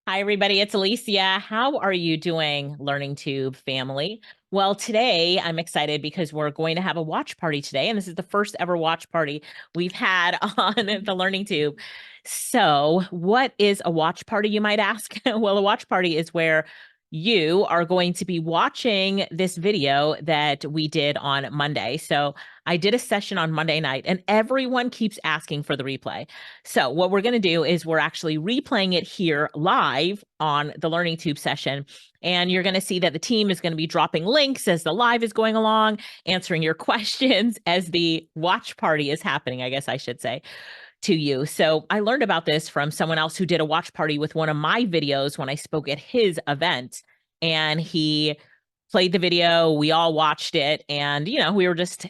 Hi, everybody. It's Alicia. How are you doing, Learning Tube family? Well, today I'm excited because we're going to have a watch party today, and this is the first ever watch party we've had on the Learning Tube. So, what is a watch party, you might ask? Well, a watch party is where you are going to be watching this video that we did on Monday. So, I did a session on Monday night, and everyone keeps asking for the replay. So what we're going to do is we're actually replaying it here live on the Learning Tube session. And you're going to see that the team is going to be dropping links as the live is going along, answering your questions as the watch party is happening, I guess I should say, to you. So I learned about this from someone else who did a watch party with one of my videos when I spoke at his event. And he played the video, we all watched it, and, we were just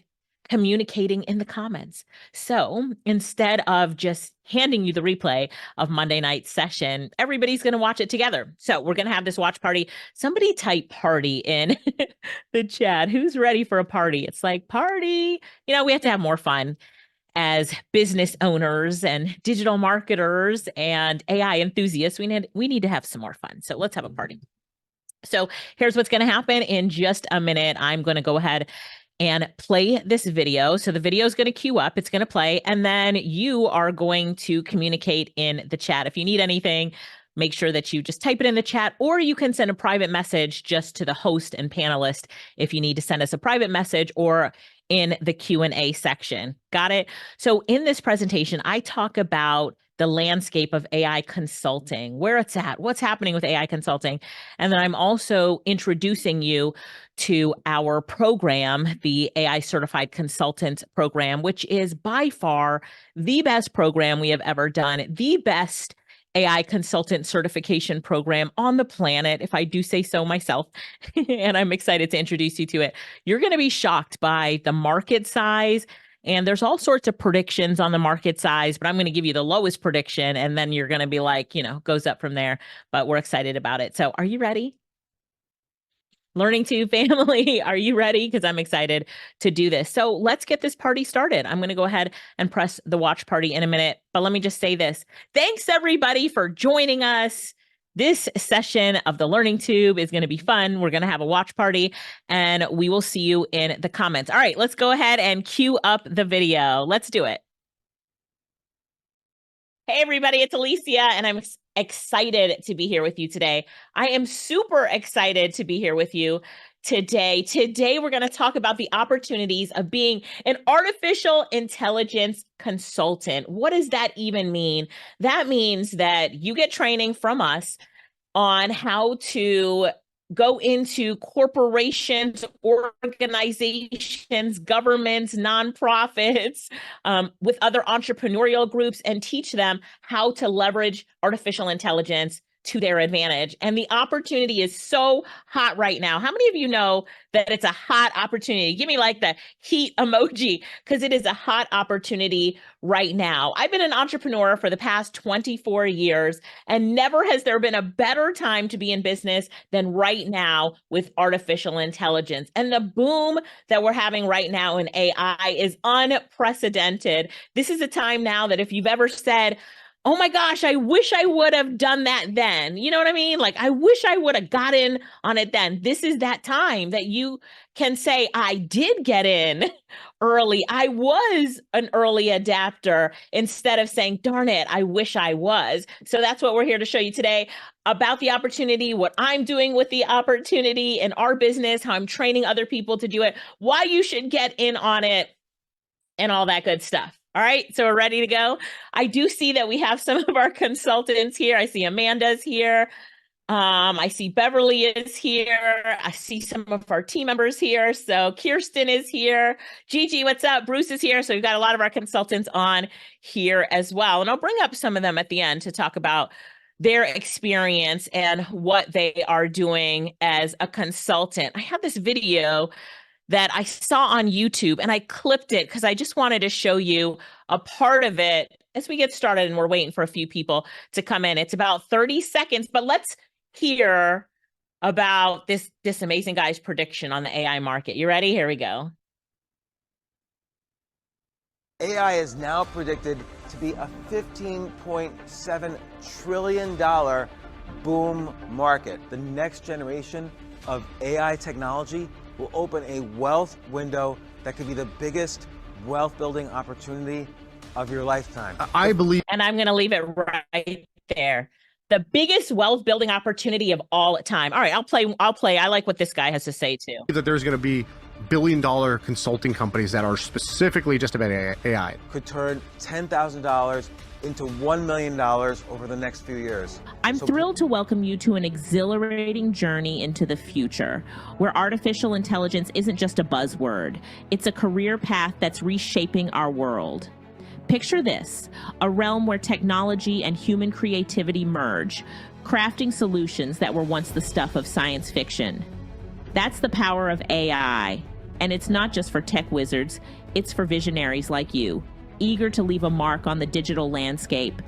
communicating in the comments. So instead of just handing you the replay of Monday night's session, everybody's going to watch it together. So we're going to have this watch party. Somebody type party in the chat. Who's ready for a party? It's like party. We have to have more fun as business owners and digital marketers and AI enthusiasts. We need to have some more fun. So let's have a party. So here's what's going to happen in just a minute. I'm going to go ahead and play this video. So the video is going to queue up, it's going to play, and then you are going to communicate in the chat. If you need anything, make sure that you just type it in the chat, or you can send a private message just to the host and panelist if you need to send us a private message, or in the Q&A section. Got it? So in this presentation, I talk about the landscape of AI consulting, where it's at, what's happening with AI consulting. And then I'm also introducing you to our program, the AI Certified Consultant Program, which is by far the best program we have ever done, the best AI consultant certification program on the planet, if I do say so myself. And I'm excited to introduce you to it. You're going to be shocked by the market size. And there's all sorts of predictions on the market size, but I'm going to give you the lowest prediction. And then you're going to be like, goes up from there. But we're excited about it. So are you ready? Learning Tube family, are you ready? Because I'm excited to do this. So let's get this party started. I'm going to go ahead and press the watch party in a minute. But let me just say this. Thanks, everybody, for joining us. This session of the Learning Tube is going to be fun. We're going to have a watch party, and we will see you in the comments. All right, let's go ahead and cue up the video. Let's do it. Hey, everybody, it's Alicia, and I'm excited to be here with you today. I am super excited to be here with you today. Today, we're going to talk about the opportunities of being an artificial intelligence consultant. What does that even mean? That means that you get training from us on how to go into corporations, organizations, governments, nonprofits, with other entrepreneurial groups, and teach them how to leverage artificial intelligence to their advantage. And the opportunity is so hot right now. How many of you know that it's a hot opportunity? Give me like the heat emoji, because it is a hot opportunity right now. I've been an entrepreneur for the past 24 years, and never has there been a better time to be in business than right now with artificial intelligence. And the boom that we're having right now in AI is unprecedented. This is a time now that if you've ever said, oh my gosh, I wish I would have done that then. You know what I mean? Like, I wish I would have got in on it then. This is that time that you can say, I did get in early. I was an early adapter, instead of saying, darn it, I wish I was. So that's what we're here to show you today about the opportunity, what I'm doing with the opportunity in our business, how I'm training other people to do it, why you should get in on it, and all that good stuff. All right, so we're ready to go. I do see that we have some of our consultants here. I see Amanda's here. I see Beverly is here. I see some of our team members here. So Kirsten is here. Gigi, what's up? Bruce is here. So we've got a lot of our consultants on here as well. And I'll bring up some of them at the end to talk about their experience and what they are doing as a consultant. I have this video that I saw on YouTube, and I clipped it because I just wanted to show you a part of it as we get started, and we're waiting for a few people to come in. It's about 30 seconds, but let's hear about this amazing guy's prediction on the AI market. You ready? Here we go. AI is now predicted to be a $15.7 trillion boom market. The next generation of AI technology will open a wealth window that could be the biggest wealth building opportunity of your lifetime. I believe, and I'm going to leave it right there. The biggest wealth building opportunity of all time. All right, I'll play. I like what this guy has to say too. that there's going to be billion-dollar consulting companies that are specifically just about AI. Could turn $10,000 into $1 million over the next few years. I'm thrilled to welcome you to an exhilarating journey into the future, where artificial intelligence isn't just a buzzword. It's a career path that's reshaping our world. Picture this, a realm where technology and human creativity merge, crafting solutions that were once the stuff of science fiction. That's the power of AI, and it's not just for tech wizards, it's for visionaries like you, eager to leave a mark on the digital landscape.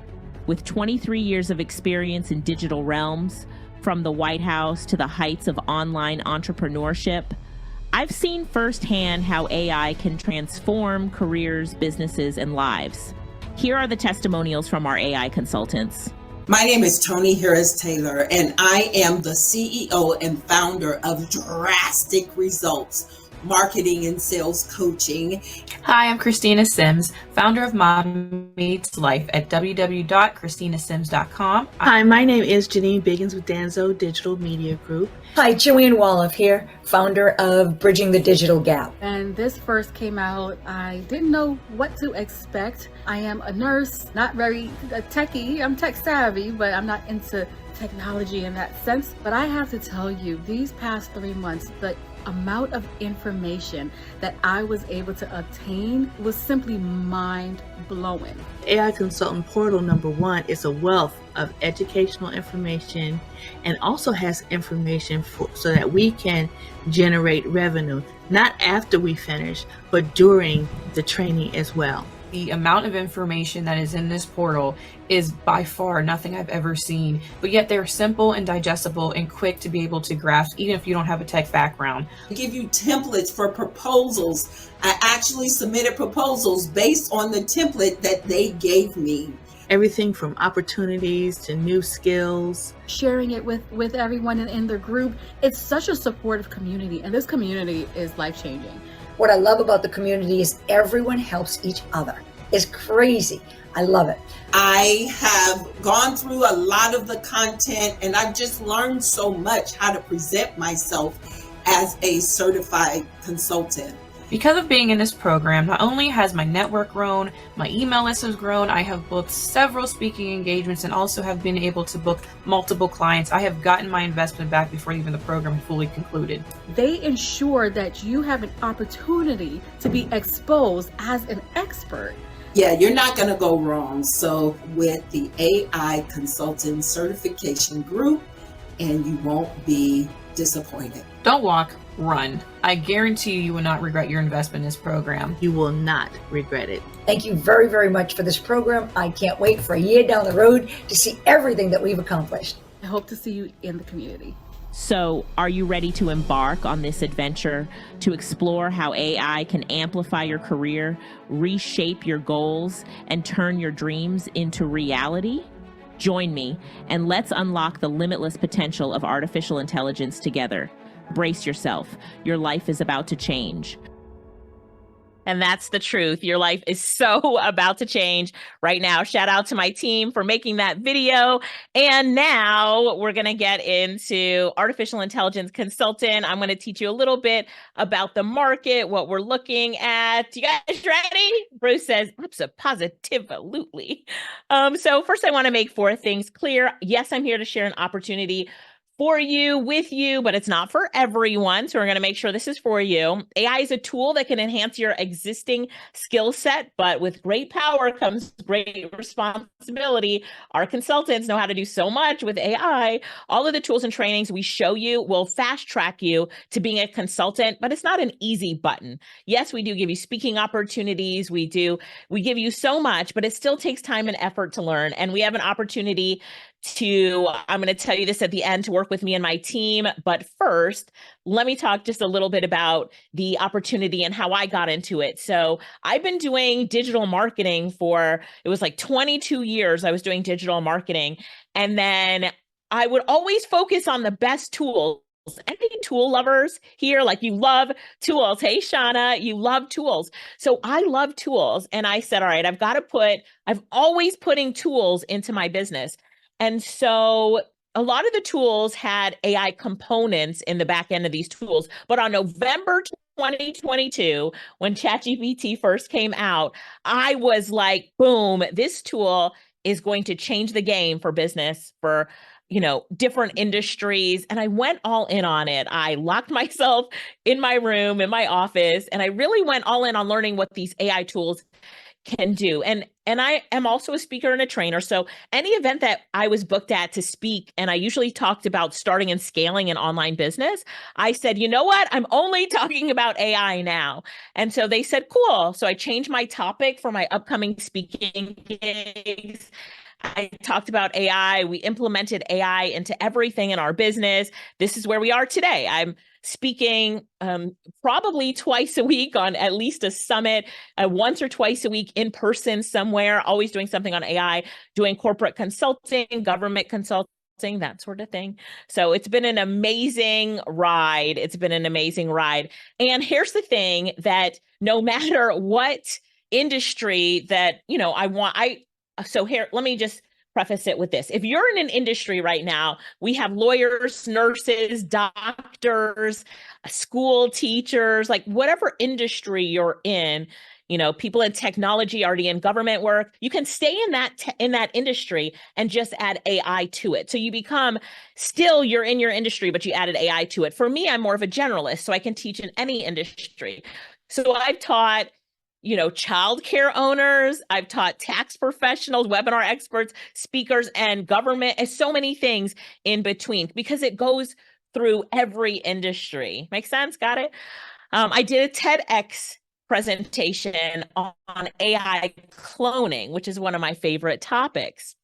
With 23 years of experience in digital realms, from the White House to the heights of online entrepreneurship, I've seen firsthand how AI can transform careers, businesses, and lives. Here are the testimonials from our AI consultants. My name is Tony Harris Taylor, and I am the CEO and founder of Drastic Results Marketing and Sales Coaching. Hi, I'm Christina Sims, founder of Mom Meets Life at www.christinasims.com. Hi, my name is Janine Biggins with Danzo Digital Media Group. Hi, Joanne Woloff here, founder of Bridging the Digital Gap. And this first came out, I didn't know what to expect. I am a nurse, not very techie. I'm tech savvy, but I'm not into technology in that sense. But I have to tell you, these past 3 months, the amount of information that I was able to obtain was simply mind-blowing. AI Consultant Portal #1 is a wealth of educational information and also has information so that we can generate revenue, not after we finish, but during the training as well. The amount of information that is in this portal is by far nothing I've ever seen, but yet they're simple and digestible and quick to be able to grasp, even if you don't have a tech background. I give you templates for proposals. I actually submitted proposals based on the template that they gave me. Everything from opportunities to new skills. Sharing it with everyone in the group. It's such a supportive community, and this community is life-changing. What I love about the community is everyone helps each other. It's crazy. I love it. I have gone through a lot of the content, and I've just learned so much how to present myself as a certified consultant. Because of being in this program, not only has my network grown, my email list has grown, I have booked several speaking engagements and also have been able to book multiple clients. I have gotten my investment back before even the program had fully concluded. They ensure that you have an opportunity to be exposed as an expert. Yeah, you're not going to go wrong. So with the AI Consultant Certification Group, and you won't be disappointed. Don't walk, run. I guarantee you will not regret your investment in this program. You will not regret it. Thank you very, very much for this program. I can't wait for a year down the road to see everything that we've accomplished. I hope to see you in the community. So, are you ready to embark on this adventure to explore how AI can amplify your career, reshape your goals, and turn your dreams into reality? Join me, and let's unlock the limitless potential of artificial intelligence together. Brace yourself. Your life is about to change. And that's the truth. Your life is so about to change right now. Shout out to my team for making that video. And now we're going to get into artificial intelligence consultant. I'm going to teach you a little bit about the market, what we're looking at. You guys ready? Bruce says, positively. So first I want to make 4 things clear. Yes, I'm here to share an opportunity for you, with you, but it's not for everyone. So we're going to make sure this is for you. AI is a tool that can enhance your existing skill set, but with great power comes great responsibility. Our consultants know how to do so much with AI. All of the tools and trainings we show you will fast track you to being a consultant, but it's not an easy button. Yes, we do give you speaking opportunities. We give you so much, but it still takes time and effort to learn. And we have an opportunity I'm going to tell you this at the end, to work with me and my team. But first, let me talk just a little bit about the opportunity and how I got into it. So I've been doing digital marketing it was like 22 years I was doing digital marketing. And then I would always focus on the best tools. Any tool lovers here? Like, you love tools. Hey, Shauna, you love tools. So I love tools. And I said, all right, I've always putting tools into my business. And so a lot of the tools had AI components in the back end of these tools. But on November 2022, when ChatGPT first came out, I was like, boom, this tool is going to change the game for business, for different industries. And I went all in on it. I locked myself in my room, in my office, and I really went all in on learning what these AI tools can do. And I am also a speaker and a trainer. So any event that I was booked at to speak, and I usually talked about starting and scaling an online business, I said, you know what? I'm only talking about AI now. And so they said, cool. So I changed my topic for my upcoming speaking gigs. I talked about AI. We implemented AI into everything in our business. This is where we are today. I'm speaking probably twice a week on at least a summit, once or twice a week in person somewhere, always doing something on AI, doing corporate consulting, government consulting, that sort of thing. So it's been an amazing ride. It's been an amazing ride. And here's the thing, that no matter what industry that, so here, let me just preface it with this. If you're in an industry right now, we have lawyers, nurses, doctors, school teachers, like whatever industry you're in, people in technology, already in government work, you can stay in that industry and just add AI to it. So you become, still you're in your industry, but you added AI to it. For me, I'm more of a generalist, so I can teach in any industry. So I've taught childcare owners, I've taught tax professionals, webinar experts, speakers, and government, and so many things in between, because it goes through every industry. Make sense? Got it? I did a TEDx presentation on AI cloning, which is one of my favorite topics.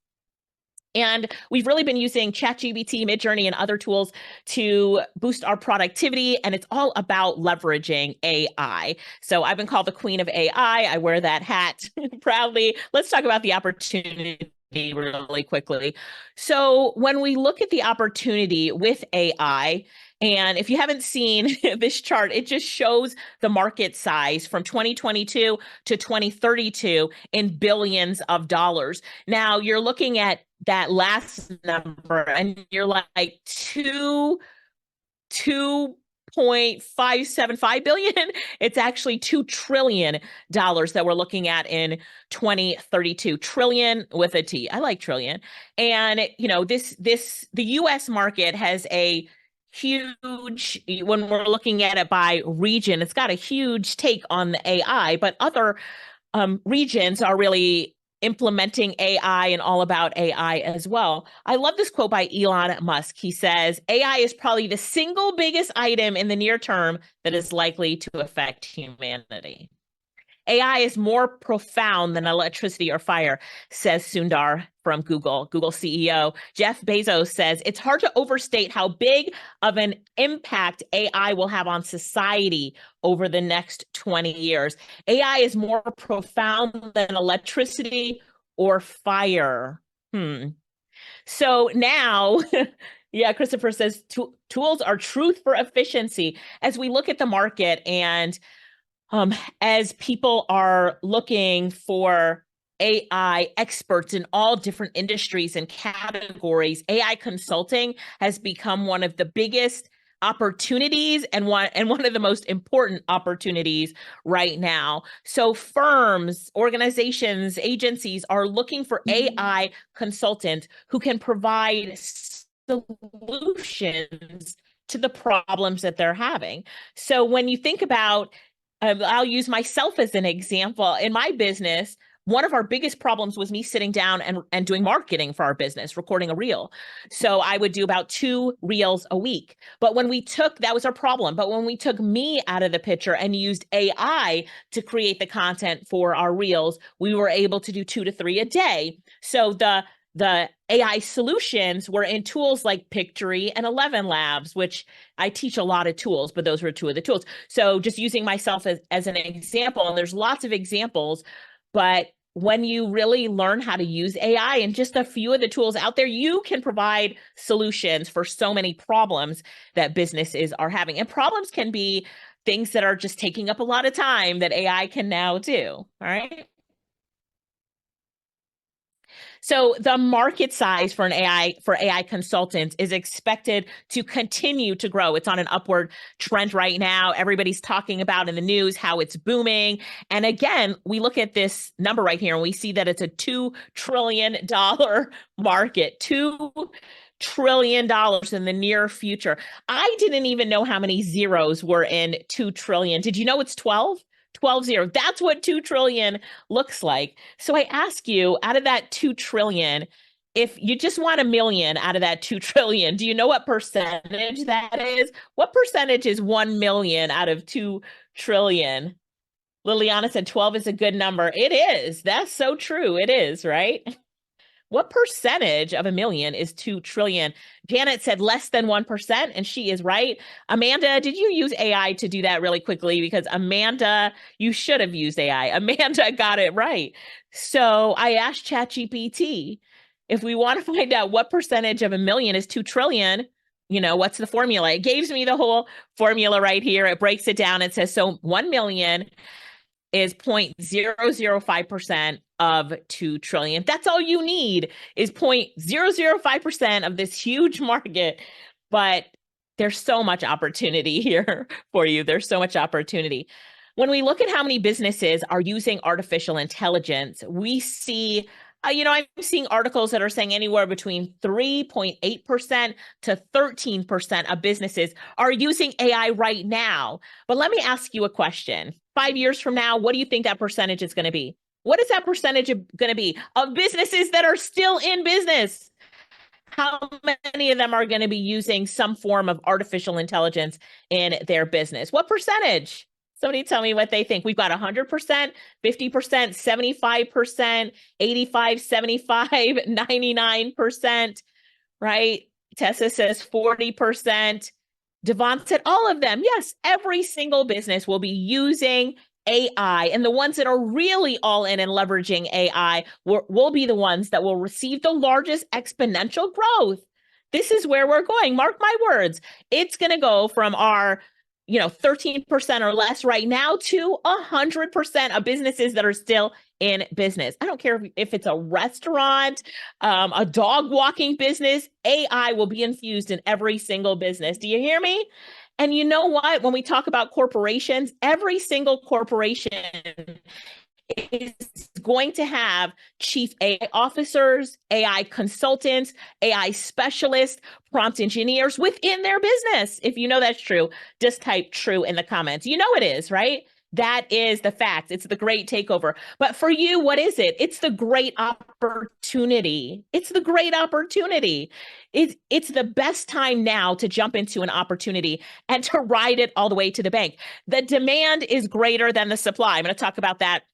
And we've really been using ChatGPT, Midjourney, and other tools to boost our productivity. And it's all about leveraging AI. So I've been called the queen of AI. I wear that hat proudly. Let's talk about the opportunity really quickly. So when we look at the opportunity with AI, and if you haven't seen this chart, it just shows the market size from 2022 to 2032 in billions of dollars. Now you're looking at that last number and you're like 2.575 billion. It's actually $2 trillion that we're looking at in 2032. Trillion with a T. I like trillion. And the US market has a huge, when we're looking at it by region, it's got a huge take on the AI, but other regions are really implementing AI and all about AI as well. I love this quote by Elon Musk. He says, AI is probably the single biggest item in the near term that is likely to affect humanity. AI is more profound than electricity or fire, says Sundar from Google CEO. Jeff Bezos says, it's hard to overstate how big of an impact AI will have on society over the next 20 years. AI is more profound than electricity or fire. So now, yeah, Christopher says, tools are truth for efficiency. As we look at the market and as people are looking for AI experts in all different industries and categories, AI consulting has become one of the biggest opportunities and one of the most important opportunities right now. So firms, organizations, agencies are looking for AI consultants who can provide solutions to the problems that they're having. So when you think about, I'll use myself as an example. In my business, one of our biggest problems was me sitting down and doing marketing for our business, recording a reel. So I would do about 2 reels a week. But that was our problem. But when we took me out of the picture and used AI to create the content for our reels, we were able to do 2 to 3 a day. So the AI solutions were in tools like Pictory and 11 Labs, which I teach a lot of tools, but those were 2 of the tools. So just using myself as an example, and there's lots of examples, but when you really learn how to use AI and just a few of the tools out there, you can provide solutions for so many problems that businesses are having. And problems can be things that are just taking up a lot of time that AI can now do. All right. So the market size for AI consultants is expected to continue to grow. It's on an upward trend right now. Everybody's talking about in the news how it's booming. And again, we look at this number right here and we see that it's a $2 trillion market. $2 trillion in the near future. I didn't even know how many zeros were in 2 trillion. Did you know it's 12? 12 zero. That's what 2 trillion looks like. So I ask you, out of that 2 trillion, if you just want a million out of that 2 trillion, do you know what percentage that is? What percentage is 1 million out of 2 trillion? Liliana said 12 is a good number. It is. That's so true. It is, right? What percentage of a million is 2 trillion? Janet said less than 1%, and she is right. Amanda, did you use AI to do that really quickly? Because Amanda, you should have used AI. Amanda got it right. So I asked ChatGPT, if we want to find out what percentage of a million is 2 trillion, what's the formula? It gives me the whole formula right here. It breaks it down. It says, so 1 million is 0.005% of 2 trillion. That's all you need is 0.005% of this huge market. But there's so much opportunity here for you. There's so much opportunity. When we look at how many businesses are using artificial intelligence, we see, I'm seeing articles that are saying anywhere between 3.8% to 13% of businesses are using AI right now. But let me ask you a question. 5 years from now, what do you think that percentage is going to be? What is that percentage going to be of businesses that are still in business? How many of them are going to be using some form of artificial intelligence in their business? What percentage? Somebody tell me what they think. We've got 100%, 50%, 75%, 85, 75, 99%, right? Tessa says 40%. Devon said all of them. Yes, every single business will be using AI, and the ones that are really all in and leveraging AI will be the ones that will receive the largest exponential growth. This is where we're going. Mark my words. It's going to go from our 13% or less right now to 100% of businesses that are still in business. I don't care if it's a restaurant, a dog walking business, AI will be infused in every single business. Do you hear me? And you know what? When we talk about corporations, every single corporation is going to have chief AI officers, AI consultants, AI specialists, prompt engineers within their business. If you know that's true, just type true in the comments. You know it is, right? That is the fact. It's the great takeover. But for you, what is it? It's the great opportunity. It's the great opportunity. It's the best time now to jump into an opportunity and to ride it all the way to the bank. The demand is greater than the supply. I'm going to talk about that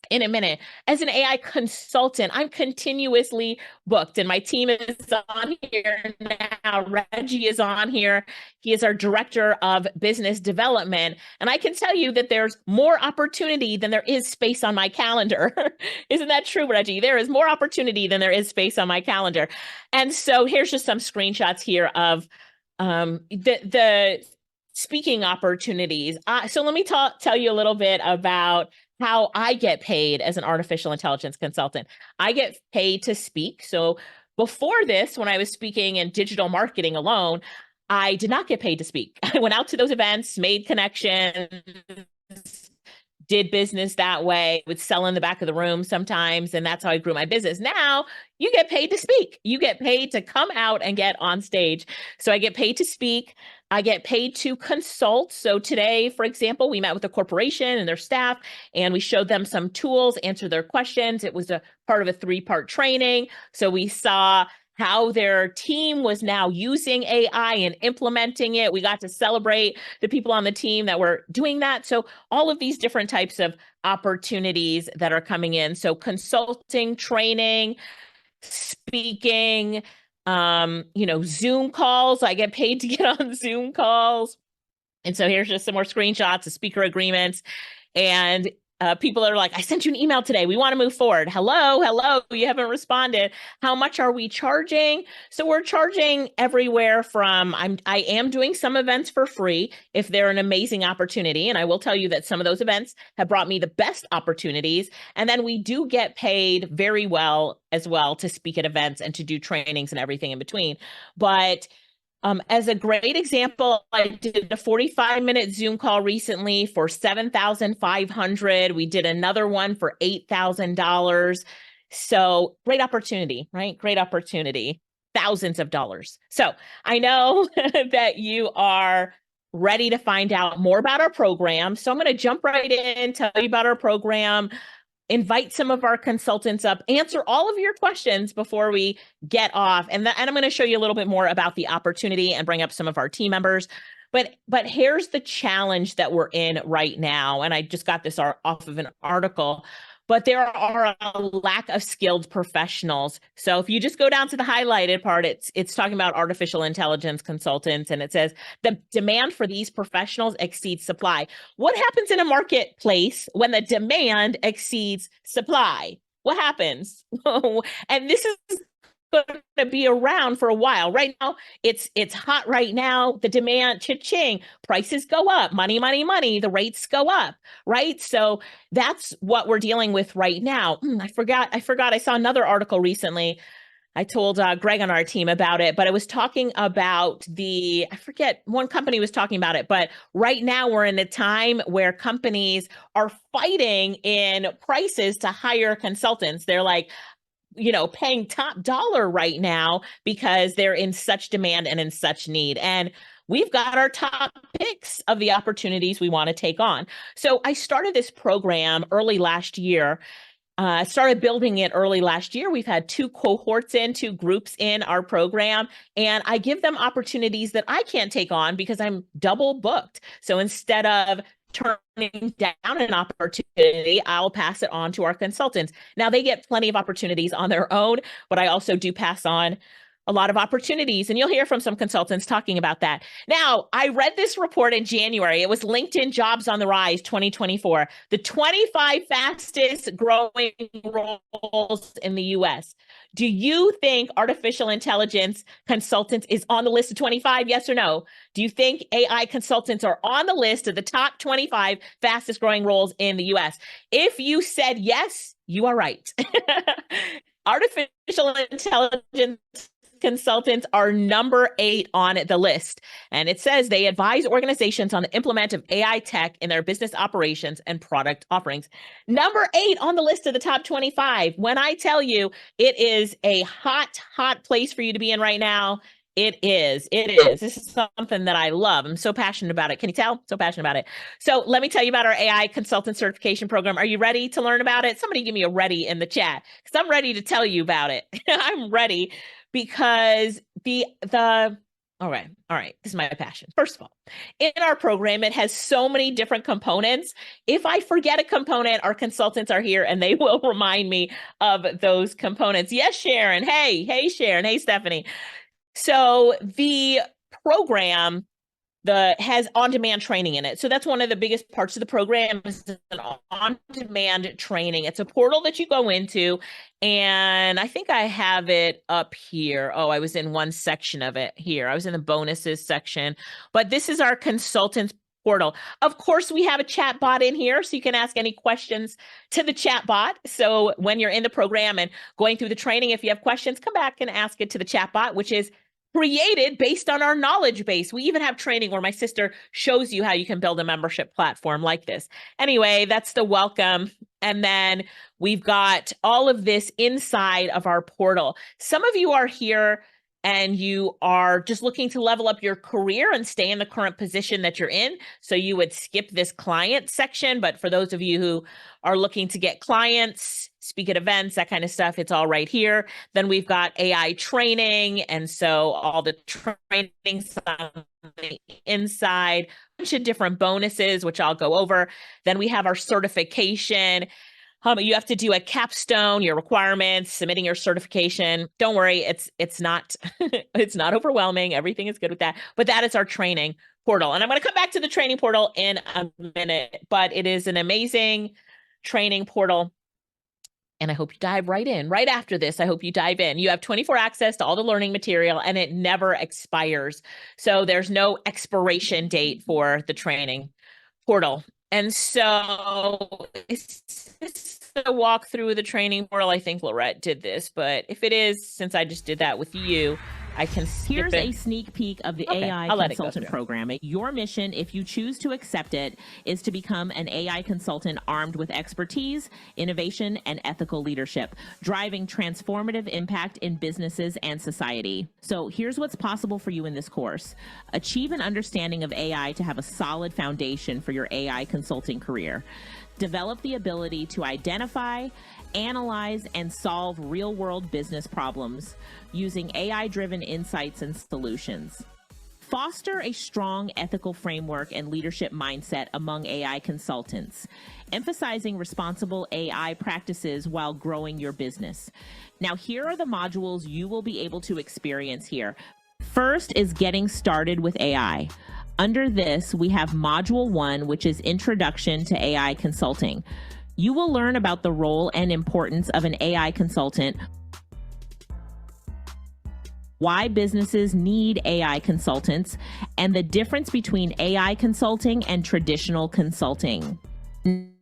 in a minute. As an AI consultant, I'm continuously booked, and my team is on here now. Reggie is on here. He is our director of business development. And I can tell you that there's more opportunity than there is space on my calendar. Isn't that true, Reggie? There is more opportunity than there is space on my calendar. And so here's just some screenshots here of the speaking opportunities. So let me tell you a little bit about how I get paid as an artificial intelligence consultant. I get paid to speak. So before this, when I was speaking in digital marketing alone, I did not get paid to speak. I went out to those events, made connections, did business that way, would sell in the back of the room sometimes, and that's how I grew my business. Now you get paid to speak. You get paid to come out and get on stage. So I get paid to speak. I get paid to consult. So today, for example, we met with a corporation and their staff, and we showed them some tools, answered their questions. It was a part of a 3-part training. So we saw how their team was now using AI and implementing it. We got to celebrate the people on the team that were doing that. So all of these different types of opportunities that are coming in. So consulting, training, speaking, Zoom calls. I get paid to get on Zoom calls. And so here's just some more screenshots of speaker agreements. And people are like, I sent you an email today. We want to move forward. Hello, you haven't responded. How much are we charging? So we're charging everywhere from, I am doing some events for free if they're an amazing opportunity. And I will tell you that some of those events have brought me the best opportunities. And then we do get paid very well as well to speak at events and to do trainings and everything in between. But as a great example, I did a 45-minute Zoom call recently for $7,500. We did another one for $8,000. So great opportunity, right? Great opportunity, thousands of dollars. So I know that you are ready to find out more about our program. So I'm going to jump right in, tell you about our program, invite some of our consultants up, answer all of your questions before we get off. And I'm going to show you a little bit more about the opportunity and bring up some of our team members. But here's the challenge that we're in right now. And I just got this off of an article. But there are a lack of skilled professionals. So if you just go down to the highlighted part, it's talking about artificial intelligence consultants, and it says the demand for these professionals exceeds supply. What happens in a marketplace when the demand exceeds supply? What happens? And this is going to be around for a while. Right now, it's hot right now. The demand, cha-ching, prices go up, money, the rates go up, right? So that's what we're dealing with right now. I forgot. I saw another article recently. I told Greg on our team about it, but it was talking about I forget, one company was talking about it, but right now we're in a time where companies are fighting in prices to hire consultants. They're like, paying top dollar right now because they're in such demand and in such need. And we've got our top picks of the opportunities we want to take on. So I started this program early last year. Started building it early last year. We've had 2 cohorts in, 2 groups in our program, and I give them opportunities that I can't take on because I'm double booked. So instead of turning down an opportunity, I'll pass it on to our consultants. Now they get plenty of opportunities on their own, but I also do pass on a lot of opportunities, and you'll hear from some consultants talking about that. Now, I read this report in January. It was LinkedIn Jobs on the Rise 2024, the 25 fastest growing roles in the US. Do you think artificial intelligence consultants is on the list of 25? Yes or no? Do you think AI consultants are on the list of the top 25 fastest growing roles in the US? If you said yes, you are right. Artificial intelligence consultants are number 8 on the list. And it says they advise organizations on the implement of AI tech in their business operations and product offerings. Number 8 on the list of the top 25. When I tell you it is a hot place for you to be in right now, it is. This is something that I love. I'm so passionate about it. Can you tell? So passionate about it. So let me tell you about our AI consultant certification program. Are you ready to learn about it? Somebody give me a ready in the chat because I'm ready to tell you about it. I'm ready because all right. This is my passion. First of all, in our program, it has so many different components. If I forget a component, our consultants are here and they will remind me of those components. Yes, Sharon. Hey, Sharon. Hey, Stephanie. So the program has on-demand training in it. So that's one of the biggest parts of the program is an on-demand training. It's a portal that you go into, and I think I have it up here. Oh, I was in one section of it here. I was in the bonuses section, but this is our consultants portal. Of course, we have a chat bot in here, so you can ask any questions to the chat bot. So when you're in the program and going through the training, if you have questions, come back and ask it to the chat bot, which is created based on our knowledge base. We even have training where my sister shows you how you can build a membership platform like this. Anyway, that's the welcome. And then we've got all of this inside of our portal. Some of you are here and you are just looking to level up your career and stay in the current position that you're in. So you would skip this client section. But for those of you who are looking to get clients, speak at events, that kind of stuff, it's all right here. Then we've got AI training. And so all the trainings on the inside, a bunch of different bonuses, which I'll go over. Then we have our certification. You have to do a capstone, your requirements, submitting your certification. Don't worry, it's not it's not overwhelming. Everything is good with that. But that is our training portal. And I'm going to come back to the training portal in a minute, but it is an amazing training portal. And I hope you dive right in. Right after this, I hope you dive in. You have 24 access to all the learning material, and it never expires. So there's no expiration date for the training portal. And so it's a walk through the training portal. I think Lorette did this, but if it is, since I just did that with you, I can skip Here's it. a sneak peek of the Okay, AI I'll let it go consultant through. program. Your mission, if you choose to accept it, is to become an AI consultant armed with expertise, innovation, and ethical leadership, driving transformative impact in businesses and society. So here's what's possible for you in this course. Achieve an understanding of AI to have a solid foundation for your AI consulting career. Develop the ability to identify, analyze, and solve real-world business problems using AI-driven insights and solutions. Foster a strong ethical framework and leadership mindset among AI consultants, emphasizing responsible AI practices while growing your business. Now, here are the modules you will be able to experience here. First is getting started with AI. Under this, we have Module 1, which is Introduction to AI Consulting. You will learn about the role and importance of an AI consultant, why businesses need AI consultants, and the difference between AI consulting and traditional consulting.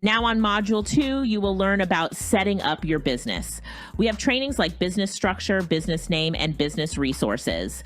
Now on Module 2, you will learn about setting up your business. We have trainings like business structure, business name, and business resources.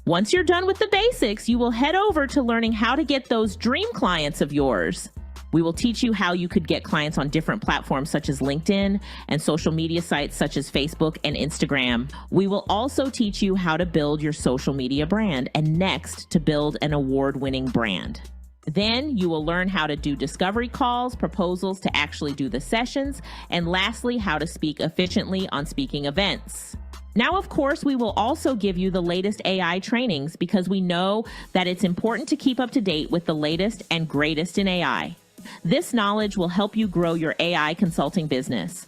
Once you're done with the basics, you will head over to learning how to get those dream clients of yours. We will teach you how you could get clients on different platforms such as LinkedIn and social media sites such as Facebook and Instagram. We will also teach you how to build your social media brand, and next, to build an award-winning brand. Then you will learn how to do discovery calls, proposals to actually do the sessions, and lastly, how to speak efficiently on speaking events. Now, of course, we will also give you the latest AI trainings because we know that it's important to keep up to date with the latest and greatest in AI. This knowledge will help you grow your AI consulting business.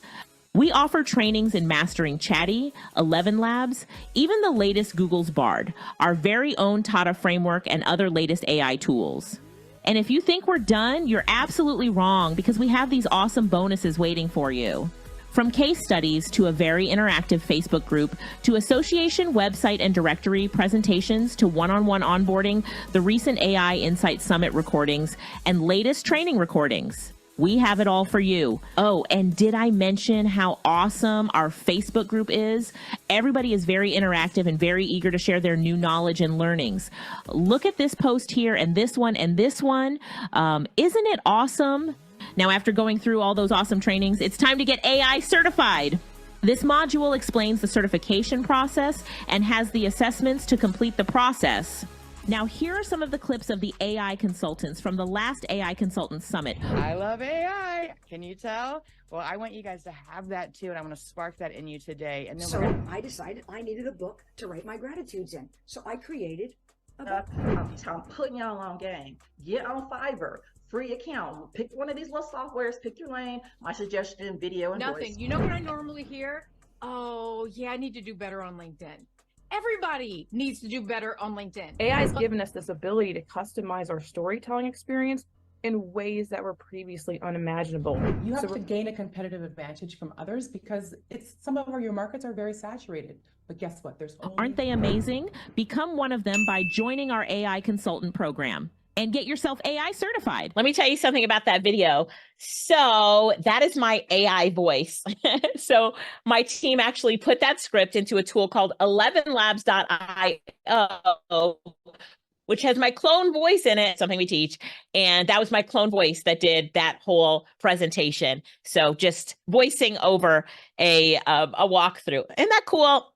We offer trainings in mastering Chatty, 11 Labs, even the latest Google's Bard, our very own Tata framework, and other latest AI tools. And if you think we're done, you're absolutely wrong because we have these awesome bonuses waiting for you. From case studies to a very interactive Facebook group, to association website and directory presentations, to one-on-one onboarding, the recent AI Insight Summit recordings, and latest training recordings. We have it all for you. Oh, and did I mention how awesome our Facebook group is? Everybody is very interactive and very eager to share their new knowledge and learnings. Look at this post here and this one and this one. Isn't it awesome? Now, after going through all those awesome trainings, it's time to get AI certified. This module explains the certification process and has the assessments to complete the process. Now, here are some of the clips of the AI consultants from the last AI Consultant Summit. I love AI. Can you tell? Well, I want you guys to have that too, and I'm going to spark that in you today. And then So I decided I needed a book to write my gratitudes in. So I created a book. I'm putting y'all on game. Get on Fiverr. Free account. Pick one of these little softwares. Pick your lane. My suggestion: video and Nothing. voice. You know what I normally hear? Oh, yeah, I need to do better on LinkedIn. Everybody needs to do better on LinkedIn. AI has given us this ability to customize our storytelling experience in ways that were previously unimaginable. You have to gain a competitive advantage from others because some of your markets are very saturated. But guess what? Aren't they amazing? Become one of them by joining our AI consultant program and get yourself AI certified. Let me tell you something about that video. So that is my AI voice. So my team actually put that script into a tool called 11labs.io, which has my clone voice in it, something we teach. And that was my clone voice that did that whole presentation. So just voicing over a walkthrough. Isn't that cool?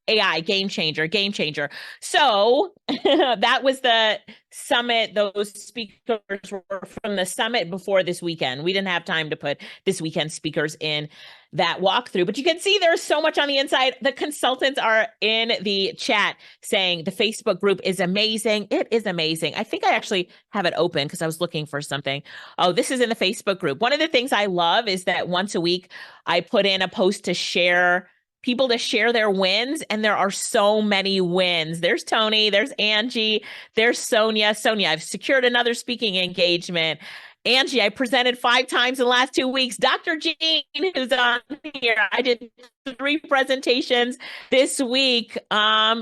AI, game changer, game changer. So that was the summit. Those speakers were from the summit before this weekend. We didn't have time to put this weekend speakers in that walkthrough, but you can see there's so much on the inside. The consultants are in the chat saying the Facebook group is amazing. It is amazing. I think I actually have it open because I was looking for something. Oh, this is in the Facebook group. One of the things I love is that once a week I put in a post to share people to share their wins. And there are so many wins. There's Tony, there's Angie, there's Sonia. Sonia, I've secured another speaking engagement. Angie, I presented 5 times in the last 2 weeks. Dr. Jean, who's on here, I did 3 presentations this week.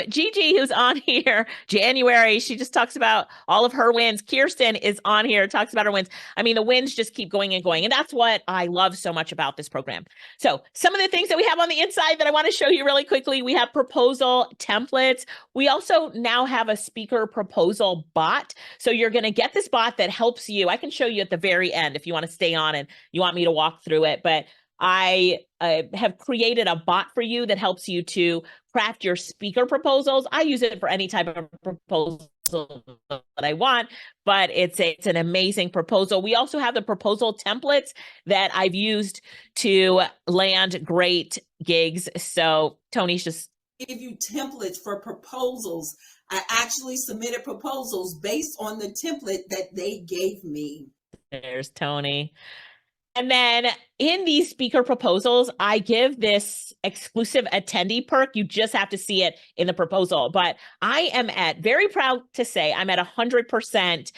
Gigi, who's on here, January, she just talks about all of her wins. Kirsten is on here, talks about her wins. I mean, the wins just keep going and going. And that's what I love so much about this program. So some of the things that we have on the inside that I want to show you really quickly, we have proposal templates. We also now have a speaker proposal bot. So you're going to get this bot that helps you. I can show you at the very end if you want to stay on and you want me to walk through it, but I have created a bot for you that helps you to craft your speaker proposals. I use it for any type of proposal that I want, but it's an amazing proposal. We also have the proposal templates that I've used to land great gigs. So Tony's just give you templates for proposals. I actually submitted proposals based on the template that they gave me. There's Tony. And then in these speaker proposals, I give this exclusive attendee perk. You just have to see it in the proposal. But I am very proud to say I'm at 100%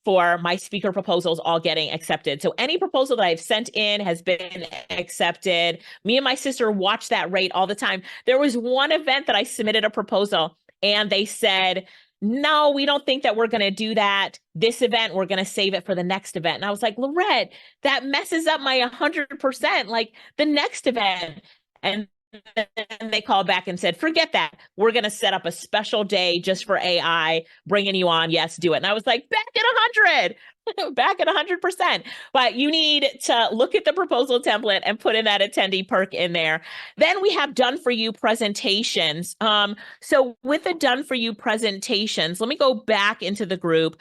for my speaker proposals all getting accepted. So any proposal that I've sent in has been accepted. Me and my sister watch that rate all the time. There was one event that I submitted a proposal and they said, no, we don't think that we're going to do that. This event, we're going to save it for the next event. And I was like, Lorette, that messes up my 100%, like the next event. And then they called back and said, forget that. We're going to set up a special day just for AI, bringing you on. Yes, do it. And I was like, back at 100, back at 100%. But you need to look at the proposal template and put in that attendee perk in there. Then we have done for you presentations. So with the done for you presentations, let me go back into the group.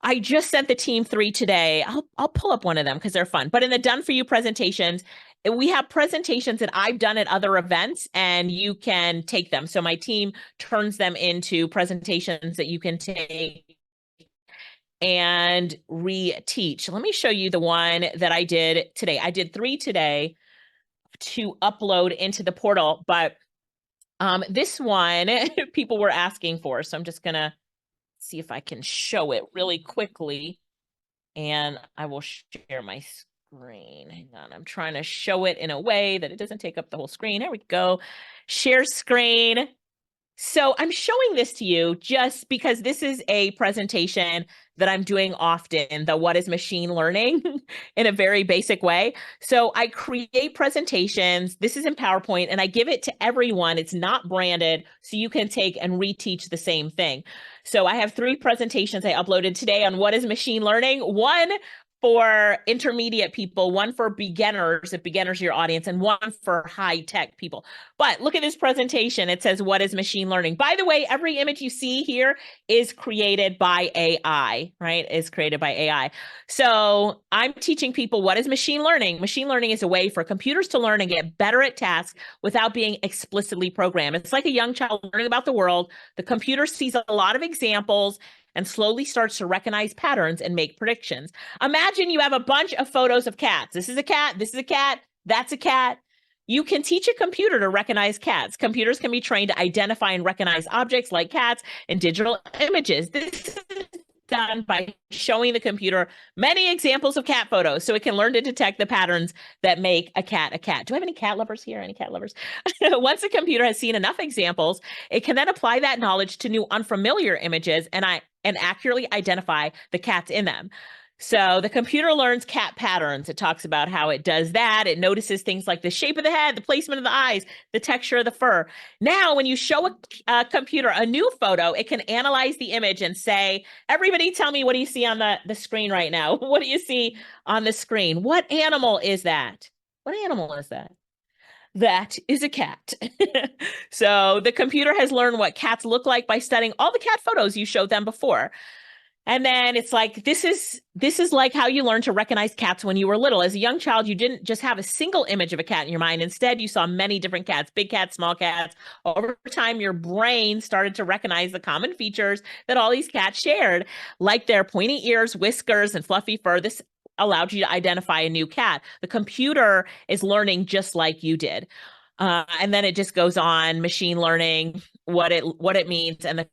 I just sent the team 3 today. I'll pull up one of them because they're fun. But in the done for you presentations, we have presentations that I've done at other events and you can take them. So my team turns them into presentations that you can take and reteach. Let me show you the one that I did today. I did 3 today to upload into the portal, but this one people were asking for. So I'm just going to see if I can show it really quickly and I will share my screen. Hang on, I'm trying to show it in a way that it doesn't take up the whole screen. There we go. Share screen. So I'm showing this to you just because this is a presentation that I'm doing often, the what is machine learning in a very basic way. So I create presentations. This is in PowerPoint and I give it to everyone. It's not branded, so you can take and reteach the same thing. So I have 3 presentations I uploaded today on what is machine learning. One for intermediate people, one for beginners, if beginners are your audience, and one for high tech people. But look at this presentation. It says, what is machine learning? By the way, every image you see here is created by AI, right? Is created by AI. So I'm teaching people what is machine learning. Machine learning is a way for computers to learn and get better at tasks without being explicitly programmed. It's like a young child learning about the world. The computer sees a lot of examples and slowly starts to recognize patterns and make predictions. Imagine you have a bunch of photos of cats. This is a cat, this is a cat, that's a cat. You can teach a computer to recognize cats. Computers can be trained to identify and recognize objects like cats in digital images. This is done by showing the computer many examples of cat photos so it can learn to detect the patterns that make a cat a cat. Do I have any cat lovers here? Any cat lovers? Once the computer has seen enough examples, it can then apply that knowledge to new unfamiliar images and accurately identify the cats in them. So the computer learns cat patterns. It talks about how it does that. It notices things like the shape of the head, the placement of the eyes, the texture of the fur. Now, when you show a computer a new photo, it can analyze the image and say, everybody tell me, what do you see on the screen right now? What do you see on the screen? What animal is that? What animal is that? That is a cat. So the computer has learned what cats look like by studying all the cat photos you showed them before. And then it's like, this is like how you learn to recognize cats when you were little. As a young child, you didn't just have a single image of a cat in your mind. Instead, you saw many different cats, big cats, small cats. Over time, your brain started to recognize the common features that all these cats shared, like their pointy ears, whiskers, and fluffy fur. This allowed you to identify a new cat. The computer is learning just like you did. And then it just goes on, machine learning, what it means, and the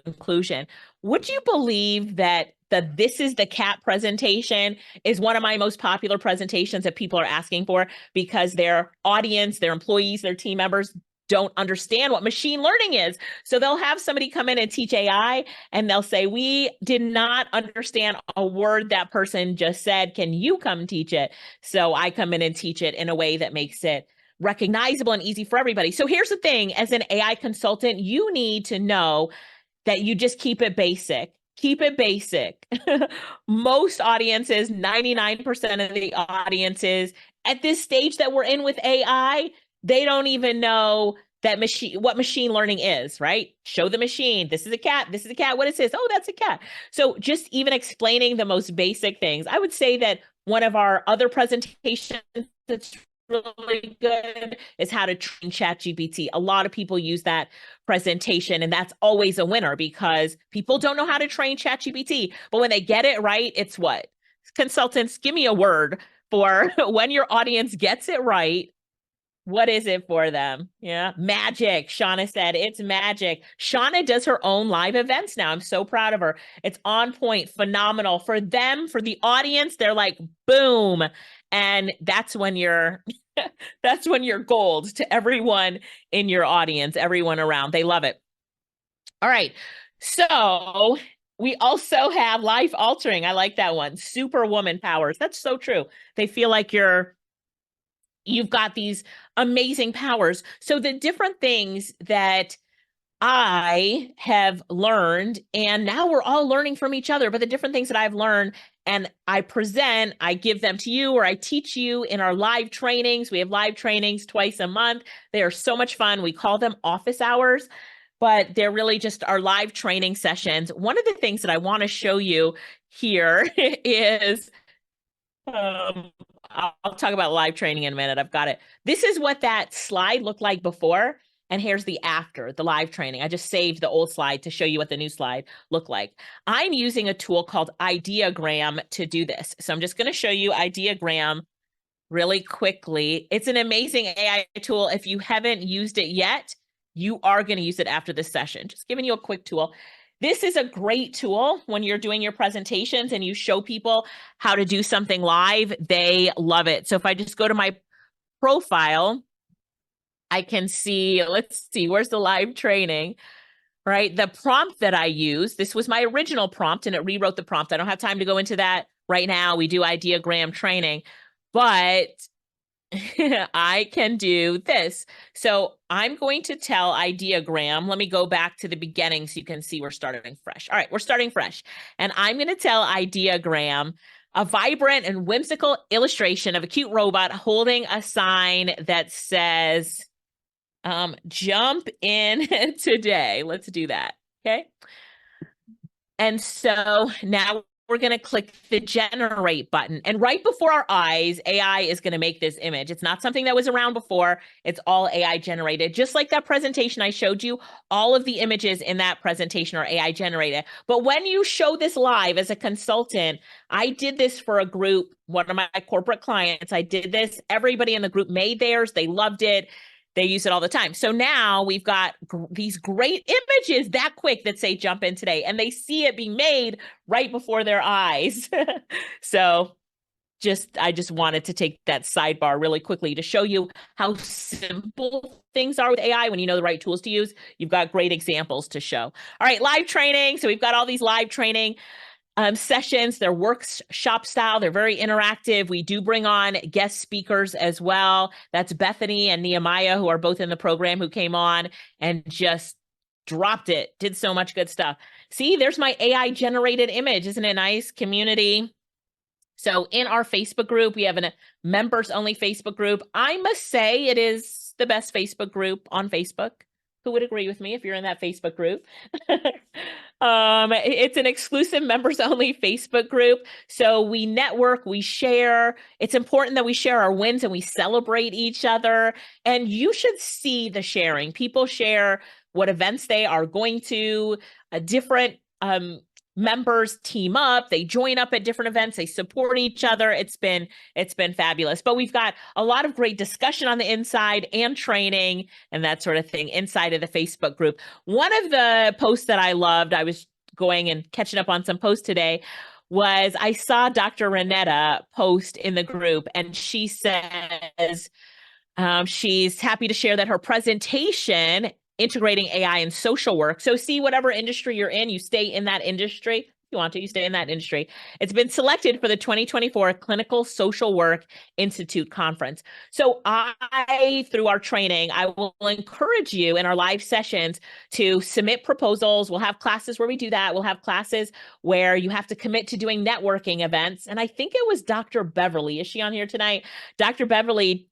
conclusion. Would you believe that the This is the Cat presentation is one of my most popular presentations that people are asking for because their audience, their employees, their team members don't understand what machine learning is. So they'll have somebody come in and teach AI and they'll say, we did not understand a word that person just said. Can you come teach it? So I come in and teach it in a way that makes it recognizable and easy for everybody. So here's the thing, as an AI consultant, you need to know that you just keep it basic. Keep it basic. Most audiences, 99% of the audiences at this stage that we're in with AI, they don't even know that what machine learning is, right? Show the machine. This is a cat. This is a cat. What is this? Oh, that's a cat. So just even explaining the most basic things. I would say that one of our other presentations that's really good is how to train ChatGPT. A lot of people use that presentation, and that's always a winner because people don't know how to train ChatGPT. But when they get it right, it's what? Consultants, give me a word for when your audience gets it right. What is it for them? Yeah. Magic. Shauna said it's magic. Shauna does her own live events now. I'm so proud of her. It's on point, phenomenal for them, for the audience. They're like, boom. And that's when you're, that's when you're gold to everyone in your audience, everyone around. They love it. All right. So we also have life altering. I like that one. Superwoman powers. That's so true. They feel like you've got these amazing powers. So the different things that I have learned, and now we're all learning from each other, but the different things that I've learned and I present, I give them to you or I teach you in our live trainings. We have live trainings twice a month. They are so much fun. We call them office hours, but they're really just our live training sessions. One of the things that I want to show you here is I'll talk about live training in a minute. I've got it. This is what that slide looked like before. And here's the after, the live training. I just saved the old slide to show you what the new slide looked like. I'm using a tool called Ideogram to do this. So I'm just going to show you Ideogram really quickly. It's an amazing AI tool. If you haven't used it yet, you are going to use it after this session. Just giving you a quick tool. This is a great tool when you're doing your presentations and you show people how to do something live. They love it. So if I just go to my profile, I can see, let's see, where's the live training, right? The prompt that I use, this was my original prompt and it rewrote the prompt. I don't have time to go into that right now. We do Ideogram training, but I can do this. So I'm going to tell Ideogram, let me go back to the beginning so you can see we're starting fresh. All right, we're starting fresh. And I'm going to tell Ideogram a vibrant and whimsical illustration of a cute robot holding a sign that says, jump in today. Let's do that. Okay. And so now we're going to click the generate button. And right before our eyes, AI is going to make this image. It's not something that was around before. It's all AI generated. Just like that presentation I showed you, all of the images in that presentation are AI generated. But when you show this live as a consultant, I did this for a group, one of my corporate clients. I did this. Everybody in the group made theirs. They loved it. They use it all the time. So now we've got these great images that quick that say jump in today, and they see it being made right before their eyes. So I just wanted to take that sidebar really quickly to show you how simple things are with AI when you know the right tools to use. You've got great examples to show. All right, live training. So we've got all these live training sessions. They're workshop style. They're very interactive. We do bring on guest speakers as well. That's Bethany and Nehemiah, who are both in the program, who came on and just dropped it, did so much good stuff. See, there's my AI generated image. Isn't it nice? Community. So in our Facebook group, we have a members only Facebook group. I must say it is the best Facebook group on Facebook. Who would agree with me if you're in that Facebook group? It's an exclusive members only Facebook group. So we network, we share. It's important that we share our wins and we celebrate each other. And you should see the sharing. People share what events they are going to, different members team up, they join up at different events, they support each other. It's been fabulous. But we've got a lot of great discussion on the inside and training and that sort of thing inside of the Facebook group. One of the posts that I loved, I was going and catching up on some posts today, was I saw Dr. Renetta post in the group, and she says she's happy to share that her presentation integrating AI and social work. So see, whatever industry you're in, you stay in that industry. If you want to, you stay in that industry. It's been selected for the 2024 Clinical Social Work Institute Conference. So through our training, I will encourage you in our live sessions to submit proposals. We'll have classes where we do that. We'll have classes where you have to commit to doing networking events. And I think it was Dr. Beverly. Is she on here tonight? Dr. Beverly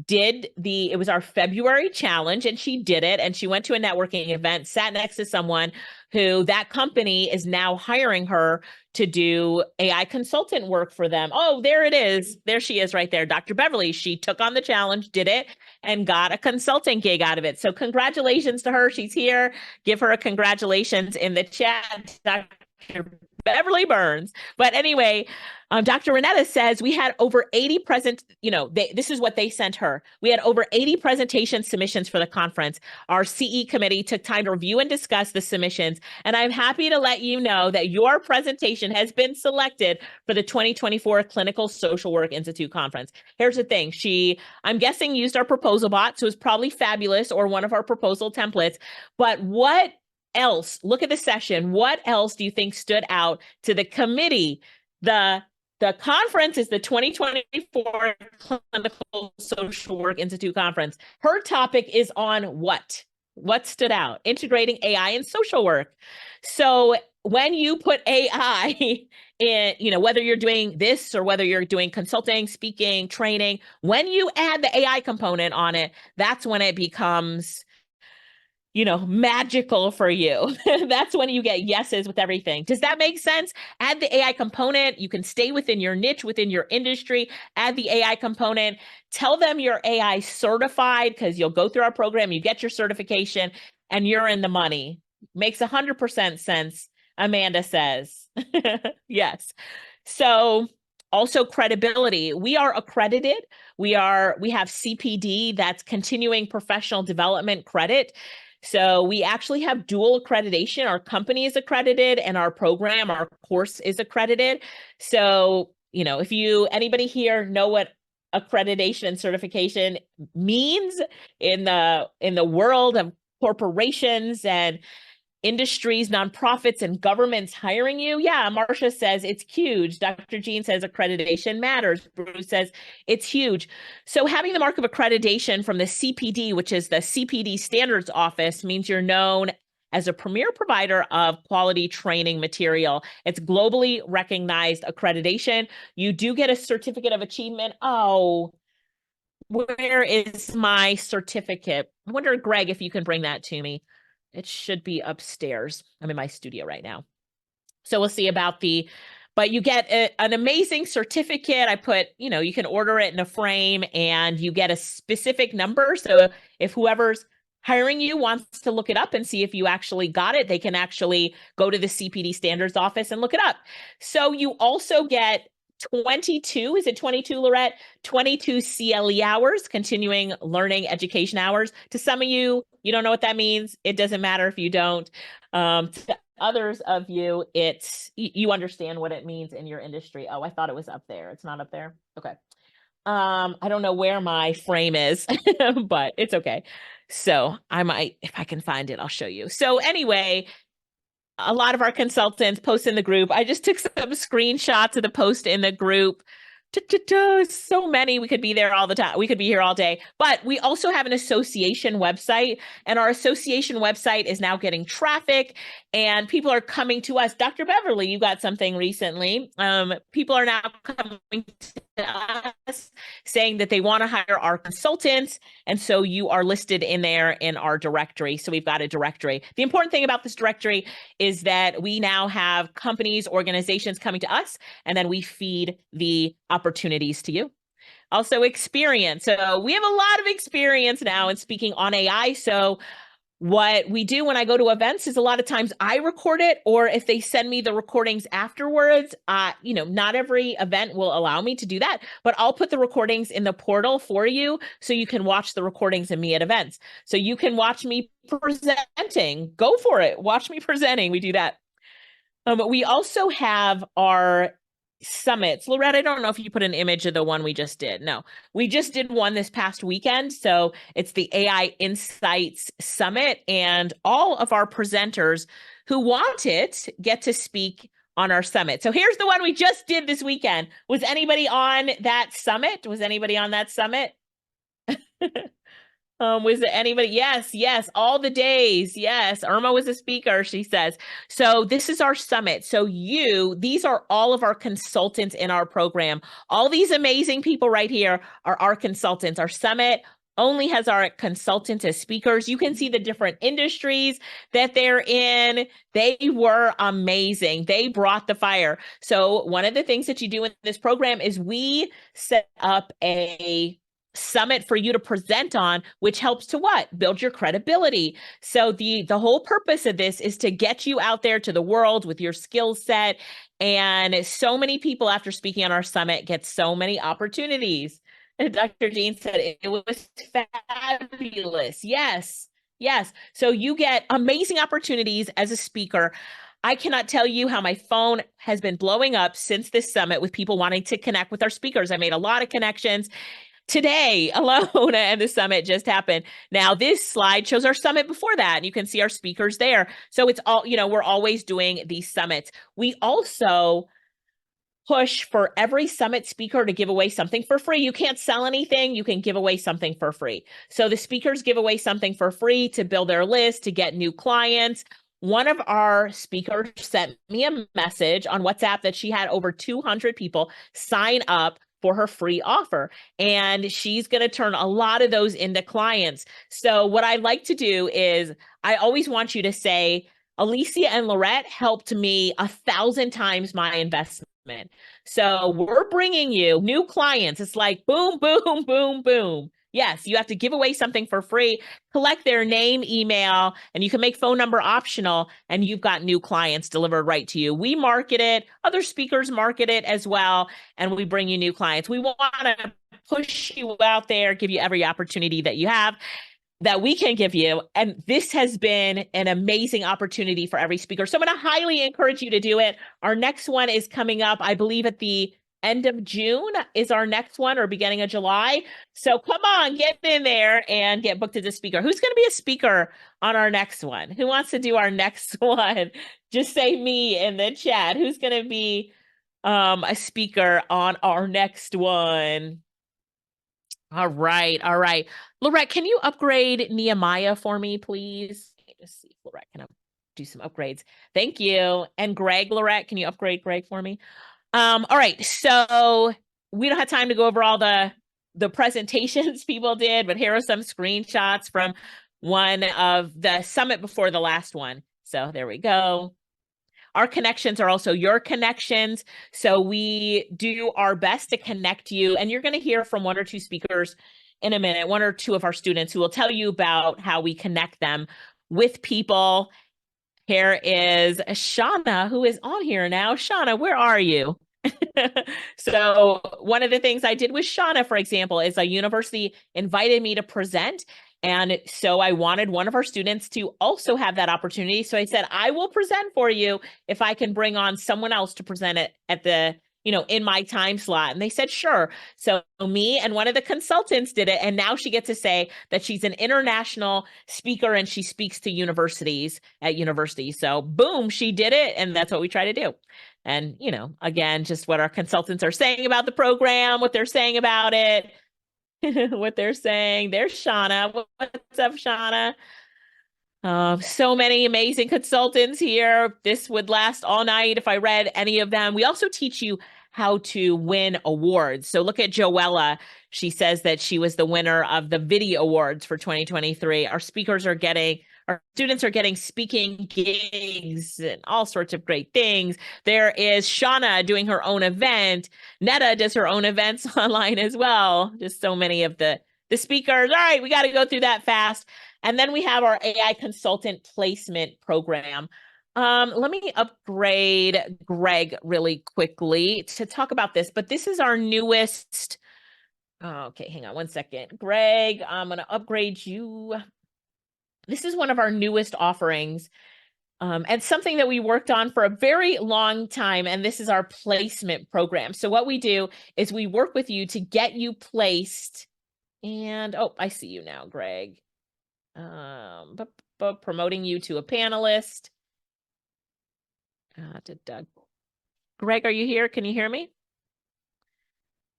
it was our February challenge, and she did it, and she went to a networking event, sat next to someone who that company is now hiring her to do AI consultant work for them. Oh, there it is. There she is right there. Dr. Beverly, she took on the challenge, did it, and got a consulting gig out of it. So congratulations to her. She's here. Give her a congratulations in the chat, Dr. Beverly Burns. But anyway, Dr. Renetta says we had over 80 this is what they sent her. We had over 80 presentation submissions for the conference. Our CE committee took time to review and discuss the submissions. And I'm happy to let you know that your presentation has been selected for the 2024 Clinical Social Work Institute Conference. Here's the thing. I'm guessing, used our proposal bot, so it's probably Fabulous or one of our proposal templates. But what else? Look at the session. What else do you think stood out to the committee? The conference is the 2024 Clinical Social Work Institute Conference. Her topic is on what? What stood out? Integrating AI and social work. So when you put AI in, whether you're doing this or whether you're doing consulting, speaking, training, when you add the AI component on it, that's when it becomes magical for you. That's when you get yeses with everything. Does that make sense? Add the AI component. You can stay within your niche, within your industry. Add the AI component. Tell them you're AI certified, because you'll go through our program, you get your certification, and you're in the money. Makes 100% sense, Amanda says. Yes. So also credibility. We are accredited. We have CPD, that's continuing professional development credit. So we actually have dual accreditation. Our company is accredited and our course is accredited. So, if anybody here know what accreditation and certification means in the world of corporations and industries, nonprofits, and governments hiring you. Yeah, Marcia says it's huge. Dr. Jean says accreditation matters. Bruce says it's huge. So having the mark of accreditation from the CPD, which is the CPD Standards Office, means you're known as a premier provider of quality training material. It's globally recognized accreditation. You do get a certificate of achievement. Oh, where is my certificate? I wonder, Greg, if you can bring that to me. It should be upstairs. I'm in my studio right now. So we'll see about but you get an amazing certificate. I put, you can order it in a frame and you get a specific number. So if whoever's hiring you wants to look it up and see if you actually got it, they can actually go to the CPD Standards Office and look it up. So you also get 22, is it 22, Lorette? 22 CLE hours, continuing learning education hours. To some of you, you don't know what that means. It doesn't matter if you don't. To others of you, you understand what it means in your industry. Oh, I thought it was up there. It's not up there. Okay. I don't know where my frame is, but it's okay. So I might, if I can find it, I'll show you. So anyway, a lot of our consultants post in the group. I just took some screenshots of the post in the group. So many. We could be there all the time. We could be here all day. But we also have an association website, and our association website is now getting traffic, and people are coming to us. Dr. Beverly, you got something recently. People are now coming to us saying that they want to hire our consultants, and so you are listed in there in our directory. So we've got a directory. The important thing about this directory is that we now have companies, organizations coming to us, and then we feed the opportunities to you. Also experience. So we have a lot of experience now in speaking on AI. So what we do when I go to events is a lot of times I record it, or if they send me the recordings afterwards, not every event will allow me to do that, but I'll put the recordings in the portal for you so you can watch the recordings of me at events. So you can watch me presenting. Go for it. Watch me presenting. We do that. We also have our summits. Lorette, I don't know if you put an image of the one we just did. No, we just did one this past weekend. So it's the AI Insights Summit, and all of our presenters who want it get to speak on our summit. So here's the one we just did this weekend. Was anybody on that summit? Was anybody on that summit? Was it anybody? Yes, all the days. Yes, Irma was a speaker, she says. So this is our summit. So these are all of our consultants in our program. All these amazing people right here are our consultants. Our summit only has our consultants as speakers. You can see the different industries that they're in. They were amazing. They brought the fire. So one of the things that you do in this program is we set up a summit for you to present on, which helps to what? Build your credibility. So the whole purpose of this is to get you out there to the world with your skill set. And so many people after speaking on our summit get so many opportunities. And Dr. Jean said it was fabulous. Yes. So you get amazing opportunities as a speaker. I cannot tell you how my phone has been blowing up since this summit with people wanting to connect with our speakers. I made a lot of connections today alone, and the summit just happened. Now, this slide shows our summit before that, and you can see our speakers there. So it's all, we're always doing these summits. We also push for every summit speaker to give away something for free. You can't sell anything. You can give away something for free. So the speakers give away something for free to build their list, to get new clients. One of our speakers sent me a message on WhatsApp that she had over 200 people sign up for her free offer. And she's going to turn a lot of those into clients. So what I like to do is I always want you to say, Alicia and Lorette helped me 1,000 times my investment. So we're bringing you new clients. It's like boom, boom, boom, boom. Yes, you have to give away something for free, collect their name, email, and you can make phone number optional, and you've got new clients delivered right to you. We market it, other speakers market it as well, and we bring you new clients. We want to push you out there, give you every opportunity that you have, that we can give you. And this has been an amazing opportunity for every speaker. So I'm going to highly encourage you to do it. Our next one is coming up, I believe, at the end of June is our next one, or beginning of July. So come on, get in there and get booked as a speaker. Who's going to be a speaker on our next one? Who wants to do our next one? Just say me in the chat. Who's going to be a speaker on our next one? All right. Lorette, can you upgrade Nehemiah for me, please? Just see if Lorette can do some upgrades. Thank you. And Greg, Lorette, can you upgrade Greg for me? All right. So we don't have time to go over all the presentations people did, but here are some screenshots from one of the summit before the last one. So there we go. Our connections are also your connections. So we do our best to connect you. And you're going to hear from one or two speakers in a minute, one or two of our students who will tell you about how we connect them with people. Here is Shauna, who is on here now. Shauna, where are you? So one of the things I did with Shauna, for example, is a university invited me to present. And so I wanted one of our students to also have that opportunity. So I said, I will present for you if I can bring on someone else to present it at the, in my time slot. And they said, sure. So me and one of the consultants did it. And now she gets to say that she's an international speaker and she speaks to universities at universities. So boom, she did it. And that's what we try to do. And, again, just what our consultants are saying about the program, what they're saying about it, what they're saying. There's Shauna. What's up, Shauna? So many amazing consultants here. This would last all night if I read any of them. We also teach you how to win awards. So look at Joella. She says that she was the winner of the video awards for 2023. Our students are getting speaking gigs and all sorts of great things. There is Shauna doing her own event. Netta does her own events online as well. Just so many of the speakers. All right, we got to go through that fast. And then we have our AI consultant placement program. Let me upgrade Greg really quickly to talk about this, but this is our newest. Okay, hang on one second. Greg, I'm going to upgrade you. This is one of our newest offerings. and something that we worked on for a very long time, and this is our placement program. So what we do is we work with you to get you placed. And oh, I see you now, Greg. Promoting you to a panelist. Greg, are you here? Can you hear me?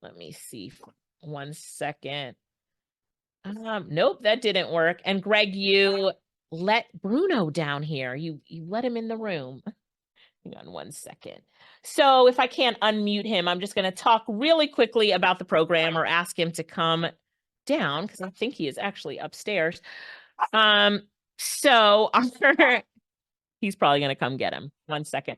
Let me see. 1 second. Nope, that didn't work. And Greg, you let Bruno down here. You let him in the room. Hang on 1 second. So if I can't unmute him, I'm just going to talk really quickly about the program or ask him to come down because I think he is actually upstairs. So he's probably going to come get him. 1 second.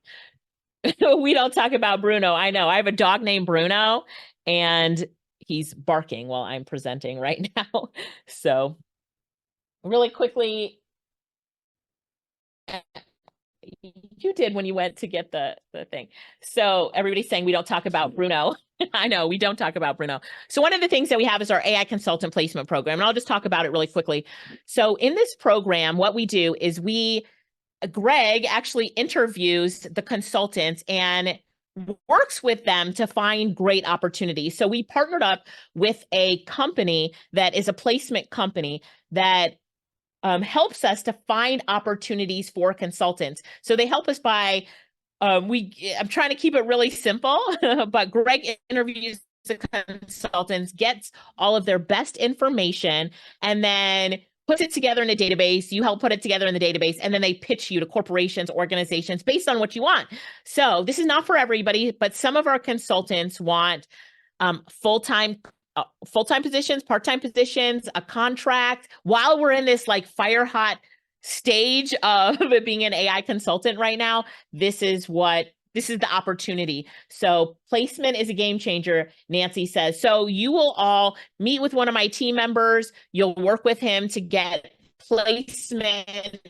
We don't talk about Bruno. I know. I have a dog named Bruno and he's barking while I'm presenting right now. So really quickly, you did when you went to get the thing. So everybody's saying we don't talk about Bruno. I know we don't talk about Bruno. So one of the things that we have is our AI consultant placement program. And I'll just talk about it really quickly. So in this program, what we do is Greg actually interviews the consultants and works with them to find great opportunities. So we partnered up with a company that is a placement company that helps us to find opportunities for consultants. So they help us by, I'm trying to keep it really simple, but Greg interviews the consultants, gets all of their best information, and then puts it together in a database. You help put it together in the database, and then they pitch you to corporations, organizations based on what you want. So this is not for everybody, but some of our consultants want full-time positions, part-time positions, a contract. While we're in this like fire hot stage of being an AI consultant right now, this is the opportunity. So placement is a game changer, Nancy says. So you will all meet with one of my team members. You'll work with him to get placement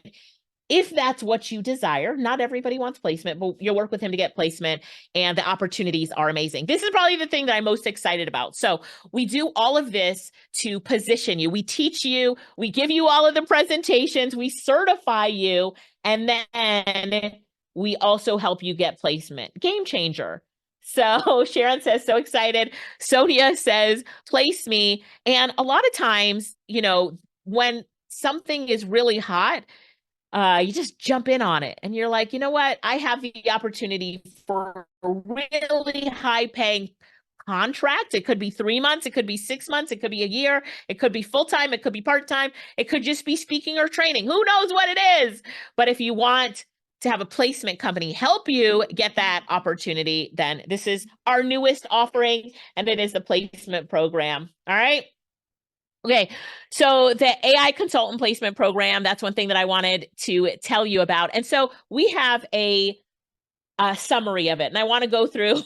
if that's what you desire. Not everybody wants placement, but you'll work with him to get placement, and the opportunities are amazing. This is probably the thing that I'm most excited about. So we do all of this to position you. We teach you, we give you all of the presentations, we certify you, and then we also help you get placement. Game changer. So Sharon says, so excited. Sonia says, place me. And a lot of times, when something is really hot, you just jump in on it and you're like, you know what? I have the opportunity for a really high paying contract. It could be 3 months. It could be 6 months. It could be a year. It could be full-time. It could be part-time. It could just be speaking or training. Who knows what it is? But if you want to have a placement company help you get that opportunity, then this is our newest offering, and it is the placement program. All right. Okay, so the AI consultant placement program, that's one thing that I wanted to tell you about. And so we have a summary of it, and I want to go through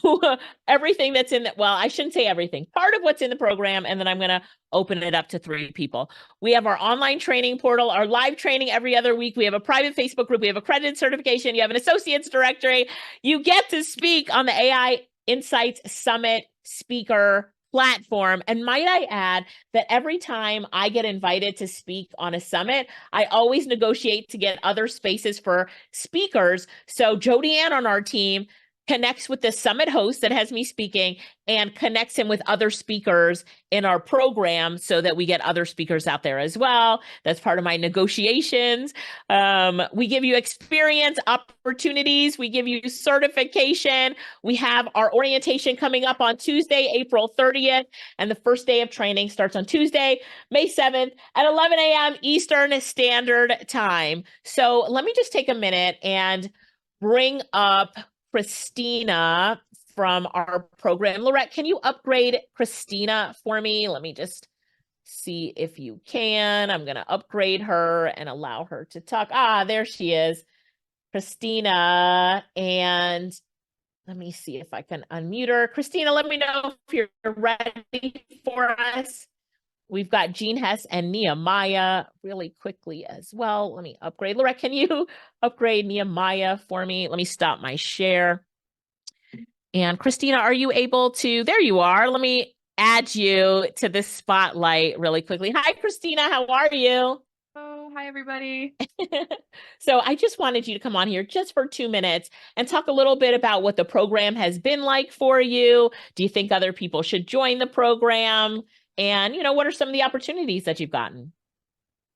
everything that's in it. Well, I shouldn't say everything, part of what's in the program, and then I'm going to open it up to 3 people. We have our online training portal, our live training every other week. We have a private Facebook group. We have accredited certification. You have an associate's directory. You get to speak on the AI Insights Summit speaker platform. And might I add that every time I get invited to speak on a summit, I always negotiate to get other spaces for speakers. So Jody Ann on our team connects with the summit host that has me speaking and connects him with other speakers in our program so that we get other speakers out there as well. That's part of my negotiations. We give you experience opportunities. We give you certification. We have our orientation coming up on Tuesday, April 30th. And the first day of training starts on Tuesday, May 7th at 11 a.m. Eastern Standard Time. So let me just take a minute and bring up Christina from our program. Lorette, can you upgrade Christina for me? Let me just see if you can. I'm going to upgrade her and allow her to talk. There she is, Christina. And let me see if I can unmute her. Christina, let me know if you're ready for us. We've got Jean Hess and Nehemiah really quickly as well. Let me upgrade. Lorette, can you upgrade Nehemiah for me? Let me stop my share. And Christina, are you able to? There you are. Let me add you to this spotlight really quickly. Hi, Christina. How are you? Oh, hi, everybody. So I just wanted you to come on here just for 2 minutes and talk a little bit about what the program has been like for you. Do you think other people should join the program? And, what are some of the opportunities that you've gotten?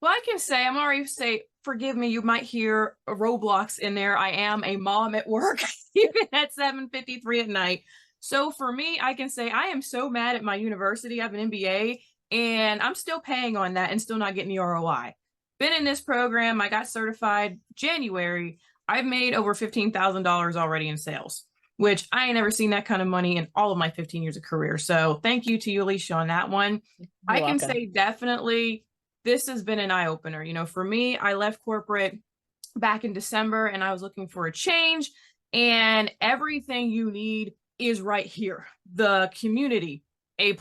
Well, I can say, I'm already say, forgive me, you might hear a Roblox in there. I am a mom at work, even at 7:53 at night. So for me, I can say I am so mad at my university. I have an MBA and I'm still paying on that and still not getting the ROI. Been in this program, I got certified January. I've made over $15,000 already in sales, which I ain't never seen that kind of money in all of my 15 years of career. So thank you to you, Alicia, on that one. I can say definitely this has been an eye-opener. For me, I left corporate back in December and I was looking for a change, and everything you need is right here. The community, A++.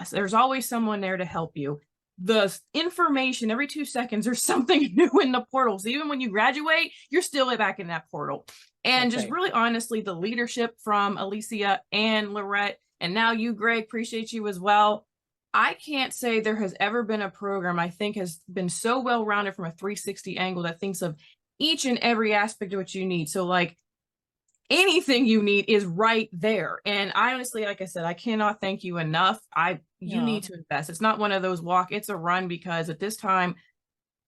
There's always someone there to help you. The information, every 2 seconds, there's something new in the portal. So even when you graduate, you're still back in that portal. And just really honestly, the leadership from Alicia and Lorette, and now you, Greg, appreciate you as well. I can't say there has ever been a program I think has been so well-rounded from a 360 angle that thinks of each and every aspect of what you need. So like anything you need is right there. And I honestly, like I said, I cannot thank you enough. You need to invest. It's not one of those walk, it's a run, because at this time,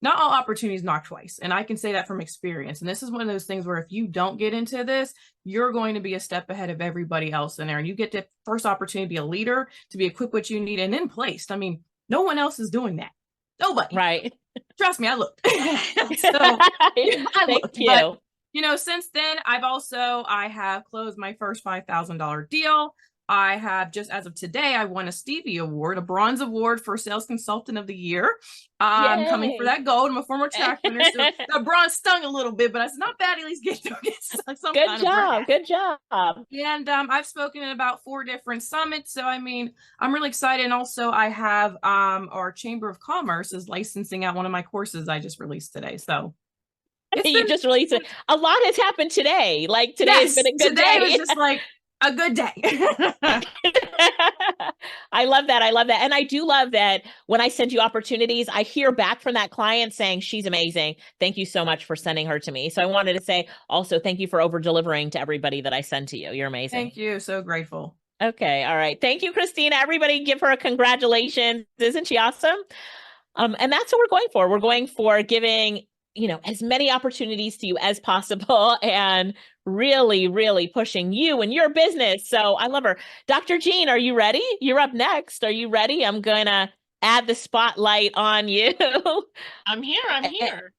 not all opportunities knock twice. And I can say that from experience. And this is one of those things where if you don't get into this, you're going to be a step ahead of everybody else in there. And you get the first opportunity to be a leader, to be equipped what you need and then placed. I mean, no one else is doing that. Nobody. Right. Trust me, I looked. So Thank you. But, since then, I have closed my first $5,000 deal. I have, just as of today, I won a Stevie Award, a bronze award for Sales Consultant of the Year. I'm coming for that gold. I'm a former track winner, so the bronze stung a little bit, but it's not bad. At least get some Good kind job. of Good job. And I've spoken at about 4 different summits. So, I mean, I'm really excited. And also I have our Chamber of Commerce is licensing out one of my courses I just released today. So you just released it. A lot has happened today. Like today has been a good day. Today was just like a good day. I love that. I love that. And I do love that when I send you opportunities, I hear back from that client saying, she's amazing. Thank you so much for sending her to me. So I wanted to say also, thank you for over delivering to everybody that I send to you. You're amazing. Thank you. So grateful. Okay. All right. Thank you, Christina. Everybody give her a congratulations. Isn't she awesome? And that's what we're going for. We're going for giving as many opportunities to you as possible and really, really pushing you and your business. So I love her. Dr. Jean, are you ready? You're up next. Are you ready? I'm going to add the spotlight on you. I'm here.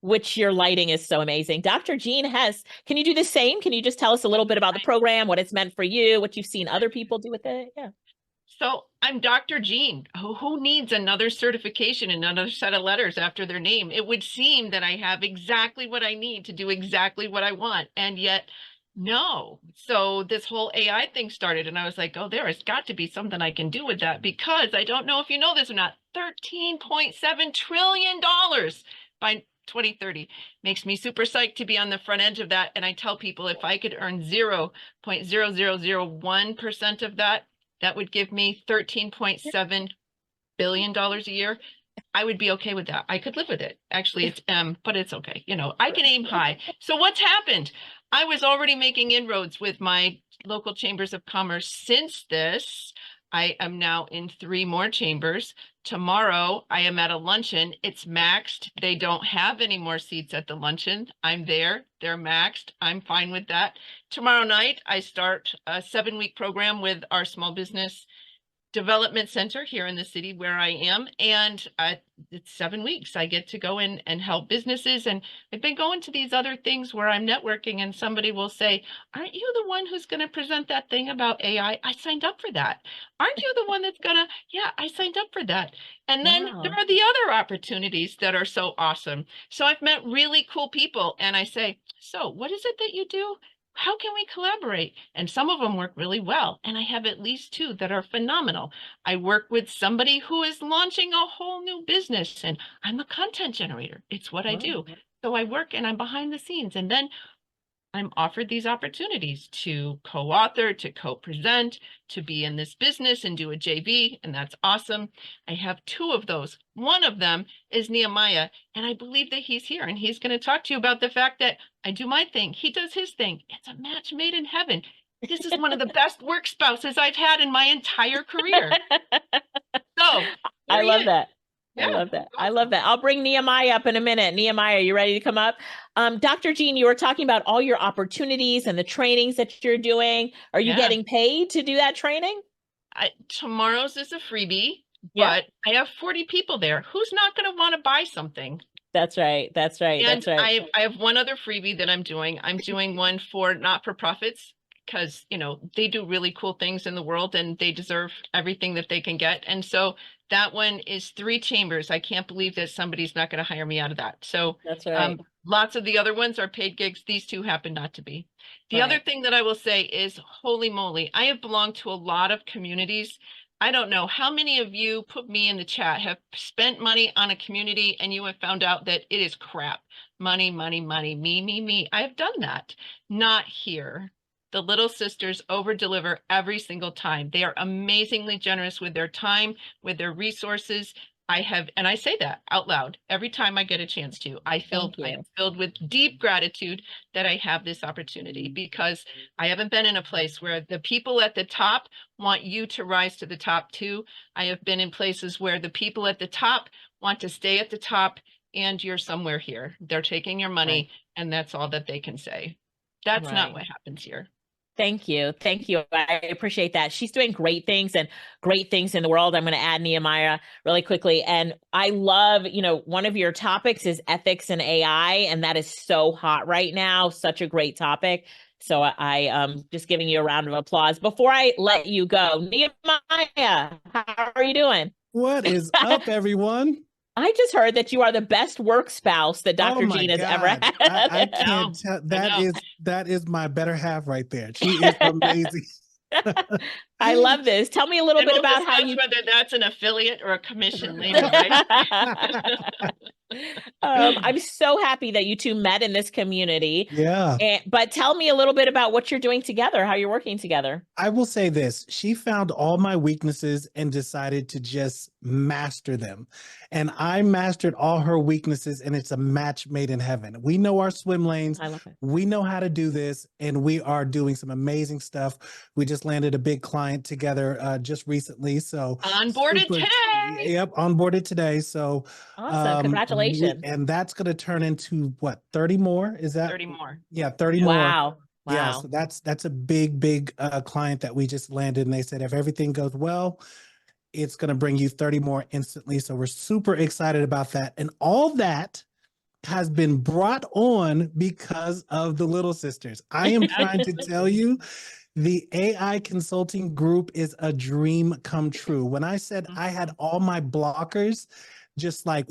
Which your lighting is so amazing. Dr. Jean Hess, can you do the same? Can you just tell us a little bit about the program, what it's meant for you, what you've seen other people do with it? Yeah. So I'm Dr. Jean. Who needs another certification, another set of letters after their name? It would seem that I have exactly what I need to do exactly what I want. And yet, no. So this whole AI thing started and I was like, oh, there has got to be something I can do with that, because I don't know if you know this or not, $13.7 trillion by 2030 makes me super psyched to be on the front edge of that. And I tell people if I could earn 0.0001% of that, that would give me $13.7 billion a year. I would be okay with that. I could live with it. Actually, it's but it's okay. I can aim high. So what's happened? I was already making inroads with my local chambers of commerce since this. I am now in 3 more chambers. Tomorrow, I am at a luncheon. It's maxed. They don't have any more seats at the luncheon. I'm there. They're maxed. I'm fine with that. Tomorrow night, I start a 7-week program with our small business development center here in the city where I am. And it's 7 weeks. I get to go in and help businesses. And I've been going to these other things where I'm networking and somebody will say, aren't you the one who's going to present that thing about AI? I signed up for that. Aren't you the one that's going to, yeah, I signed up for that. And then there are the other opportunities that are so awesome. So I've met really cool people and I say, so what is it that you do? How can we collaborate? And some of them work really well. And I have at least 2 that are phenomenal. I work with somebody who is launching a whole new business and I'm a content generator. It's what I do. So I work and I'm behind the scenes. And then I'm offered these opportunities to co-author, to co-present, to be in this business and do a JV, and that's awesome. I have 2 of those. One of them is Nehemiah, and I believe that he's here, and he's going to talk to you about the fact that I do my thing, he does his thing. It's a match made in heaven. This is one of the best work spouses I've had in my entire career. So I love that. Yeah, I love that. I love that. I'll bring Nehemiah up in a minute. Nehemiah, you ready to come up? Dr. Jean, you were talking about all your opportunities and the trainings that you're doing. Are you getting paid to do that training? Tomorrow's is a freebie, Yeah. but I have 40 people there. Who's not going to want to buy something? That's right. That's right. And That's right. I have one other freebie that I'm doing. I'm doing one for not-for-profits because, you know, they do really cool things in the world and they deserve everything that they can get. And so that one is 3 chambers. I can't believe that somebody's not going to hire me out of that. So that's right. Lots of the other ones are paid gigs. These 2 happen not to be. The other thing that I will say is, holy moly, I have belonged to a lot of communities. I don't know how many of you put me in the chat have spent money on a community and you have found out that it is crap. Money, money, money, me. I have done that. Not here. The Little Sisters over-deliver every single time. They are amazingly generous with their time, with their resources. And I say that out loud every time I get a chance to. I am filled with deep gratitude that I have this opportunity, because I haven't been in a place where the people at the top want you to rise to the top too. I have been in places where the people at the top want to stay at the top and you're somewhere here. They're taking your money and that's all that they can say. That's not what happens here. Thank you. Thank you. I appreciate that. She's doing great things and great things in the world. I'm going to add Nehemiah really quickly. And I love, you know, one of your topics is ethics and AI, and that is so hot right now. Such a great topic. So I just giving you a round of applause. Before I let you go, Nehemiah, how are you doing? What is up, everyone? I just heard that you are the best work spouse that Dr. Jean has ever had. I can't tell. That is my better half right there. She is amazing. I love this. Tell me a little bit about how you, whether that's an affiliate or a commission later, right? I'm so happy that you 2 met in this community. Yeah. But tell me a little bit about what you're doing together, how you're working together. I will say this. She found all my weaknesses and decided to just master them. And I mastered all her weaknesses, and it's a match made in heaven. We know our swim lanes. I love it. We know how to do this, and we are doing some amazing stuff. We just landed a big client together just recently. So onboarded today. Yep, onboarded today. So awesome. Congratulations. And that's going to turn into what, 30 more? Is that 30 more? Yeah, 30 more. Wow. Yeah, so that's a big client that we just landed, and they said if everything goes well, it's going to bring you 30 more instantly. So we're super excited about that. And all that has been brought on because of the Little Sisters. I am trying to tell you, the AI consulting group is a dream come true. When I said I had all my blockers just like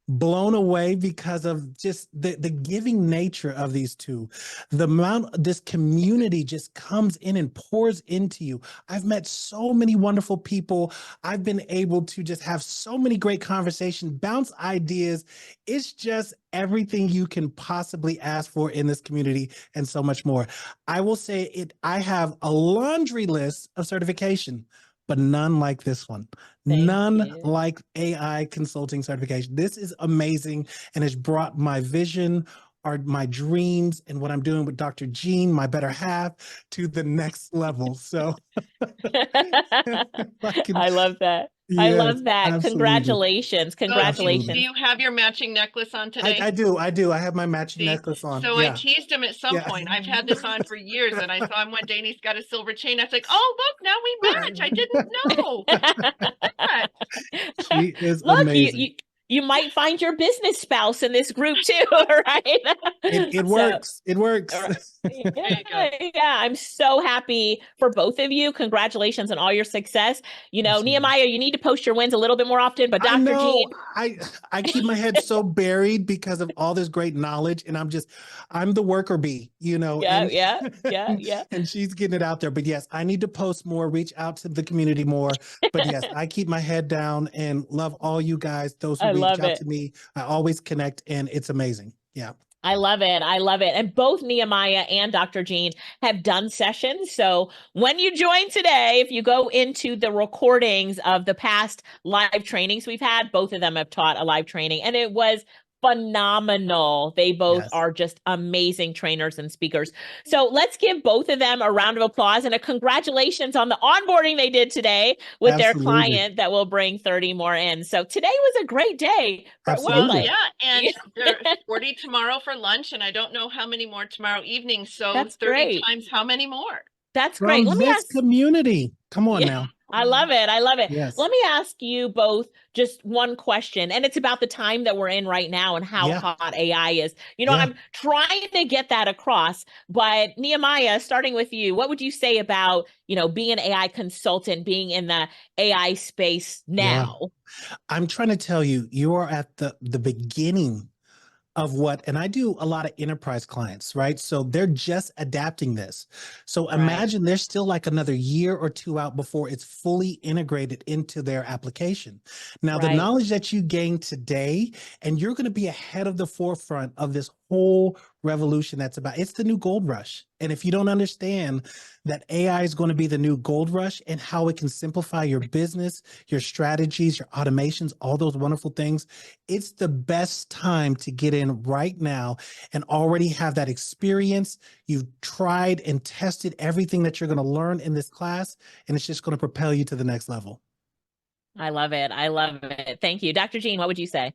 blown away because of just the giving nature of these 2. The amount this community just comes in and pours into you. I've met so many wonderful people. I've been able to just have so many great conversations, bounce ideas. It's just everything you can possibly ask for in this community and so much more. I will say I have a laundry list of certification, but none like this one. None like AI consulting certification. This is amazing, and it's brought my vision, my dreams, and what I'm doing with Dr. Jean, my better half, to the next level. So I love that. Yes, I love that. Absolutely. Congratulations. Congratulations. So do you have your matching necklace on today? I do. I have my matching necklace on. So I teased him at some point. I've had this on for years, and I saw him one day and he's got a silver chain. I was like, oh, look, now we match. I didn't know. She is amazing. You might find your business spouse in this group too, right? It works. It works. Yeah, I'm so happy for both of you. Congratulations on all your success. You know, Nehemiah, you need to post your wins a little bit more often, but Dr. Jean. I keep my head so buried because of all this great knowledge, and I'm the worker bee, you know. Yeah. And she's getting it out there. But yes, I need to post more, reach out to the community more. But yes, I keep my head down and love all you guys, those who reach out to me. I always connect, and it's amazing. Yeah. I love it. I love it. And both Nehemiah and Dr. Jean have done sessions. So when you join today, if you go into the recordings of the past live trainings we've had, both of them have taught a live training, and it was phenomenal. They both are just amazing trainers and speakers. So let's give both of them a round of applause and a congratulations on the onboarding they did today with their client that will bring 30 more in. So today was a great day. Well, yeah, and there's 40 tomorrow for lunch, and I don't know how many more tomorrow evening. So That's 30 great. times how many more? That's From great. Let me this ask community. Come on now. I love it. I love it. Yes. Let me ask you both just one question, and it's about the time that we're in right now and how hot AI is. You know, I'm trying to get that across, but Nehemiah, starting with you, what would you say about, you know, being an AI consultant, being in the AI space now? Yeah. I'm trying to tell you, you are at the beginning of what, and I do a lot of enterprise clients, right? So they're just adapting this. So imagine there's still like another year or two out before it's fully integrated into their application. Now, the knowledge that you gain today, and you're going to be ahead of the forefront of this whole revolution it's the new gold rush. And if you don't understand that AI is going to be the new gold rush and how it can simplify your business, your strategies, your automations, all those wonderful things, it's the best time to get in right now and already have that experience. You've tried and tested everything that you're going to learn in this class, and it's just going to propel you to the next level. I love it. I love it. Thank you. Dr. Jean, what would you say?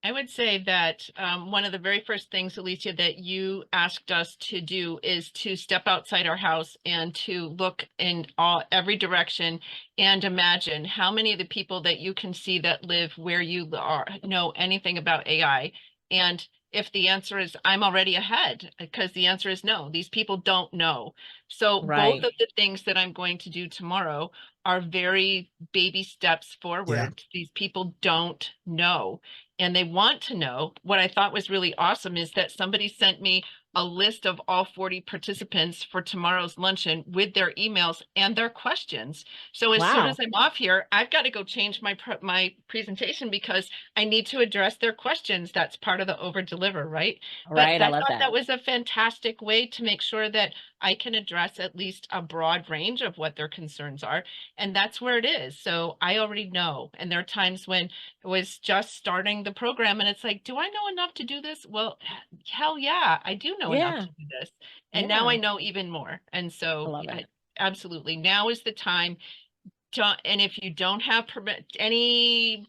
I would say that one of the very first things, Alicia, that you asked us to do is to step outside our house and to look in every direction and imagine how many of the people that you can see that live where you are know anything about AI. And if the answer is I'm already ahead, because the answer is no, these people don't know. So both of the things that I'm going to do tomorrow are very baby steps forward. These people don't know. And they want to know. What I thought was really awesome is that somebody sent me a list of all 40 participants for tomorrow's luncheon with their emails and their questions. So as soon as I'm off here, I've got to go change my presentation because I need to address their questions. That's part of the over deliver, right? Right. But I love thought that. that was a fantastic way to make sure that I can address at least a broad range of what their concerns are. And that's where it is. So I already know. And there are times when it was just starting the program and it's like, do I know enough to do this? Well, hell yeah, I do know enough to do this. And now I know even more. And so absolutely, now is the time to, and if you don't have any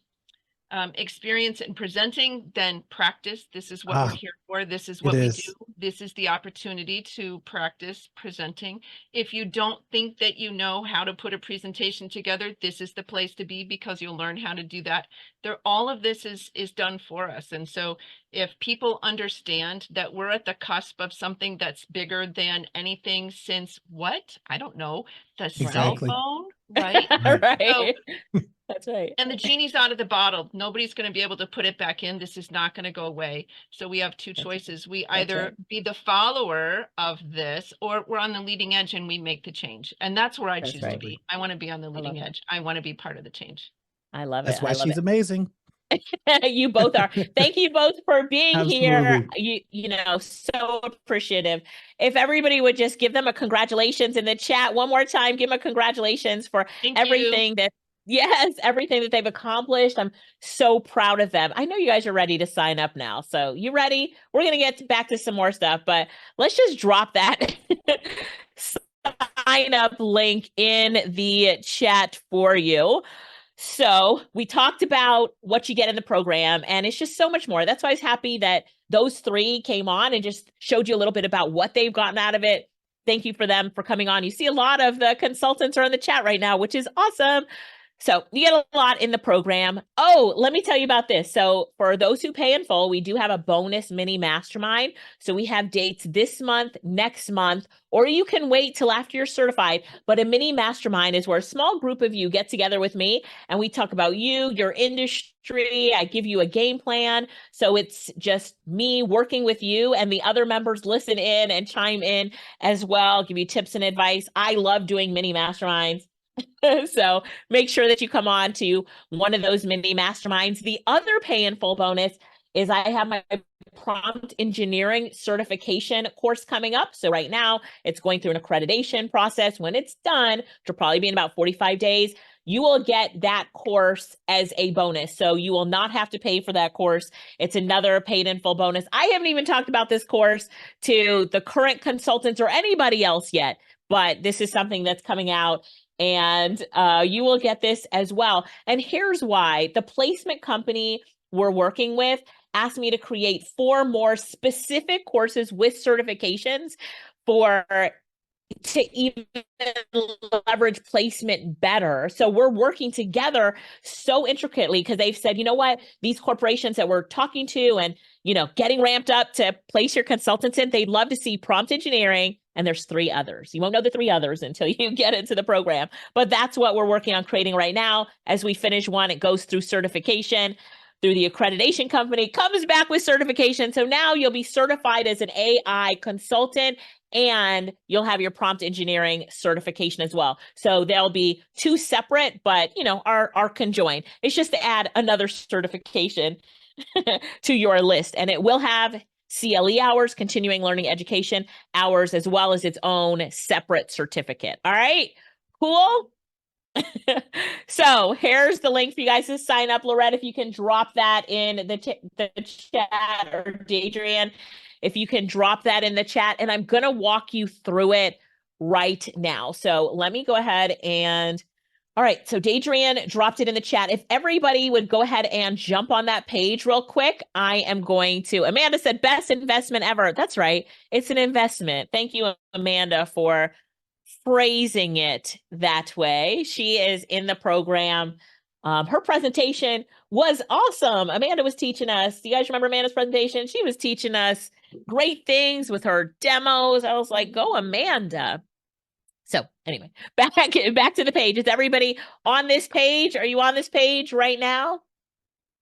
experience in presenting, then practice. This is what we're here for. This is what we do. This is the opportunity to practice presenting. If you don't think that you know how to put a presentation together, this is the place to be because you'll learn how to do that. All of this is done for us. And so if people understand that we're at the cusp of something that's bigger than anything since what? I don't know, the cell phone, right? Right. So, that's right. And the genie's out of the bottle. Nobody's going to be able to put it back in. This is not going to go away. So we have two choices. We either be the follower of this or we're on the leading edge and we make the change. And that's where I choose to be. I want to be on the leading edge. I want to be part of the change. I love it. That's why she's amazing. You both are. Thank you both for being here. You know, so appreciative. If everybody would just give them a congratulations in the chat one more time, give them a congratulations for everything that everything that they've accomplished. I'm so proud of them. I know you guys are ready to sign up now. So you ready? We're going to get back to some more stuff, but let's just drop that sign up link in the chat for you. So we talked about what you get in the program, and it's just so much more. That's why I was happy that those three came on and just showed you a little bit about what they've gotten out of it. Thank you for them for coming on. You see a lot of the consultants are in the chat right now, which is awesome. So you get a lot in the program. Oh, let me tell you about this. So for those who pay in full, we do have a bonus mini mastermind. So we have dates this month, next month, or you can wait till after you're certified. But a mini mastermind is where a small group of you get together with me and we talk about you, your industry. I give you a game plan. So it's just me working with you and the other members listen in and chime in as well, give you tips and advice. I love doing mini masterminds. So make sure that you come on to one of those mini masterminds. The other pay in full bonus is I have my prompt engineering certification course coming up. So right now it's going through an accreditation process. When it's done, which will probably be in about 45 days, you will get that course as a bonus. So you will not have to pay for that course. It's another paid in full bonus. I haven't even talked about this course to the current consultants or anybody else yet, but this is something that's coming out, and you will get this as well. And here's why. The placement company we're working with asked me to create 4 more specific courses with certifications to even leverage placement better. So we're working together so intricately because they've said, you know what, these corporations that we're talking to and, you know, getting ramped up to place your consultants in, they'd love to see prompt engineering. And there's 3 others. You won't know the 3 others until you get into the program. But that's what we're working on creating right now. As we finish one, it goes through certification through the accreditation company, comes back with certification. So now you'll be certified as an AI consultant, and you'll have your prompt engineering certification as well. So they'll be 2 separate, but you know, are conjoined. It's just to add another certification to your list. And it will have CLE hours, continuing learning education hours, as well as its own separate certificate. All right, cool. So here's the link for you guys to sign up. Lorette, if you can drop that in the chat, or Dadrian, if you can drop that in the chat, and I'm going to walk you through it right now. So let me go ahead and, all right. So Dadrian dropped it in the chat. If everybody would go ahead and jump on that page real quick, I am going to, Amanda said, best investment ever. That's right. It's an investment. Thank you, Amanda, for phrasing it that way. She is in the program. Her presentation was awesome. Amanda was teaching us. Do you guys remember Amanda's presentation? She was teaching us great things with her demos. I was like, go Amanda. So anyway, back to the page. Is everybody on this page? Are you on this page right now?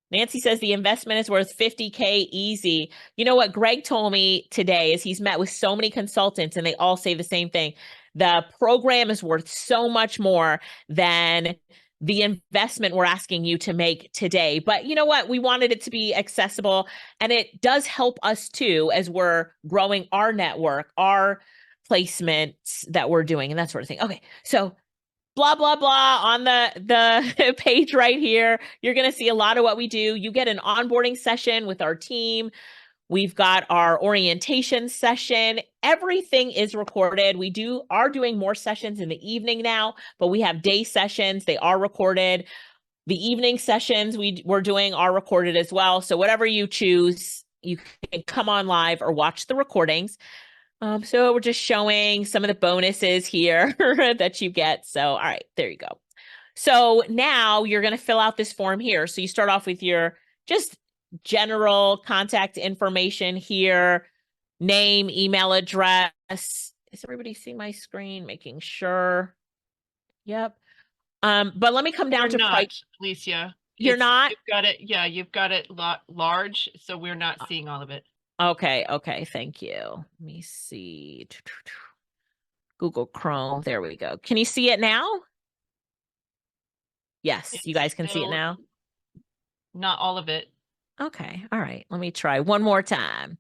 Nancy says the investment is worth 50K easy. You know what Greg told me today is he's met with so many consultants and they all say the same thing. The program is worth so much more than the investment we're asking you to make today. But you know what? We wanted it to be accessible, and it does help us too as we're growing our network, our placements that we're doing, and that sort of thing. Okay, so blah, blah, blah on the page right here. You're going to see a lot of what we do. You get an onboarding session with our team. We've got our orientation session. Everything is recorded. We are doing more sessions in the evening now, but we have day sessions. They are recorded. The evening sessions we're doing are recorded as well. So whatever you choose, you can come on live or watch the recordings. So we're just showing some of the bonuses here that you get. So, all right, there you go. So now you're going to fill out this form here. So you start off with your just general contact information here, name, email address. Is everybody seeing my screen? Making sure. Yep. But let me come down to price. Alicia. You're not? You've got it. Yeah, you've got it large, so we're not seeing all of it. Okay, thank you. Let me see. Google Chrome, there we go. Can you see it now? Yes, you guys can see it now? Not all of it. Okay, all right. Let me try one more time.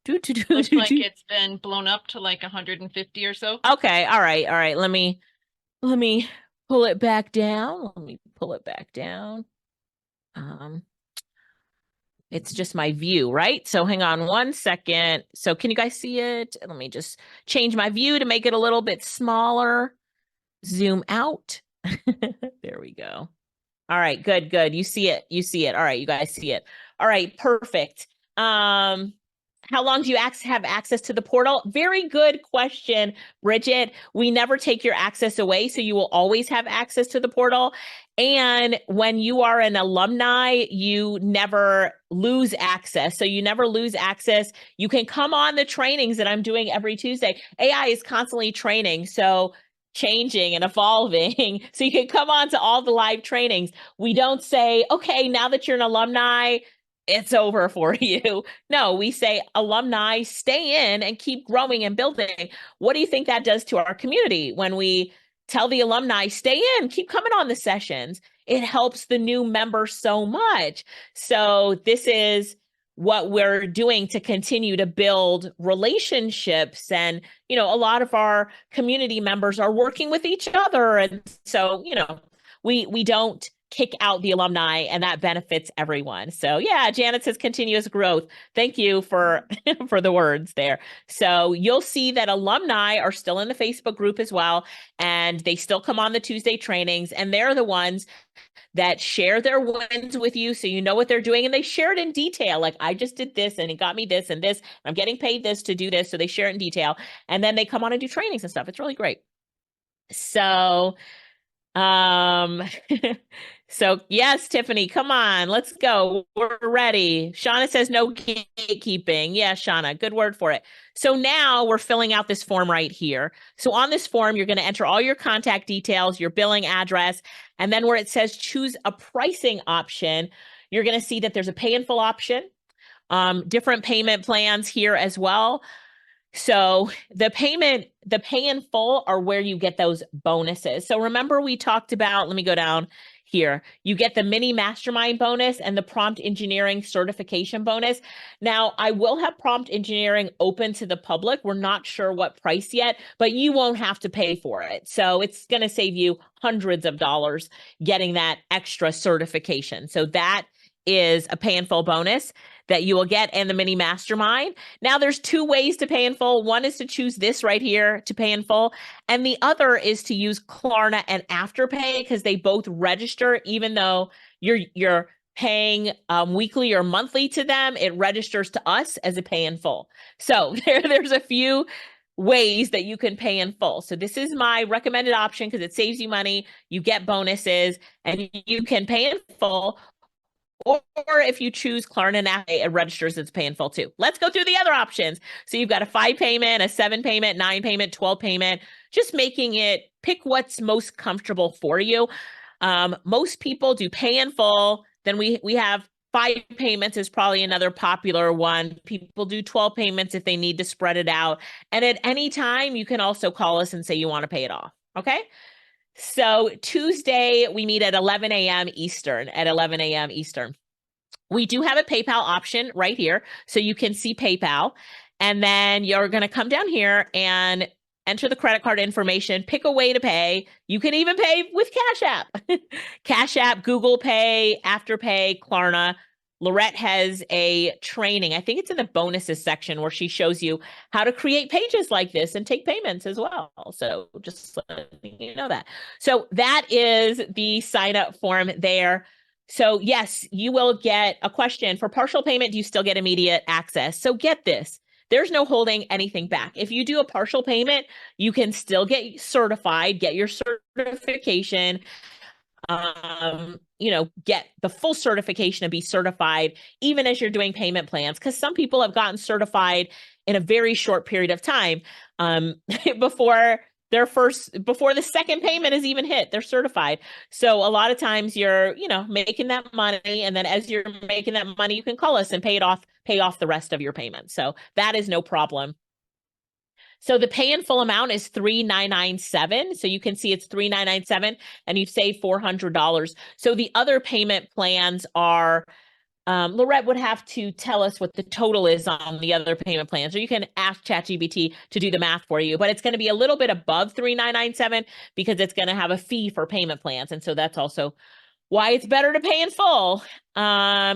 Looks like it's been blown up to like 150 or so. Okay, all right. Let me pull it back down. It's just my view, right? So hang on one second. So can you guys see it? Let me just change my view to make it a little bit smaller. Zoom out. There we go. All right, good. You see it. All right, you guys see it. All right, perfect. How long do you have access to the portal? Very good question, Bridget. We never take your access away, so you will always have access to the portal. And when you are an alumni, you never lose access. So you never lose access. You can come on the trainings that I'm doing every Tuesday. AI is constantly training, so changing and evolving. So you can come on to all the live trainings. We don't say, okay, now that you're an alumni, it's over for you. No, we say alumni, stay in and keep growing and building. What do you think that does to our community when we tell the alumni, stay in, keep coming on the sessions? It helps the new members so much. So this is what we're doing to continue to build relationships. And, a lot of our community members are working with each other. And so, we don't kick out the alumni, and that benefits everyone. So yeah, Janet says continuous growth. Thank you for for the words there. So you'll see that alumni are still in the Facebook group as well, and they still come on the Tuesday trainings, and they're the ones that share their wins with you, so you know what they're doing, and they share it in detail. Like, I just did this and it got me this and this, I'm getting paid this to do this. So they share it in detail, and then they come on and do trainings and stuff. It's really great. So so yes, Tiffany, come on, let's go. We're ready. Shauna says no gatekeeping. Yeah, Shauna, good word for it. So now we're filling out this form right here. So on this form, you're going to enter all your contact details, your billing address, and then where it says choose a pricing option, you're going to see that there's a pay in full option, different payment plans here as well. So the pay in full are where you get those bonuses. So remember we talked about, let me go down here. You get the mini mastermind bonus and the prompt engineering certification bonus. Now, I will have prompt engineering open to the public. We're not sure what price yet, but you won't have to pay for it. So it's going to save you hundreds of dollars getting that extra certification. So that is a pay in full bonus that you will get in the mini mastermind. Now there's two ways to pay in full. One is to choose this right here to pay in full. And the other is to use Klarna and Afterpay, because they both register, even though you're paying weekly or monthly to them, it registers to us as a pay in full. So there's a few ways that you can pay in full. So this is my recommended option because it saves you money, you get bonuses, and you can pay in full. Or if you choose Klarna and Afterpay, it registers as pay in full too. Let's go through the other options. So you've got a 5 payment, a 7 payment, 9 payment, 12 payment, just making it, pick what's most comfortable for you. Most people do pay in full. Then we have 5 payments is probably another popular one. People do 12 payments if they need to spread it out. And at any time, you can also call us and say you want to pay it off. Okay. So Tuesday, we meet at 11 a.m. Eastern, We do have a PayPal option right here, so you can see PayPal. And then you're going to come down here and enter the credit card information, pick a way to pay. You can even pay with Cash App. Cash App, Google Pay, Afterpay, Klarna. Lorette has a training, I think it's in the bonuses section, where she shows you how to create pages like this and take payments as well. So just letting you know that. So that is the sign up form there. So yes, you will get a question for partial payment. Do you still get immediate access? So get this. There's no holding anything back. If you do a partial payment, you can still get certified, get your certification, get the full certification and be certified even as you're doing payment plans. Because some people have gotten certified in a very short period of time, before the second payment is even hit, they're certified. So a lot of times you're, making that money, and then as you're making that money, you can call us and pay off the rest of your payment. So that is no problem. So the pay in full amount is $3,997. So you can see it's $3,997 and you save $400. So the other payment plans are, Lorette would have to tell us what the total is on the other payment plans, or you can ask ChatGPT to do the math for you, but it's going to be a little bit above $3,997 because it's going to have a fee for payment plans. And so that's also why it's better to pay in full.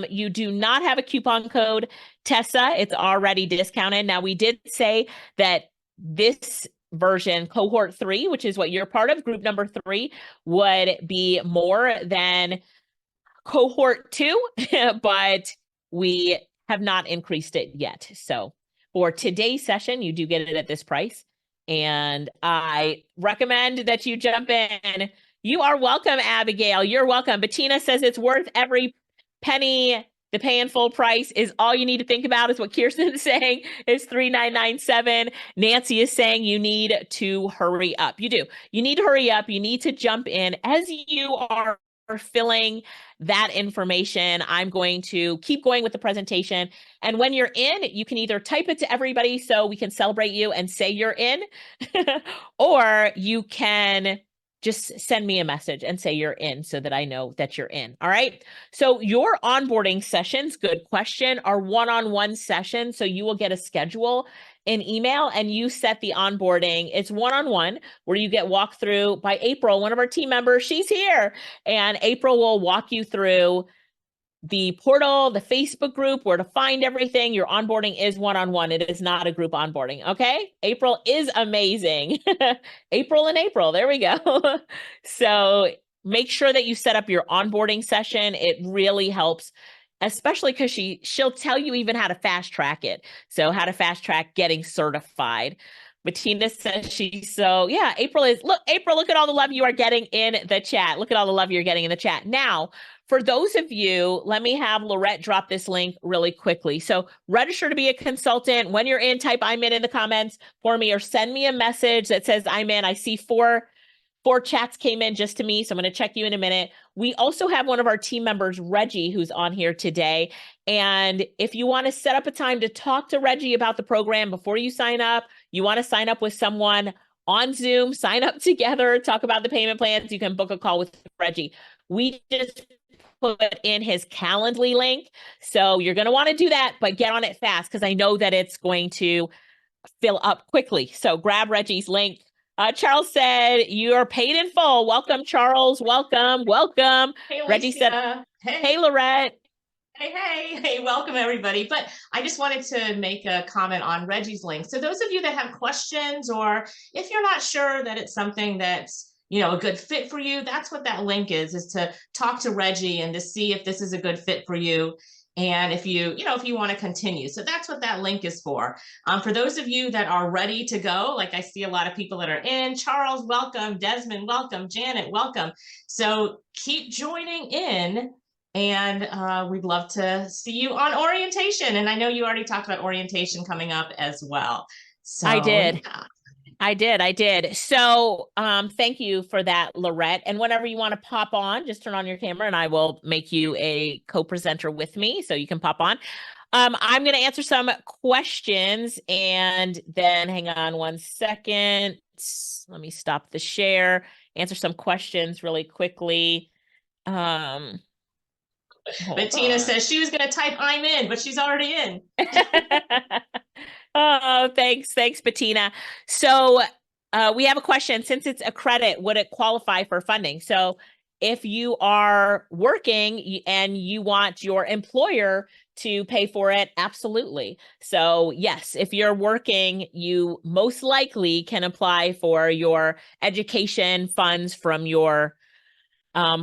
You do not have a coupon code, Tessa. It's already discounted. Now, we did say that this version, cohort 3, which is what you're part of, group number 3, would be more than cohort 2, but we have not increased it yet. So for today's session, you do get it at this price. And I recommend that you jump in. You are welcome, Abigail. You're welcome. Bettina says it's worth every penny. The pay in full price is all you need to think about, is what Kirsten's saying, is $3,997. Nancy is saying you need to hurry up. You do. You need to hurry up. You need to jump in. As you are filling that information, I'm going to keep going with the presentation. And when you're in, you can either type it to everybody so we can celebrate you and say you're in, or you can just send me a message and say you're in so that I know that you're in. All right. So your onboarding sessions, good question, are one-on-one sessions. So you will get a schedule in email and you set the onboarding. It's one-on-one where you get walked through by April, one of our team members. She's here, and April will walk you through the portal, the Facebook group, where to find everything. Your onboarding is one-on-one. It is not a group onboarding. Okay. April is amazing. April and April. There we go. So make sure that you set up your onboarding session. It really helps, especially because she'll tell you even how to fast track it. So how to fast track getting certified. Bettina says April, look at all the love you are getting in the chat. Look at all the love you're getting in the chat. Now, for those of you, let me have Lorette drop this link really quickly. So register to be a consultant. When you're in, type I'm in the comments for me, or send me a message that says I'm in. I see four chats came in just to me, so I'm going to check you in a minute. We also have one of our team members, Reggie, who's on here today. And if you want to set up a time to talk to Reggie about the program before you sign up, you want to sign up with someone on Zoom, sign up together, talk about the payment plans, you can book a call with Reggie. We just put in his Calendly link. So you're going to want to do that, but get on it fast because I know that it's going to fill up quickly. So grab Reggie's link. Charles said, you're paid in full. Welcome, Charles. Welcome. Hey, Alicia. Reggie said, hey, Lorette. Hey, welcome everybody. But I just wanted to make a comment on Reggie's link. So those of you that have questions, or if you're not sure that it's something that's, a good fit for you, that's what that link is to talk to Reggie and to see if this is a good fit for you. And if you want to continue. So that's what that link is for. For those of you that are ready to go, like I see a lot of people that are in. Charles, welcome. Desmond, welcome. Janet, welcome. So keep joining in, and we'd love to see you on orientation. And I know you already talked about orientation coming up as well. So I did. Yeah. I did. So thank you for that, Lorette. And whenever you want to pop on, just turn on your camera and I will make you a co-presenter with me so you can pop on. I'm going to answer some questions and then hang on one second. Let me stop the share, answer some questions really quickly. Bettina says she was going to type I'm in, but she's already in. Oh, thanks, Bettina. So we have a question. Since it's a credit, would it qualify for funding? So if you are working and you want your employer to pay for it, absolutely. So yes, if you're working, you most likely can apply for your education funds from your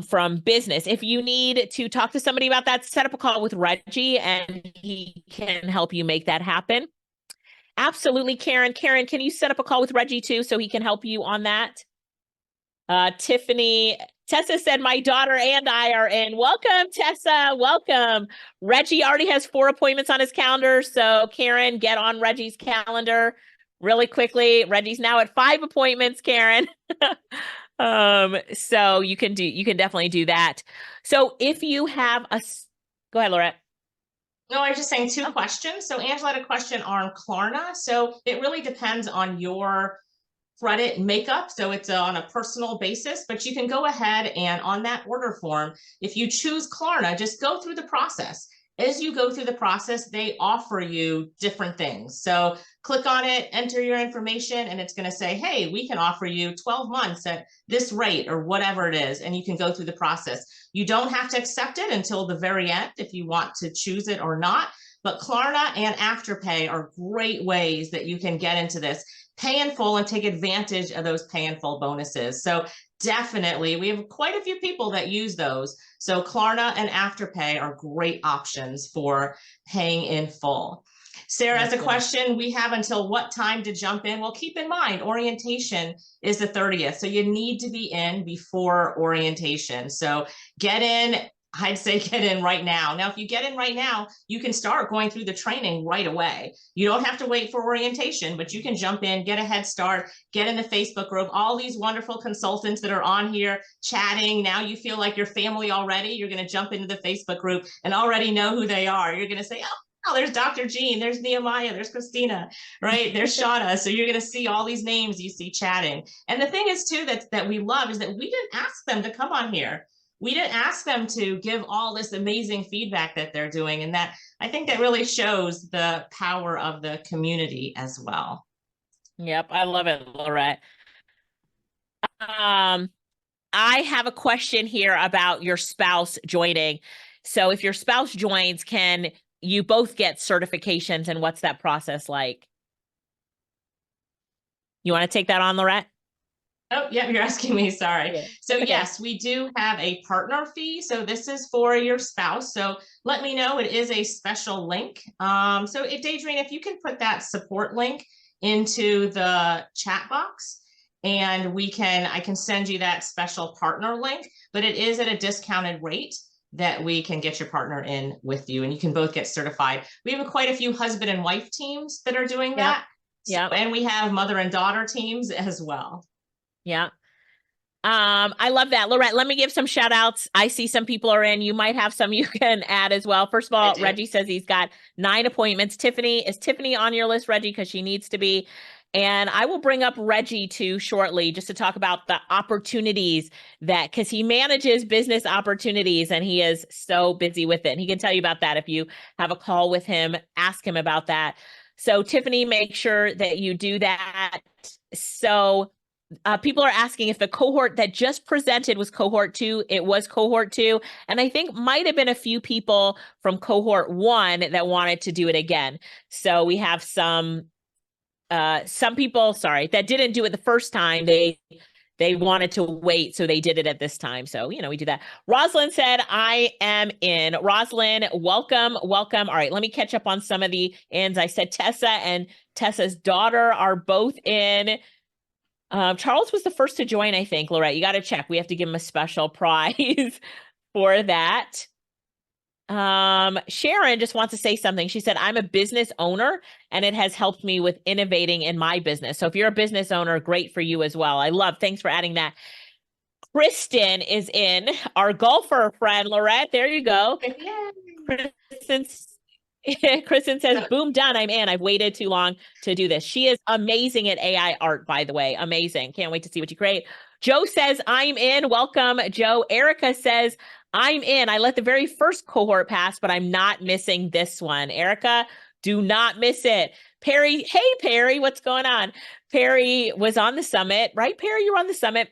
from business. If you need to talk to somebody about that, set up a call with Reggie and he can help you make that happen. Absolutely, Karen. Karen, can you set up a call with Reggie too so he can help you on that? Tiffany, Tessa said, my daughter and I are in. Welcome, Tessa. Welcome. Reggie already has 4 appointments on his calendar. So Karen, get on Reggie's calendar really quickly. Reggie's now at 5 appointments, Karen. So you can definitely do that. So if you have go ahead, Laurette. No, I was just saying 2 questions. So Angela had a question on Klarna. So it really depends on your credit makeup. So it's on a personal basis, but you can go ahead and on that order form, if you choose Klarna, just go through the process. As you go through the process, they offer you different things. So click on it, enter your information, and it's going to say, hey, we can offer you 12 months at this rate or whatever it is, and you can go through the process. You don't have to accept it until the very end if you want to choose it or not, but Klarna and Afterpay are great ways that you can get into this. Pay in full and take advantage of those pay in full bonuses. So definitely, we have quite a few people that use those. So Klarna and Afterpay are great options for paying in full. Sarah has a question. We have until what time to jump in? Well, keep in mind, orientation is the 30th. So you need to be in before orientation. So get in. I'd say get in right now. Now, if you get in right now, you can start going through the training right away. You don't have to wait for orientation, but you can jump in, get a head start, get in the Facebook group. All these wonderful consultants that are on here chatting. Now you feel like you're family already. You're going to jump into the Facebook group and already know who they are. You're going to say, oh, wow, there's Dr. Jean, there's Nehemiah, there's Christina, right? There's Shauna. So you're going to see all these names you see chatting. And the thing is too, that we love is that we didn't ask them to come on here. We didn't ask them to give all this amazing feedback that they're doing. And that, I think that really shows the power of the community as well. Yep. I love it, Lorette. I have a question here about your spouse joining. So if your spouse joins, can you both get certifications, and what's that process like? You want to take that on, Lorette? Oh, yeah, you're asking me, sorry. Yeah. So Okay. yes, we do have a partner fee. So this is for your spouse. So let me know, it is a special link. So Daydream, if you can put that support link into the chat box, and I can send you that special partner link, but it is at a discounted rate that we can get your partner in with you, and you can both get certified. We have quite a few husband and wife teams that are doing that. Yeah. And we have mother and daughter teams as well. Yeah. I love that. Lorette, let me give some shout outs. I see some people are in. You might have some you can add as well. First of all, Reggie says he's got 9 appointments. Is Tiffany on your list, Reggie? Because she needs to be. And I will bring up Reggie too shortly, just to talk about the opportunities because he manages business opportunities and he is so busy with it. And he can tell you about that. If you have a call with him, ask him about that. So Tiffany, make sure that you do that. So people are asking if the cohort that just presented was cohort 2. It was cohort 2. And I think might have been a few people from cohort 1 that wanted to do it again. So we have some people, that didn't do it the first time. They wanted to wait, so they did it at this time. So, we do that. Rosalind said, I am in. Rosalind, welcome. All right, let me catch up on some of the ins. I said Tessa and Tessa's daughter are both in. Charles was the first to join, I think. Lorette, you got to check. We have to give him a special prize for that. Sharon just wants to say something. She said, I'm a business owner and it has helped me with innovating in my business. So if you're a business owner, great for you as well. Thanks for adding that. Kristen is in, our golfer friend, Lorette. There you go. Kristen says, boom, done. I'm in. I've waited too long to do this. She is amazing at AI art, by the way. Amazing. Can't wait to see what you create. Joe says, I'm in. Welcome, Joe. Erica says, I'm in. I let the very first cohort pass, but I'm not missing this one. Erica, do not miss it. Perry, hey, Perry, what's going on? Perry was on the summit, right? Perry, you're on the summit.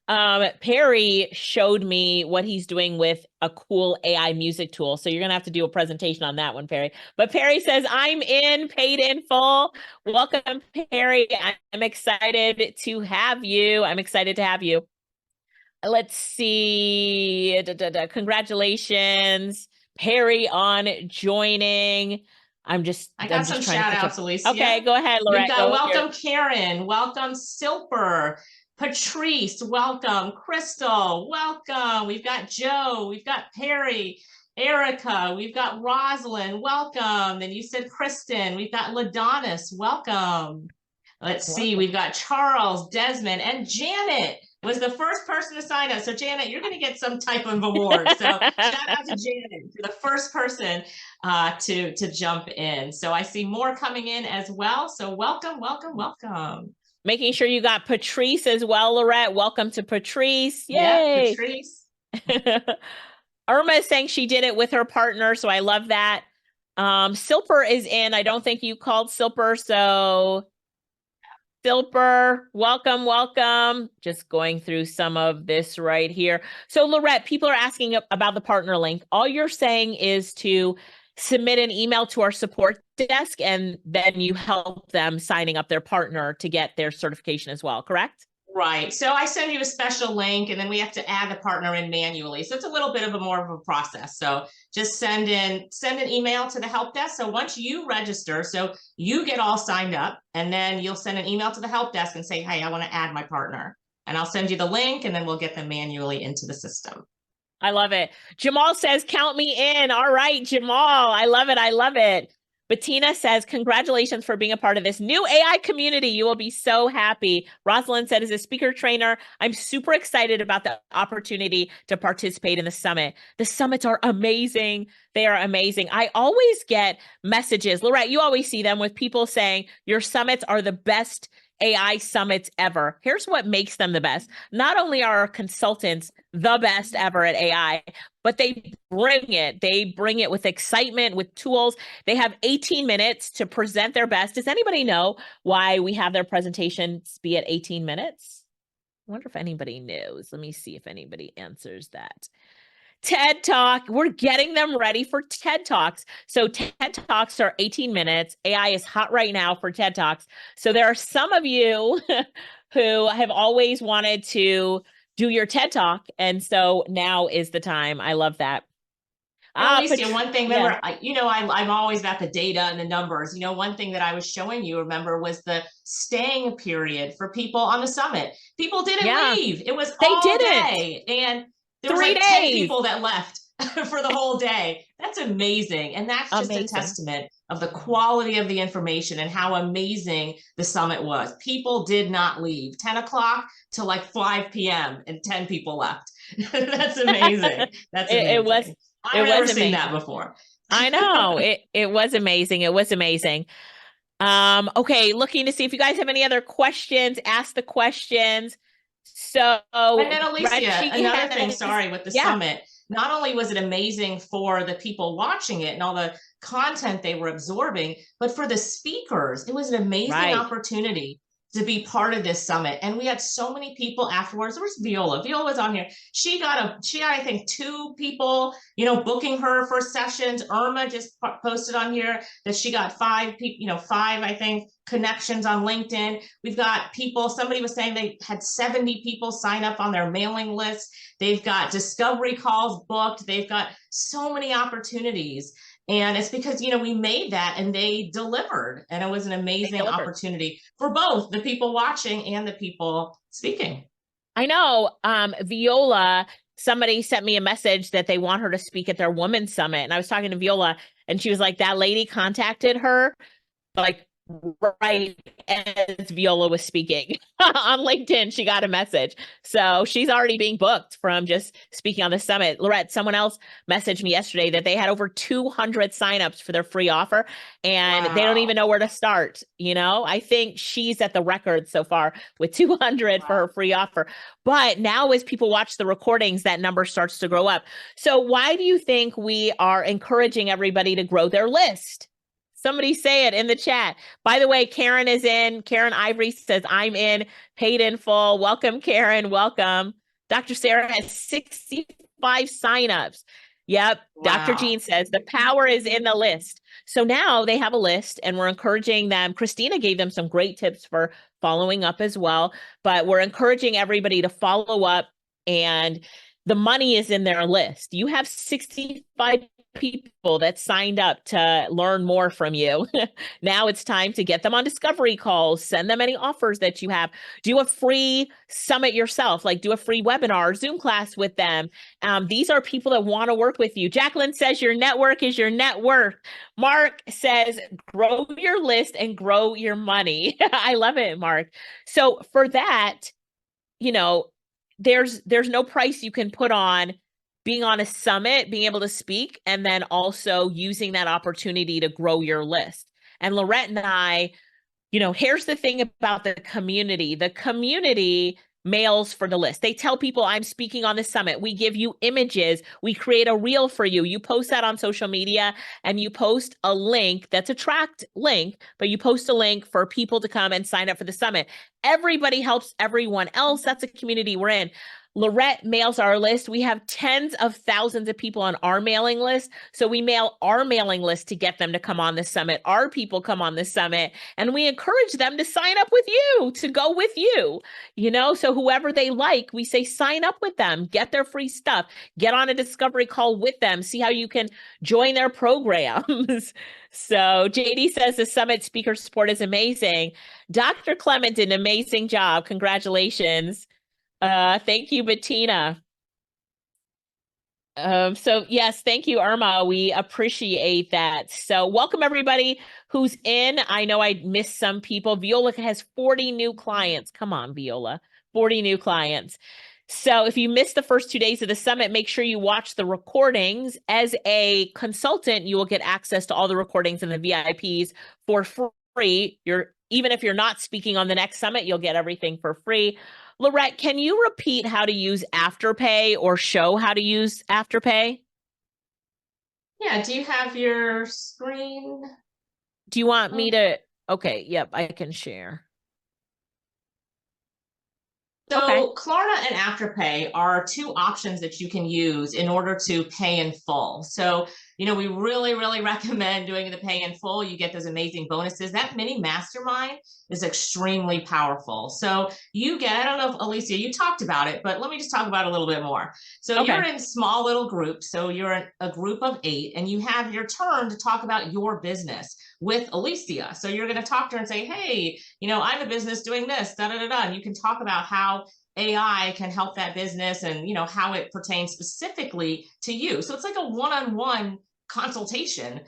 Perry showed me what he's doing with a cool AI music tool. So you're going to have to do a presentation on that one, Perry. But Perry says, I'm in, paid in full. Welcome, Perry. I'm excited to have you. Let's see. Congratulations, Perry, on joining. I got some shout outs, Alicia. Okay, go ahead, Lorette. We've got welcome, Karen. Welcome, Silper. Patrice, welcome. Crystal, welcome. We've got Joe. We've got Perry. Erica. We've got Rosalind. Welcome. Then you said Kristen. We've got Ladonis. Welcome. Let's see. We've got Charles, Desmond, and Janet was the first person to sign up. So Janet, you're going to get some type of award. So shout out to Janet, for the first person to jump in. So I see more coming in as well. So welcome. Making sure you got Patrice as well, Lorette. Welcome to Patrice. Yay. Yeah, Patrice. Irma is saying she did it with her partner, so I love that. Silper is in. I don't think you called Silper, so Silper, welcome. Just going through some of this right here. So Lorette, people are asking about the partner link. All you're saying is to submit an email to our support desk, and then you help them signing up their partner to get their certification as well, correct? Right. So I send you a special link, and then we have to add the partner in manually. So it's a little bit of more of a process. So just send an email to the help desk. So once you register, so you get all signed up, and then you'll send an email to the help desk and say, hey, I want to add my partner. And I'll send you the link, and then we'll get them manually into the system. I love it. Jamal says, count me in. All right, Jamal. I love it. Bettina says, congratulations for being a part of this new AI community. You will be so happy. Rosalind said, as a speaker trainer, I'm super excited about the opportunity to participate in the summit. The summits are amazing. They are amazing. I always get messages, Lorette, you always see them with people saying your summits are the best AI summits ever. Here's what makes them the best. Not only are our consultants the best ever at AI, but they bring it. They bring it with excitement, with tools. They have 18 minutes to present their best. Does anybody know why we have their presentations be at 18 minutes? I wonder if anybody knows. Let me see if anybody answers that. TED Talk, we're getting them ready for TED Talks. So TED Talks are 18 minutes. AI is hot right now for TED Talks. So there are some of you who have always wanted to do your TED Talk. And so now is the time. I love that. Alicia, one thing, remember, I'm always about the data and the numbers. One thing that I was showing you, remember, was the staying period for people on the summit. People didn't leave. It was all day. And there was like 10 people that left for the whole day. That's amazing. And that's just a testament of the quality of the information and how amazing the summit was. People did not leave. 10 o'clock to like 5 p.m. and 10 people left. That's amazing. That's amazing. I've never seen that before. I know. It was amazing. It was amazing. Okay, looking to see if you guys have any other questions, ask the questions. So, and then Alicia, another thing, sorry, with the summit, not only was it amazing for the people watching it and all the content they were absorbing, but for the speakers, it was an amazing opportunity to be part of this summit. And we had so many people afterwards. Where's Viola? Viola was on here. She got, I think, 2 people, booking her for sessions. Irma just posted on here that she got 5 people, 5, I think, connections on LinkedIn. We've got people, somebody was saying they had 70 people sign up on their mailing list. They've got discovery calls booked. They've got so many opportunities. And it's because, we made that and they delivered. And it was an amazing opportunity for both the people watching and the people speaking. I know. Viola, somebody sent me a message that they want her to speak at their women's summit. And I was talking to Viola and she was like, that lady contacted her like right as Viola was speaking on LinkedIn. She got a message. So she's already being booked from just speaking on the summit. Lorette, someone else messaged me yesterday that they had over 200 signups for their free offer and they don't even know where to start. I think she's at the record so far with 200 for her free offer. But now as people watch the recordings, that number starts to grow up. So why do you think we are encouraging everybody to grow their list? Somebody say it in the chat. By the way, Karen is in. Karen Ivory says, I'm in, paid in full. Welcome, Karen. Welcome. Dr. Sarah has 65 signups. Yep. Wow. Dr. Jean says the power is in the list. So now they have a list and we're encouraging them. Christina gave them some great tips for following up as well, but we're encouraging everybody to follow up and the money is in their list. You have 65 people that signed up to learn more from you. Now it's time to get them on discovery calls, send them any offers that you have, do a free summit yourself, like do a free webinar, Zoom class with them. These are people that want to work with you. Jacqueline says your network is your net worth. Mark says, grow your list and grow your money. I love it, Mark. So for that, there's no price you can put on being on a summit, being able to speak, and then also using that opportunity to grow your list. And Lorette and I, here's the thing about the community. The community mails for the list. They tell people I'm speaking on the summit. We give you images. We create a reel for you. You post that on social media and you post a link that's a tracked link, but you post a link for people to come and sign up for the summit. Everybody helps everyone else. That's a community we're in. Lorette mails our list. We have tens of thousands of people on our mailing list. So we mail our mailing list to get them to come on the summit. Our people come on the summit and we encourage them to sign up with you, to go with you, so whoever they like, we say, sign up with them, get their free stuff, get on a discovery call with them, see how you can join their programs. So JD says the summit speaker support is amazing. Dr. Clement did an amazing job. Congratulations. Thank you, Bettina. So yes, thank you, Irma. We appreciate that. So welcome everybody who's in. I know I missed some people. Viola has 40 new clients. Come on, Viola, 40 new clients. So if you missed the first 2 days of the summit, make sure you watch the recordings. As a consultant, you will get access to all the recordings and the VIPs for free. Even if you're not speaking on the next summit, you'll get everything for free. Lorette, can you repeat how to use Afterpay or show how to use Afterpay? Yeah, do you have your screen? Do you want me to? Okay, yep, I can share. So Klarna and Afterpay are two options that you can use in order to pay in full. So, we really, really recommend doing the pay in full. You get those amazing bonuses. That mini mastermind is extremely powerful. So you get, I don't know if Alicia, you talked about it, but let me just talk about it a little bit more. So you're in small little groups. So you're in a group of 8 and you have your turn to talk about your business with Alicia. So you're going to talk to her and say, hey, I have a business doing this, da, da, da, da. And you can talk about how AI can help that business and, how it pertains specifically to you. So it's like a one-on-one consultation,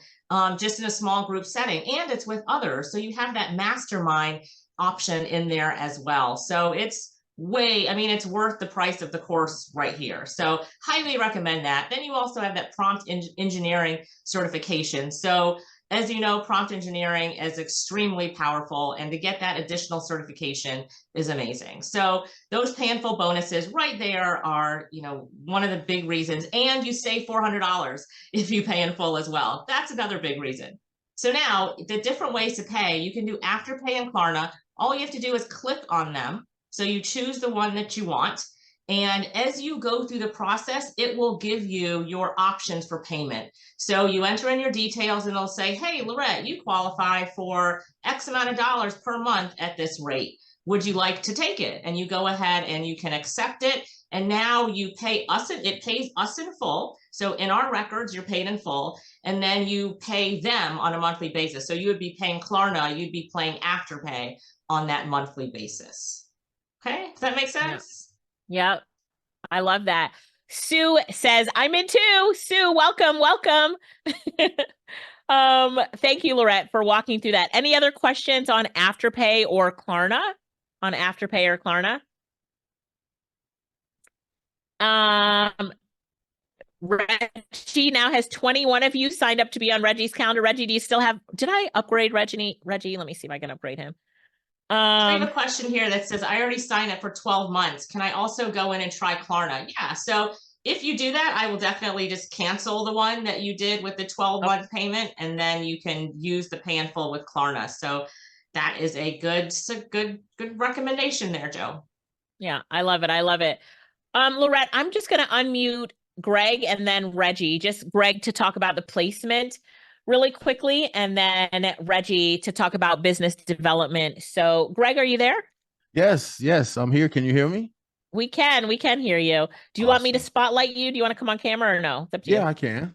just in a small group setting, and it's with others. So you have that mastermind option in there as well. So it's it's worth the price of the course right here. So highly recommend that. Then you also have that prompt engineering certification. So as you know, prompt engineering is extremely powerful, and to get that additional certification is amazing. So those pay in full bonuses right there are, one of the big reasons. And you save $400 if you pay in full as well. That's another big reason. So now the different ways to pay, you can do Afterpay and Klarna. All you have to do is click on them. So you choose the one that you want. And as you go through the process, it will give you your options for payment. So you enter in your details and it'll say, hey, Lorette, you qualify for X amount of dollars per month at this rate. Would you like to take it? And you go ahead and you can accept it. And now you pay us, it pays us in full. So in our records, you're paid in full. And then you pay them on a monthly basis. So you would be paying Klarna, you'd be paying Afterpay on that monthly basis. Okay, does that make sense? Yep. I love that. Sue says, I'm in too. Sue, welcome. Thank you, Lorette, for walking through that. Any other questions on Afterpay or Klarna? Reggie now has 21 of you signed up to be on Reggie's calendar. Reggie, do you still have, did I upgrade Reggie? Let me see if I can upgrade him. I have a question here that says, I already signed up for 12 months. Can I also go in and try Klarna? Yeah. So if you do that, I will definitely just cancel the one that you did with the 12-month payment, and then you can use the pay in full with Klarna. So that is a good recommendation there, Joe. Yeah, I love it. Lorette, I'm just going to unmute Greg and then Reggie, just Greg to talk about the placement really quickly, and then Reggie to talk about business development. So Greg, are you there? Yes, I'm here. Can you hear me? We can hear you. Do you want me to spotlight you? Do you want to come on camera or no? It's up to you. Yeah, I can.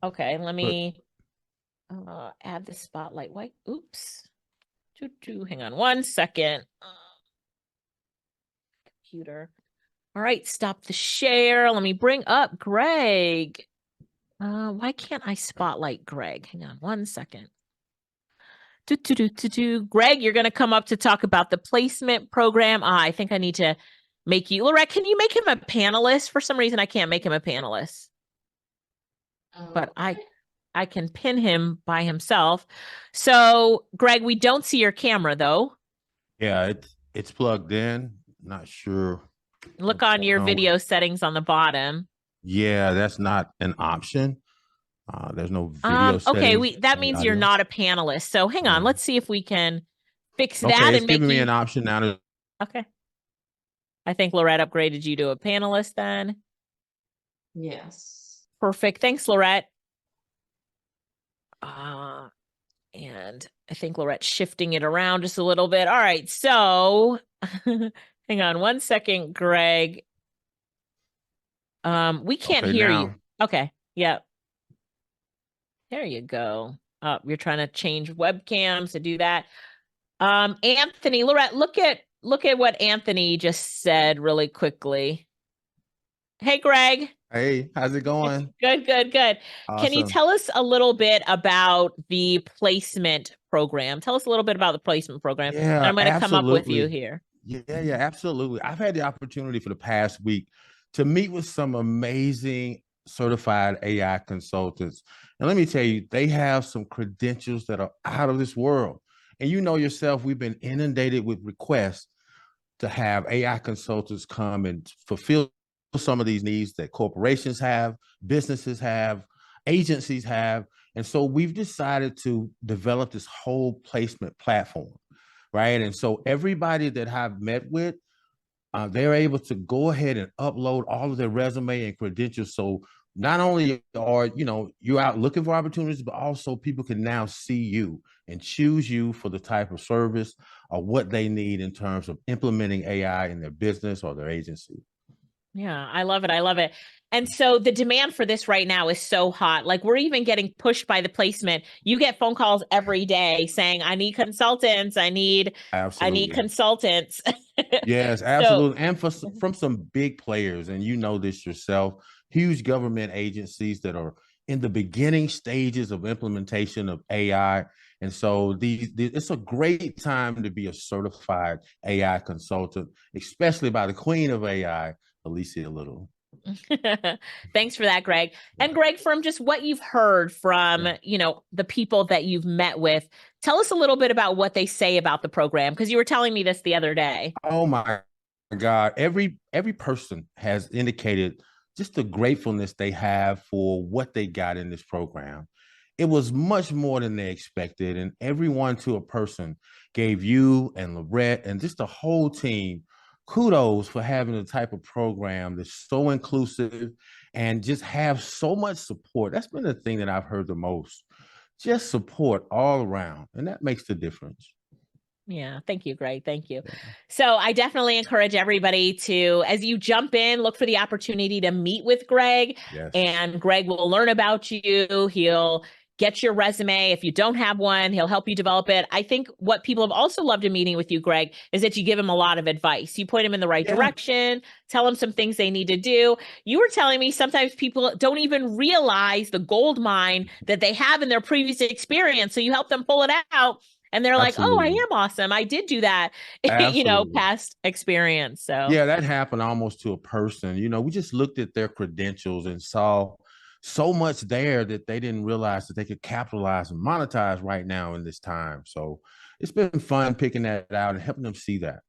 Okay, let me add the spotlight. Wait, oops. Hang on 1 second. Computer. All right, stop the share. Let me bring up Greg. Why can't I spotlight Greg? Hang on 1 second. Greg, you're going to come up to talk about the placement program. I think I need to make you, Lorette, can you make him a panelist? For some reason, I can't make him a panelist. But I can pin him by himself. So, Greg, we don't see your camera, though. Yeah, it's plugged in. Not sure. Look on your video settings on the bottom. Yeah, that's not an option. There's no video settings. Okay, that means you're not a panelist. So hang on, let's see if we can fix that. Okay, it's and make giving me an option now. Okay. I think Lorette upgraded you to a panelist then. Yes. Perfect. Thanks, Lorette. And I think Lorette's shifting it around just a little bit. All right, so hang on 1 second, Greg. We can't hear you. Okay, yep. There you go. You're trying to change webcams to do that. Anthony, Lorette, look at what Anthony just said really quickly. Hey, Greg. Hey, how's it going? Good, good, good. Can you Awesome. tell us a little bit about the placement program? Tell us a little bit about the placement program. And Yeah, I'm going to come up with you absolutely. here. Yeah, absolutely. I've had the opportunity for the past week to meet with some amazing certified AI consultants. And let me tell you, they have some credentials that are out of this world. And you know yourself, we've been inundated with requests to have AI consultants come and fulfill some of these needs that corporations have, businesses have, agencies have. And so we've decided to develop this whole placement platform, right? And so everybody that I've met with, they're able to go ahead and upload all of their resume and credentials. So not only are you're out looking for opportunities, but also people can now see you and choose you for the type of service or what they need in terms of implementing AI in their business or their agency. Yeah, I love it. I love it. And so the demand for this right now is so hot. Like we're even getting pushed by the placement. You get phone calls every day saying, I need consultants. I need Absolutely. consultants. Yes, So absolutely. And from some big players, and you know this yourself, huge government agencies that are in the beginning stages of implementation of AI. And so it's a great time to be a certified AI consultant, especially by the queen of AI, Alicia Little. thanks for that, Greg. And Greg, from just what you've heard from, the people that you've met with, tell us a little bit about what they say about the program, because you were telling me this the other day. Oh my God. Every person has indicated just the gratefulness they have for what they got in this program. It was much more than they expected. And everyone to a person gave you and Lorette and just the whole team kudos for having the type of program that's so inclusive and just have so much support. That's been the thing that I've heard the most. Just support all around. And that makes the difference. Yeah. Thank you, Greg. Thank you. So I definitely encourage everybody to, as you jump in, look for the opportunity to meet with Greg. Yes. And Greg will learn about you. He'll get your resume. If you don't have one, he'll help you develop it. I think what people have also loved in meeting with you, Greg, is that you give him a lot of advice. You point him in the right direction, tell him some things they need to do. You were telling me sometimes people don't even realize the gold mine that they have in their previous experience. So you help them pull it out. And they're like, oh, I Absolutely. am awesome. I did do that, Absolutely. past experience. So yeah, that happened almost to a person. We just looked at their credentials and saw so much there that they didn't realize that they could capitalize and monetize right now in this time. So it's been fun picking that out and helping them see that.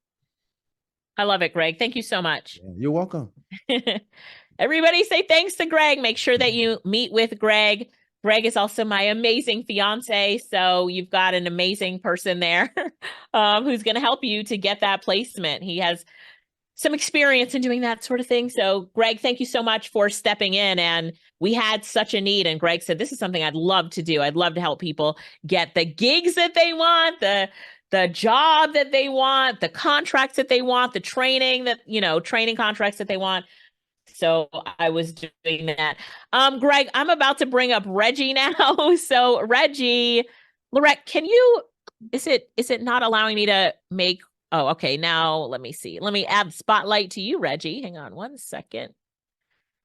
I love it, Greg. Thank you so much. Yeah, you're welcome. Everybody say thanks to Greg. Make sure that you meet with Greg. Greg is also my amazing fiance. So you've got an amazing person there who's going to help you to get that placement. He has some experience in doing that sort of thing. So Greg, thank you so much for stepping in. And we had such a need. And Greg said, this is something I'd love to do. I'd love to help people get the gigs that they want, the job that they want, the contracts that they want, the training training contracts that they want. So I was doing that. Greg, I'm about to bring up Reggie now. So Reggie, Lorette, is it not allowing me to make, oh, okay. Now let me see. Let me add spotlight to you, Reggie. Hang on one second.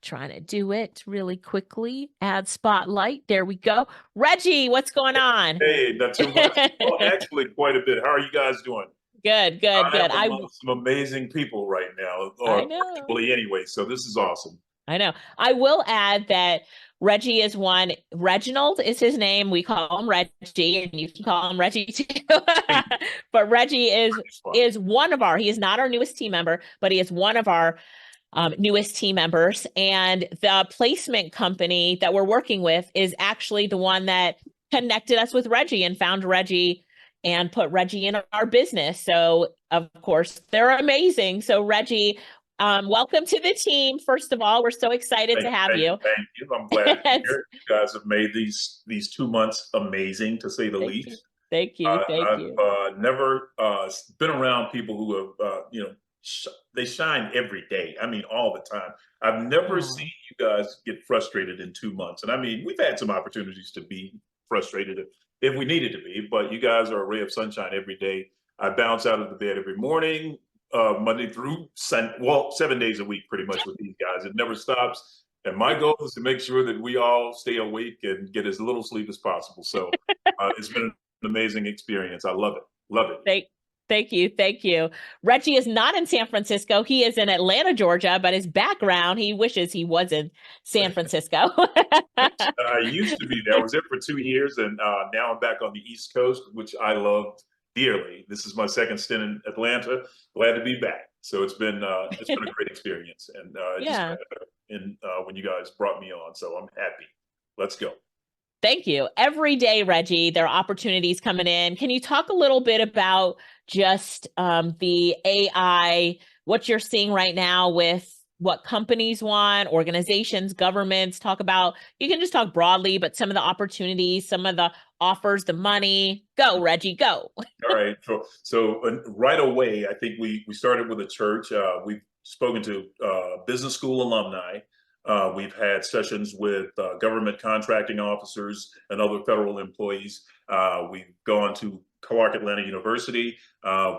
Trying to do it really quickly. Add spotlight. There we go. Reggie, what's going on? Hey, not too much. Well, actually quite a bit. How are you guys doing? Good. I'm among some amazing people right now, or I know. virtually anyway, so this is awesome. I know. I will add that Reggie is one. Reginald is his name. We call him Reggie, and you can call him Reggie too. But Reggie is one of our, he is not our newest team member, but he is one of our newest team members. And the placement company that we're working with is actually the one that connected us with Reggie and found Reggie and put Reggie in our business. So of course they're amazing. So Reggie, welcome to the team. First of all, we're so excited to have you. Thank you. I'm glad to hear you guys have made these 2 months amazing, to say the least. Thank you. I've never been around people who have, they shine every day. I mean, all the time. I've never seen you guys get frustrated in 2 months. And I mean, we've had some opportunities to be frustrated if we needed to be, but you guys are a ray of sunshine every day. I bounce out of the bed every morning Monday through Sunday, well, 7 days a week, pretty much with these guys. It never stops. And my goal is to make sure that we all stay awake and get as little sleep as possible. So it's been an amazing experience. I love it. Love it. Thank you. Thank you. Reggie is not in San Francisco. He is in Atlanta, Georgia, but his background, he wishes he was in San Francisco. I used to be there. I was there for 2 years, and now I'm back on the East Coast, which I loved dearly. This is my second stint in Atlanta. Glad to be back. So it's been a great experience, and when you guys brought me on, so I'm happy. Let's go. Thank you. Every day, Reggie, there are opportunities coming in. Can you talk a little bit about just the AI, what you're seeing right now with what companies want, organizations, governments, you can just talk broadly, but some of the opportunities, some of the offers, the money. Go, Reggie, go. All right. So right away, I think we started with a church. We've spoken to business school alumni. We've had sessions with government contracting officers and other federal employees. We've gone to Clark Atlanta University.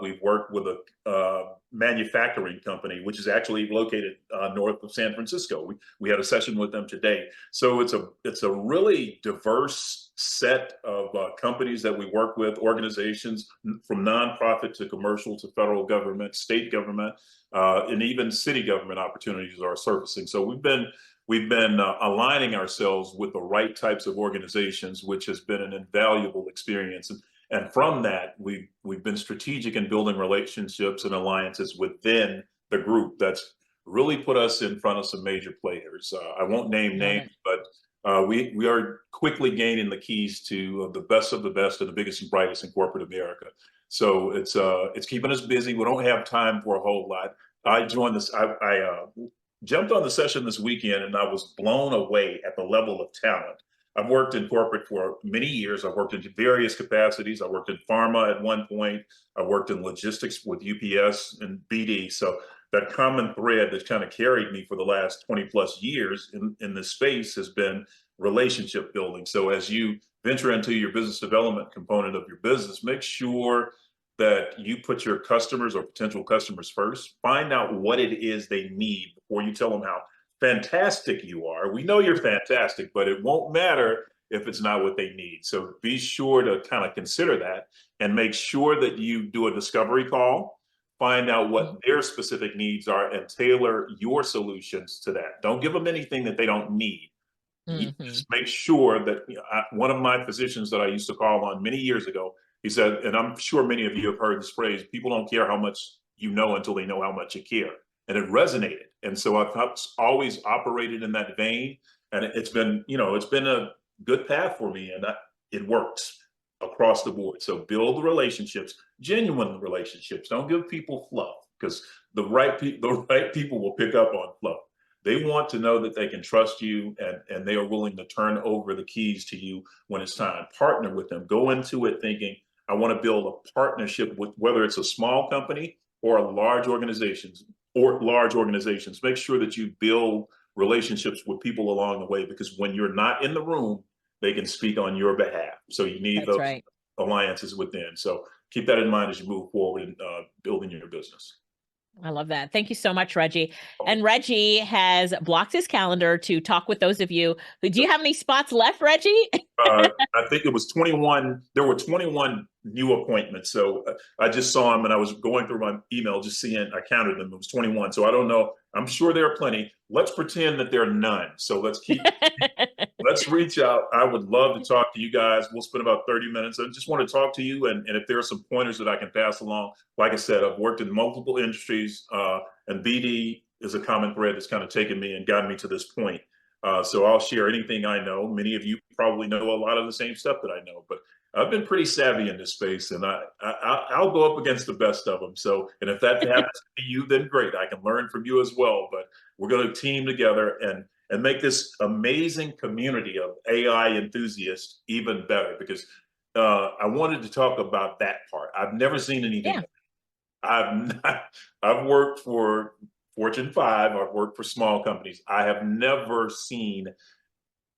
We've worked with a manufacturing company, which is actually located north of San Francisco. We had a session with them today. So it's a really diverse set of companies that we work with, organizations from nonprofit to commercial to federal government, state government, and even city government opportunities are surfacing. So we've been aligning ourselves with the right types of organizations, which has been an invaluable experience. And from that, we've been strategic in building relationships and alliances within the group that's really put us in front of some major players. I won't name names, but we are quickly gaining the keys to the best of the best and the biggest and brightest in corporate America. So it's keeping us busy. We don't have time for a whole lot. I joined this. I jumped on the session this weekend, and I was blown away at the level of talent. I've worked in corporate for many years. I've worked in various capacities. I worked in pharma at one point. I worked in logistics with UPS and BD. So that common thread that's kind of carried me for the last 20 plus years in this space has been relationship building. So as you venture into your business development component of your business, make sure that you put your customers or potential customers first. Find out what it is they need before you tell them how fantastic you are. We know you're fantastic, but it won't matter if it's not what they need. So be sure to kind of consider that and make sure that you do a discovery call, find out what their specific needs are and tailor your solutions to that. Don't give them anything that they don't need. You just make sure that one of my physicians that I used to call on many years ago, he said, and I'm sure many of you have heard this phrase, people don't care how much you know until they know how much you care. And it resonated. And so I've always operated in that vein. And it's been a good path for me, and it works across the board. So build relationships, genuine relationships. Don't give people fluff, because the right people will pick up on fluff. They want to know that they can trust you, and they are willing to turn over the keys to you when it's time. Partner with them. Go into it thinking, I want to build a partnership with, whether it's a small company or large organizations. Make sure that you build relationships with people along the way, because when you're not in the room, they can speak on your behalf. So you need those alliances within. So keep that in mind as you move forward in building your business. I love that. Thank you so much, Reggie. And Reggie has blocked his calendar to talk with those of you who, do you have any spots left, Reggie? I think it was 21. There were 21 new appointments. So I just saw them, and I was going through my email, just seeing, I counted them. It was 21. So I don't know. I'm sure there are plenty. Let's pretend that there are none. So let's let's reach out. I would love to talk to you guys. We'll spend about 30 minutes. I just want to talk to you. And if there are some pointers that I can pass along, like I said, I've worked in multiple industries, and BD is a common thread that's kind of taken me and gotten me to this point. So I'll share anything I know. Many of you probably know a lot of the same stuff that I know, but I've been pretty savvy in this space, and I'll go up against the best of them. So, and if that happens to be you, then great. I can learn from you as well. But we're going to team together and make this amazing community of AI enthusiasts even better, because I wanted to talk about that part. I've never seen anything. Yeah. I've worked for Fortune 5, I've worked for small companies. I have never seen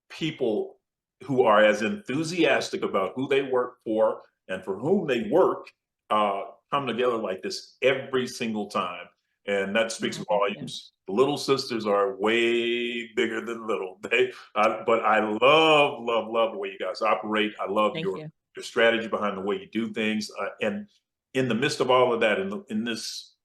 people who are as enthusiastic about who they work for and for whom they work come together like this every single time. And that speaks volumes. The little sisters are way bigger than little. But I love the way you guys operate. I love your strategy behind the way you do things. And in the midst of all of that, in this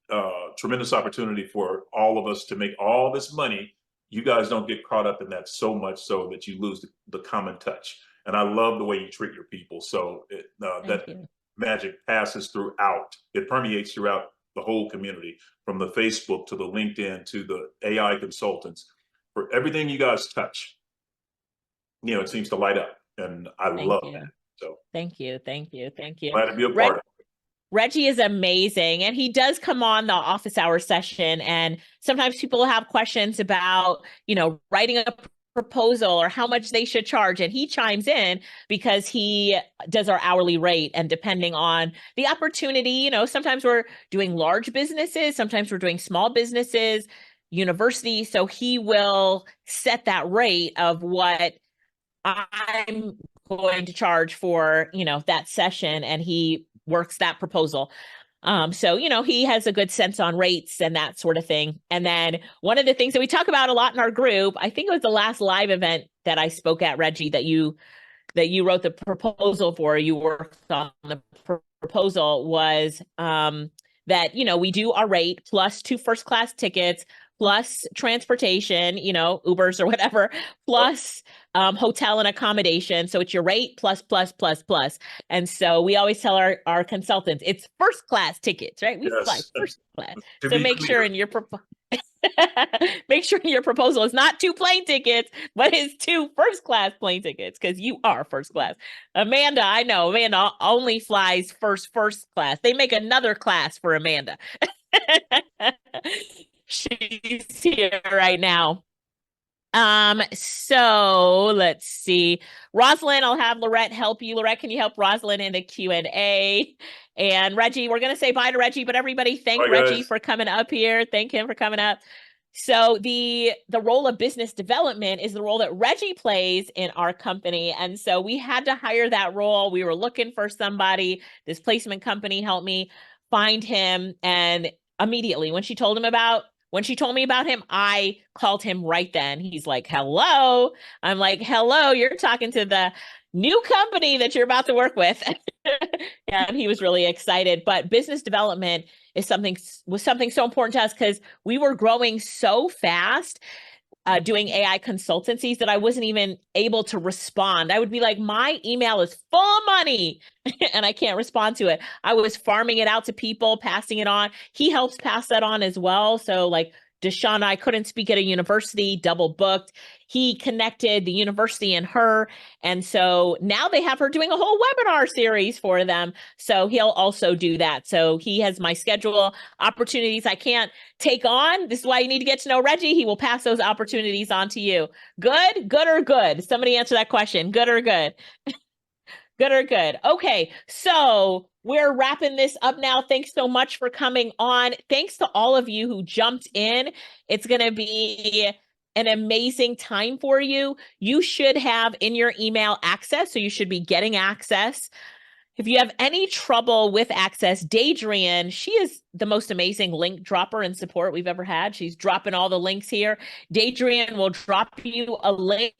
tremendous opportunity for all of us to make all this money, you guys don't get caught up in that so much so that you lose the common touch. And I love the way you treat your people. So that magic passes throughout. It permeates throughout the whole community, from the Facebook to the LinkedIn to the AI consultants. For everything you guys touch, it seems to light up. And I love that. So thank you. Glad to be a part of it. Reggie is amazing, and he does come on the office hour session, and sometimes people have questions about, writing a proposal or how much they should charge, and he chimes in because he does our hourly rate, and depending on the opportunity, sometimes we're doing large businesses, sometimes we're doing small businesses, universities, so he will set that rate of what I'm going to charge for, that session, and he works that proposal. So, he has a good sense on rates and that sort of thing. And then one of the things that we talk about a lot in our group, I think it was the last live event that I spoke at, Reggie, that you wrote the proposal for, you worked on the proposal, was that, we do our rate plus 2 first-class tickets, plus transportation, Ubers or whatever, plus hotel and accommodation. So it's your rate plus. And so we always tell our consultants, it's first-class tickets, right? We fly first class. So make sure in your proposal is not 2 plane tickets, but it's 2 first-class plane tickets, because you are first class. Amanda, I know, Amanda only flies first class. They make another class for Amanda. She's here right now. So let's see. Rosalind, I'll have Lorette help you. Lorette, can you help Rosalind in the Q&A? And Reggie, we're going to say bye to Reggie, but everybody thank Reggie for coming up here. Thank him for coming up. So the role of business development is the role that Reggie plays in our company. And so we had to hire that role. We were looking for somebody. This placement company helped me find him. And immediately when she told me about him, I called him right then. He's like, hello. I'm like, hello, you're talking to the new company that you're about to work with. And he was really excited. But business development was something so important to us, because we were growing so fast doing AI consultancies that I wasn't even able to respond. I would be like, my email is full of money and I can't respond to it. I was farming it out to people, passing it on. He helps pass that on as well. So like Deshaun and I couldn't speak at a university, double booked. He connected the university and her. And so now they have her doing a whole webinar series for them. So he'll also do that. So he has my schedule, opportunities I can't take on. This is why you need to get to know Reggie. He will pass those opportunities on to you. Good or good? Somebody answer that question. Good or good? Good or good? Okay, so we're wrapping this up now. Thanks so much for coming on. Thanks to all of you who jumped in. It's going to be an amazing time for you. You should have in your email access, so you should be getting access. If you have any trouble with access, Daedrian, she is the most amazing link dropper and support we've ever had. She's dropping all the links here. Daedrian will drop you a link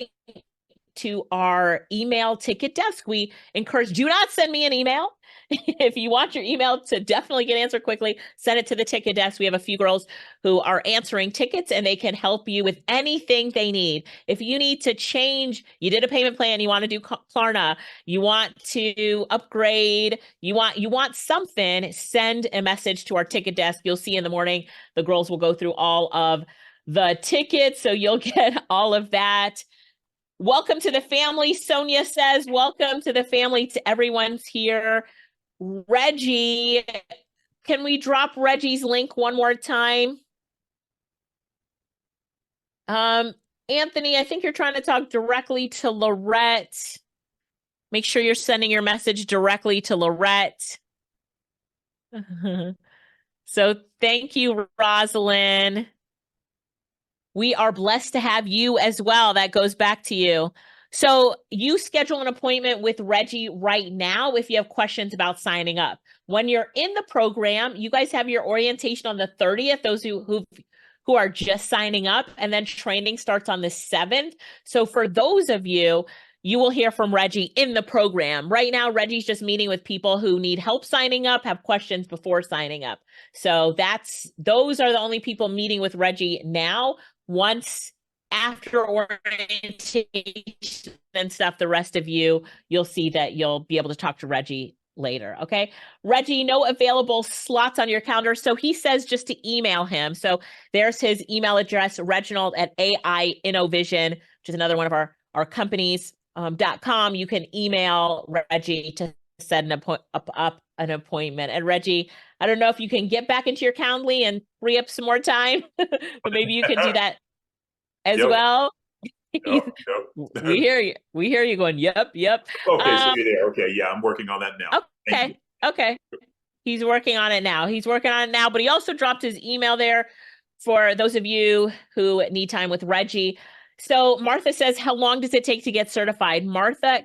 to our email ticket desk. We encourage, do not send me an email. If you want your email to definitely get answered quickly, send it to the ticket desk. We have a few girls who are answering tickets, and they can help you with anything they need. If you need to change, you did a payment plan, you want to do Klarna, you want to upgrade, you want something, send a message to our ticket desk. You'll see in the morning, the girls will go through all of the tickets, so you'll get all of that. Welcome to the family, Sonia says. Welcome to the family, to everyone's here. Reggie, can we drop Reggie's link one more time? Anthony, I think you're trying to talk directly to Lorette. Make sure you're sending your message directly to Lorette. So thank you, Rosalind. We are blessed to have you as well. That goes back to you. So you schedule an appointment with Reggie right now if you have questions about signing up. When you're in the program, you guys have your orientation on the 30th, those who are just signing up, and then training starts on the 7th. So for those of you, you will hear from Reggie in the program. Right now, Reggie's just meeting with people who need help signing up, have questions before signing up. So those are the only people meeting with Reggie now. Once after orientation and stuff, the rest of you, you'll see that you'll be able to talk to Reggie later. Okay. Reggie, no available slots on your calendar. So he says just to email him. So there's his email address, Reginald@AIinnovision, which is another one of our companies, .com. You can email Reggie to set up an appointment. And Reggie, I don't know if you can get back into your Calendly and free up some more time, but maybe you can do that as well. Yep. We hear you. We hear you going, yep. Okay, so you're there. Okay, yeah, I'm working on that now. Okay. He's working on it now. But he also dropped his email there for those of you who need time with Reggie. So Martha says, how long does it take to get certified?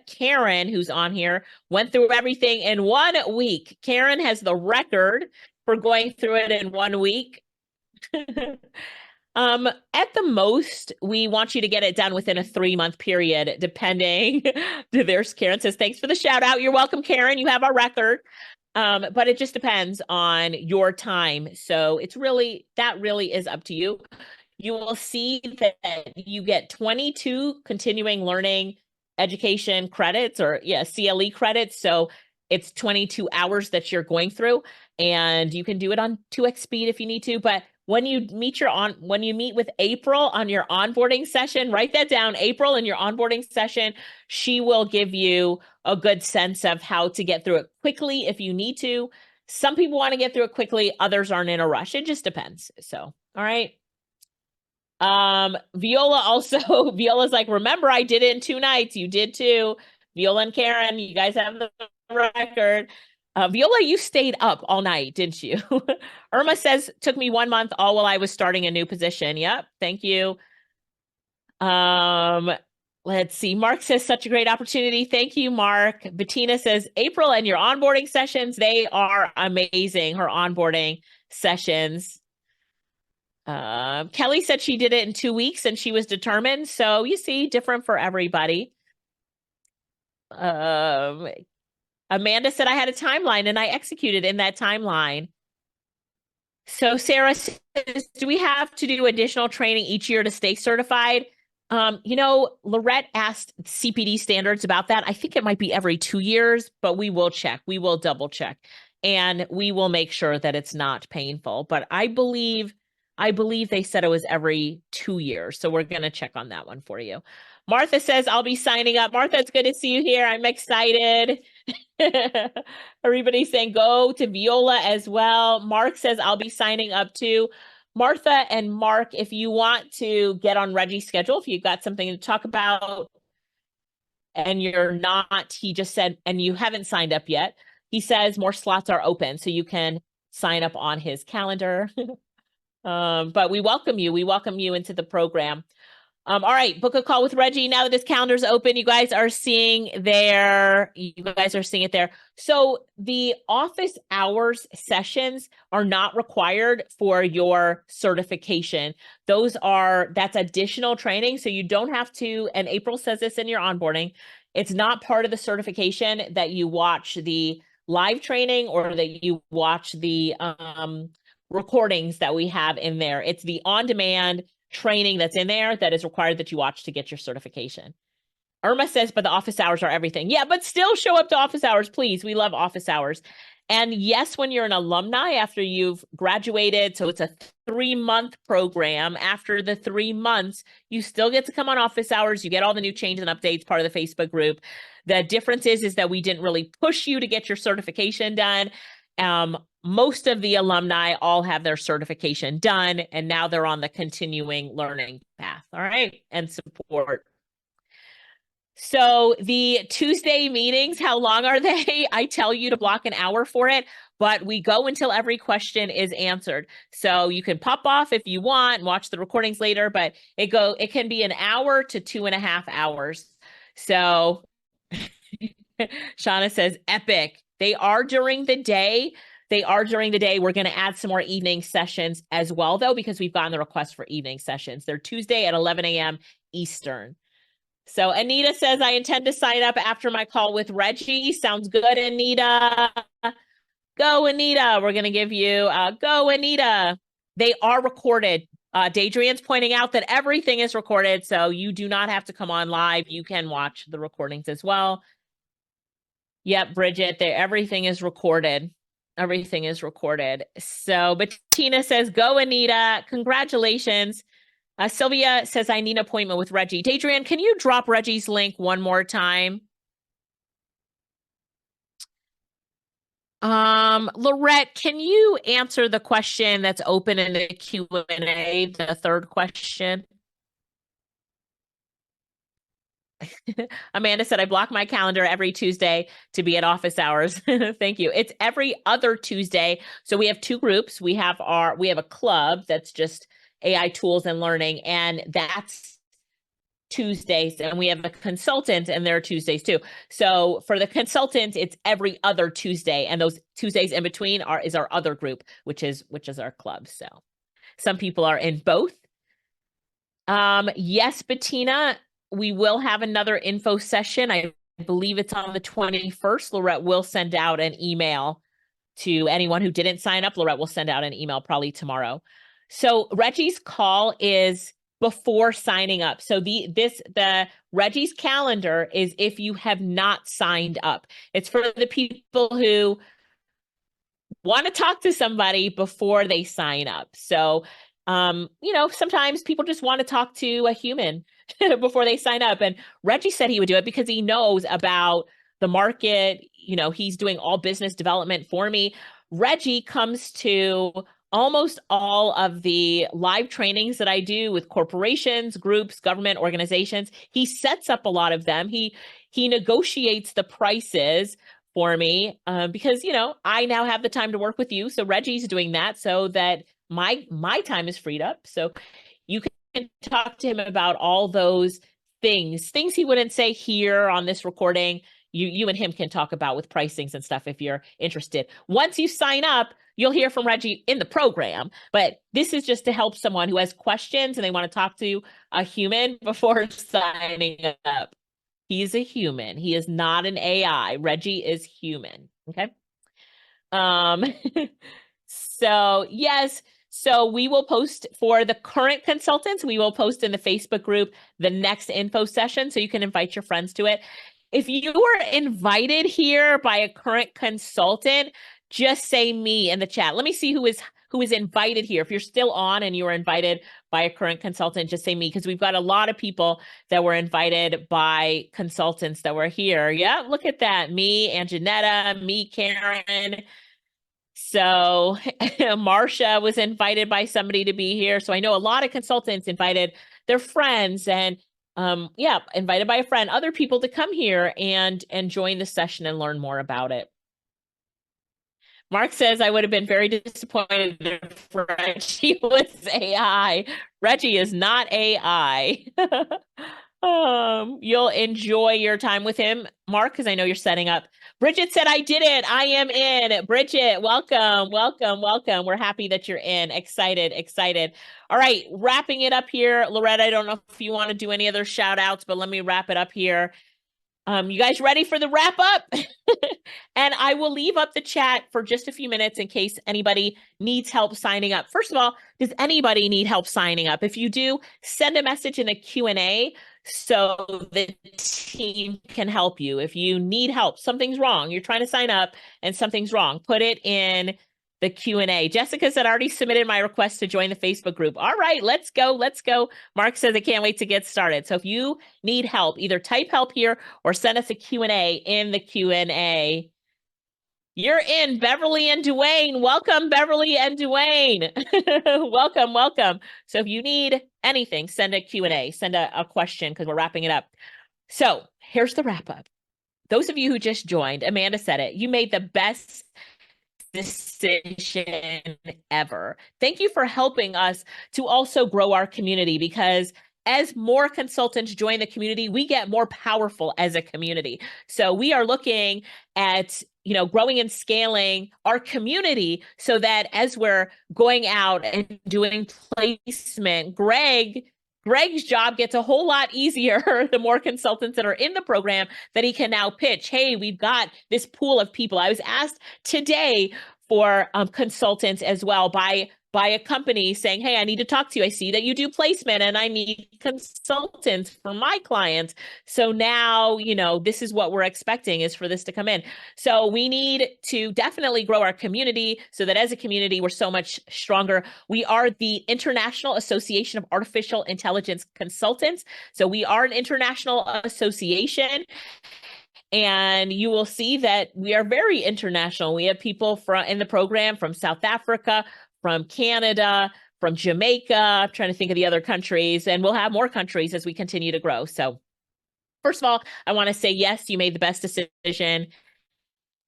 Karen, who's on here, went through everything in 1 week. Karen has the record for going through it in 1 week. At the most, we want you to get it done within a 3-month period, depending. There's Karen says, thanks for the shout out. You're welcome, Karen. You have our record. But it just depends on your time. So that really is up to you. You will see that you get 22 continuing learning education credits, or CLE credits. So it's 22 hours that you're going through, and you can do it on 2x speed if you need to. But when you meet with April on your onboarding session, write that down. April in your onboarding session, she will give you a good sense of how to get through it quickly if you need to. Some people want to get through it quickly, others aren't in a rush. It just depends. So, all right. Viola's like, remember, I did it in 2 nights. You did too. Viola and Karen, you guys have the record. Viola, you stayed up all night, didn't you? Irma says, took me 1 month, all while I was starting a new position. Yep. Thank you. Let's see. Mark says, such a great opportunity. Thank you, Mark. Bettina says, April and your onboarding sessions, they are amazing. Her onboarding sessions. Kelly said she did it in 2 weeks and she was determined. So you see, different for everybody. Amanda said I had a timeline and I executed in that timeline. So Sarah says, do we have to do additional training each year to stay certified? Lorette asked CPD standards about that. I think it might be every 2 years, but we will check. We will double check, and we will make sure that it's not painful. But I believe they said it was every 2 years. So we're going to check on that one for you. Martha says, I'll be signing up. Martha, it's good to see you here. I'm excited. Everybody's saying go to Viola as well. Mark says, I'll be signing up too. Martha and Mark, if you want to get on Reggie's schedule, if you've got something to talk about and you're not, he just said, and you haven't signed up yet, he says more slots are open, so you can sign up on his calendar. But we welcome you. We welcome you into the program. All right, book a call with Reggie. Now that his calendar's open, you guys are seeing it there. So the office hours sessions are not required for your certification. That's additional training. So you don't have to, and April says this in your onboarding, it's not part of the certification that you watch the live training or that you watch the recordings that we have in there. It's the on-demand training that's in there that is required that you watch to get your certification. Irma says, but the office hours are everything. Yeah, but still show up to office hours, please. We love office hours. And yes, when you're an alumni after you've graduated, so it's a 3-month program. After the 3 months, you still get to come on office hours. You get all the new changes and updates, part of the Facebook group. The difference is that we didn't really push you to get your certification done. Most of the alumni all have their certification done, and now they're on the continuing learning path, all right, and support. So the Tuesday meetings, how long are they? I tell you to block an hour for it, but we go until every question is answered. So you can pop off if you want and watch the recordings later, but it can be an hour to 2.5 hours. So Shauna says, epic. They are during the day. We're going to add some more evening sessions as well, though, because we've gotten the request for evening sessions. They're Tuesday at 11 a.m. Eastern. So Anita says, I intend to sign up after my call with Reggie. Sounds good, Anita. Go, Anita. We're going to give you go, Anita. They are recorded. Dadrian's pointing out that everything is recorded, so you do not have to come on live. You can watch the recordings as well. Yep, Bridget, everything is recorded. Everything is recorded. So Bettina says, go, Anita. Congratulations. Sylvia says, I need an appointment with Reggie. Dadrian, can you drop Reggie's link one more time? Lorette, can you answer the question that's open in the Q&A, the third question? Amanda said, I block my calendar every Tuesday to be at office hours. Thank you. It's every other Tuesday. So we have two groups. We have a club that's just AI tools and learning, and that's Tuesdays, and we have a consultant, and there are Tuesdays too. So for the consultant, it's every other Tuesday, and those Tuesdays in between is our other group, which is our club. So some people are in both. Yes, Bettina, we will have another info session. I believe it's on the 21st. Lorette will send out an email to anyone who didn't sign up. Lorette will send out an email probably tomorrow. So Reggie's call is before signing up. So the Reggie's calendar is if you have not signed up. It's for the people who want to talk to somebody before they sign up. So sometimes people just want to talk to a human before they sign up. And Reggie said he would do it because he knows about the market. He's doing all business development for me. Reggie comes to almost all of the live trainings that I do with corporations, groups, government organizations. He sets up a lot of them. He negotiates the prices for me because, I now have the time to work with you. So Reggie's doing that so that my time is freed up. So you can talk to him about all those things he wouldn't say here on this recording. You and him can talk about with pricings and stuff if you're interested. Once you sign up, you'll hear from Reggie in the program, but this is just to help someone who has questions and they want to talk to a human before signing up. He's a human. He is not an AI. Reggie is human. Okay. So yes. So we will post for the current consultants, we will post in the Facebook group the next info session so you can invite your friends to it. If you were invited here by a current consultant, just say me in the chat. Let me see who is invited here. If you're still on and you were invited by a current consultant, just say me, because we've got a lot of people that were invited by consultants that were here. Yeah, look at that. Me, Anjanetta, me, Karen. So Marcia was invited by somebody to be here. So I know a lot of consultants invited their friends and invited by a friend, other people to come here and join the session and learn more about it. Mark says, I would have been very disappointed if Reggie was AI. Reggie is not AI. You'll enjoy your time with him, Mark, because I know you're setting up. Bridget said, I did it. I am in. Bridget, welcome, welcome, welcome. We're happy that you're in. Excited. All right, wrapping it up here. Loretta, I don't know if you want to do any other shout outs, but let me wrap it up here. You guys ready for the wrap up? And I will leave up the chat for just a few minutes in case anybody needs help signing up. First of all, does anybody need help signing up? If you do, send a message in the Q&A so the team can help you. If you need help, something's wrong, you're trying to sign up and something's wrong, put it in the Q&A. Jessica said, I already submitted my request to join the Facebook group. All right, let's go. Mark says, I can't wait to get started. So if you need help, either type help here or send us a Q&A in the Q&A. You're in, Beverly and Dwayne. Welcome, Beverly and Dwayne. Welcome. So if you need anything, send a Q&A, send a question because we're wrapping it up. So here's the wrap up. Those of you who just joined, Amanda said it, you made the best decision ever. Thank you for helping us to also grow our community, because as more consultants join the community, we get more powerful as a community. So we are looking at, growing and scaling our community so that as we're going out and doing placement, Greg's job gets a whole lot easier the more consultants that are in the program that he can now pitch. Hey, we've got this pool of people. I was asked today for consultants as well by a company saying, hey, I need to talk to you. I see that you do placement and I need consultants for my clients. So now, this is what we're expecting is for this to come in. So we need to definitely grow our community so that as a community, we're so much stronger. We are the International Association of Artificial Intelligence Consultants. So we are an international association. And you will see that we are very international. We have people in the program from South Africa, from Canada, from Jamaica. I'm trying to think of the other countries, and we'll have more countries as we continue to grow. So first of all, I want to say, yes, you made the best decision.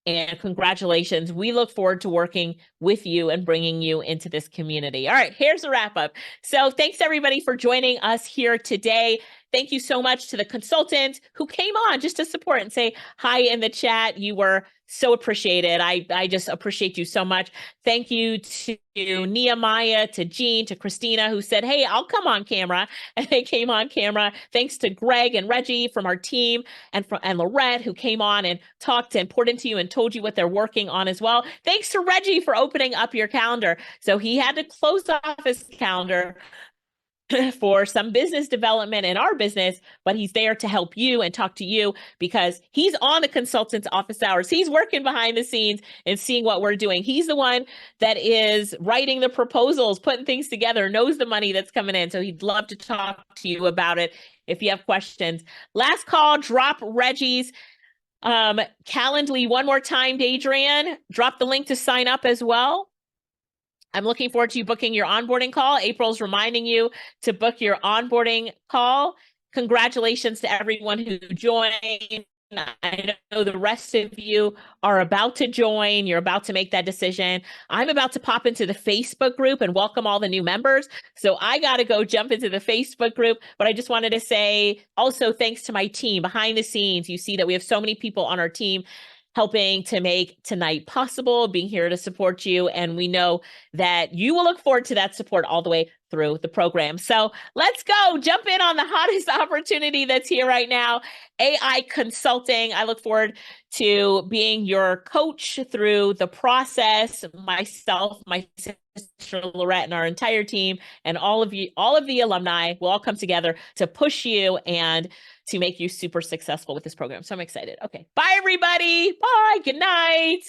And congratulations. We look forward to working with you and bringing you into this community. All right, here's a wrap up. So thanks everybody for joining us here today. Thank you so much to the consultants who came on just to support and say hi in the chat. You were so appreciated. I just appreciate you so much. Thank you to Nehemiah, to Jean, to Christina, who said, hey, I'll come on camera. And they came on camera. Thanks to Greg and Reggie from our team and Lorette, who came on and talked and poured into you and told you what they're working on as well. Thanks to Reggie for opening up your calendar. So he had to close off his calendar for some business development in our business, but he's there to help you and talk to you because he's on the consultant's office hours. He's working behind the scenes and seeing what we're doing. He's the one that is writing the proposals, putting things together, knows the money that's coming in. So he'd love to talk to you about it if you have questions. Last call, drop Reggie's Calendly one more time, Adrian. Drop the link to sign up as well. I'm looking forward to you booking your onboarding call. April's reminding you to book your onboarding call. Congratulations to everyone who joined. I know the rest of you are about to join. You're about to make that decision. I'm about to pop into the Facebook group and welcome all the new members. So I got to go jump into the Facebook group. But I just wanted to say also thanks to my team behind the scenes. You see that we have so many people on our team helping to make tonight possible, being here to support you. And we know that you will look forward to that support all the way through the program. So let's go jump in on the hottest opportunity that's here right now, AI consulting. I look forward to being your coach through the process. Myself, my sister Lorette, and our entire team, and all of you, all of the alumni will all come together to push you and to make you super successful with this program. So I'm excited. Okay. Bye, everybody. Bye. Good night.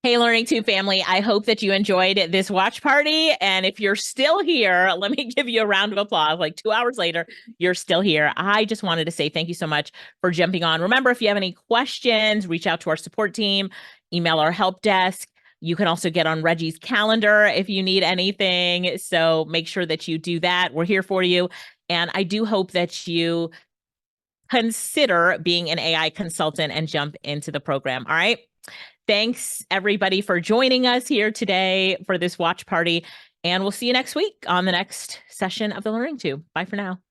Hey, Learning Tube family, I hope that you enjoyed this watch party. And if you're still here, let me give you a round of applause. Like 2 hours later, you're still here. I just wanted to say thank you so much for jumping on. Remember, if you have any questions, reach out to our support team, email our help desk. You can also get on Reggie's calendar if you need anything. So make sure that you do that. We're here for you. And I do hope that you consider being an AI consultant and jump into the program. All right. Thanks, everybody, for joining us here today for this watch party. And we'll see you next week on the next session of the Learning Tube. Bye for now.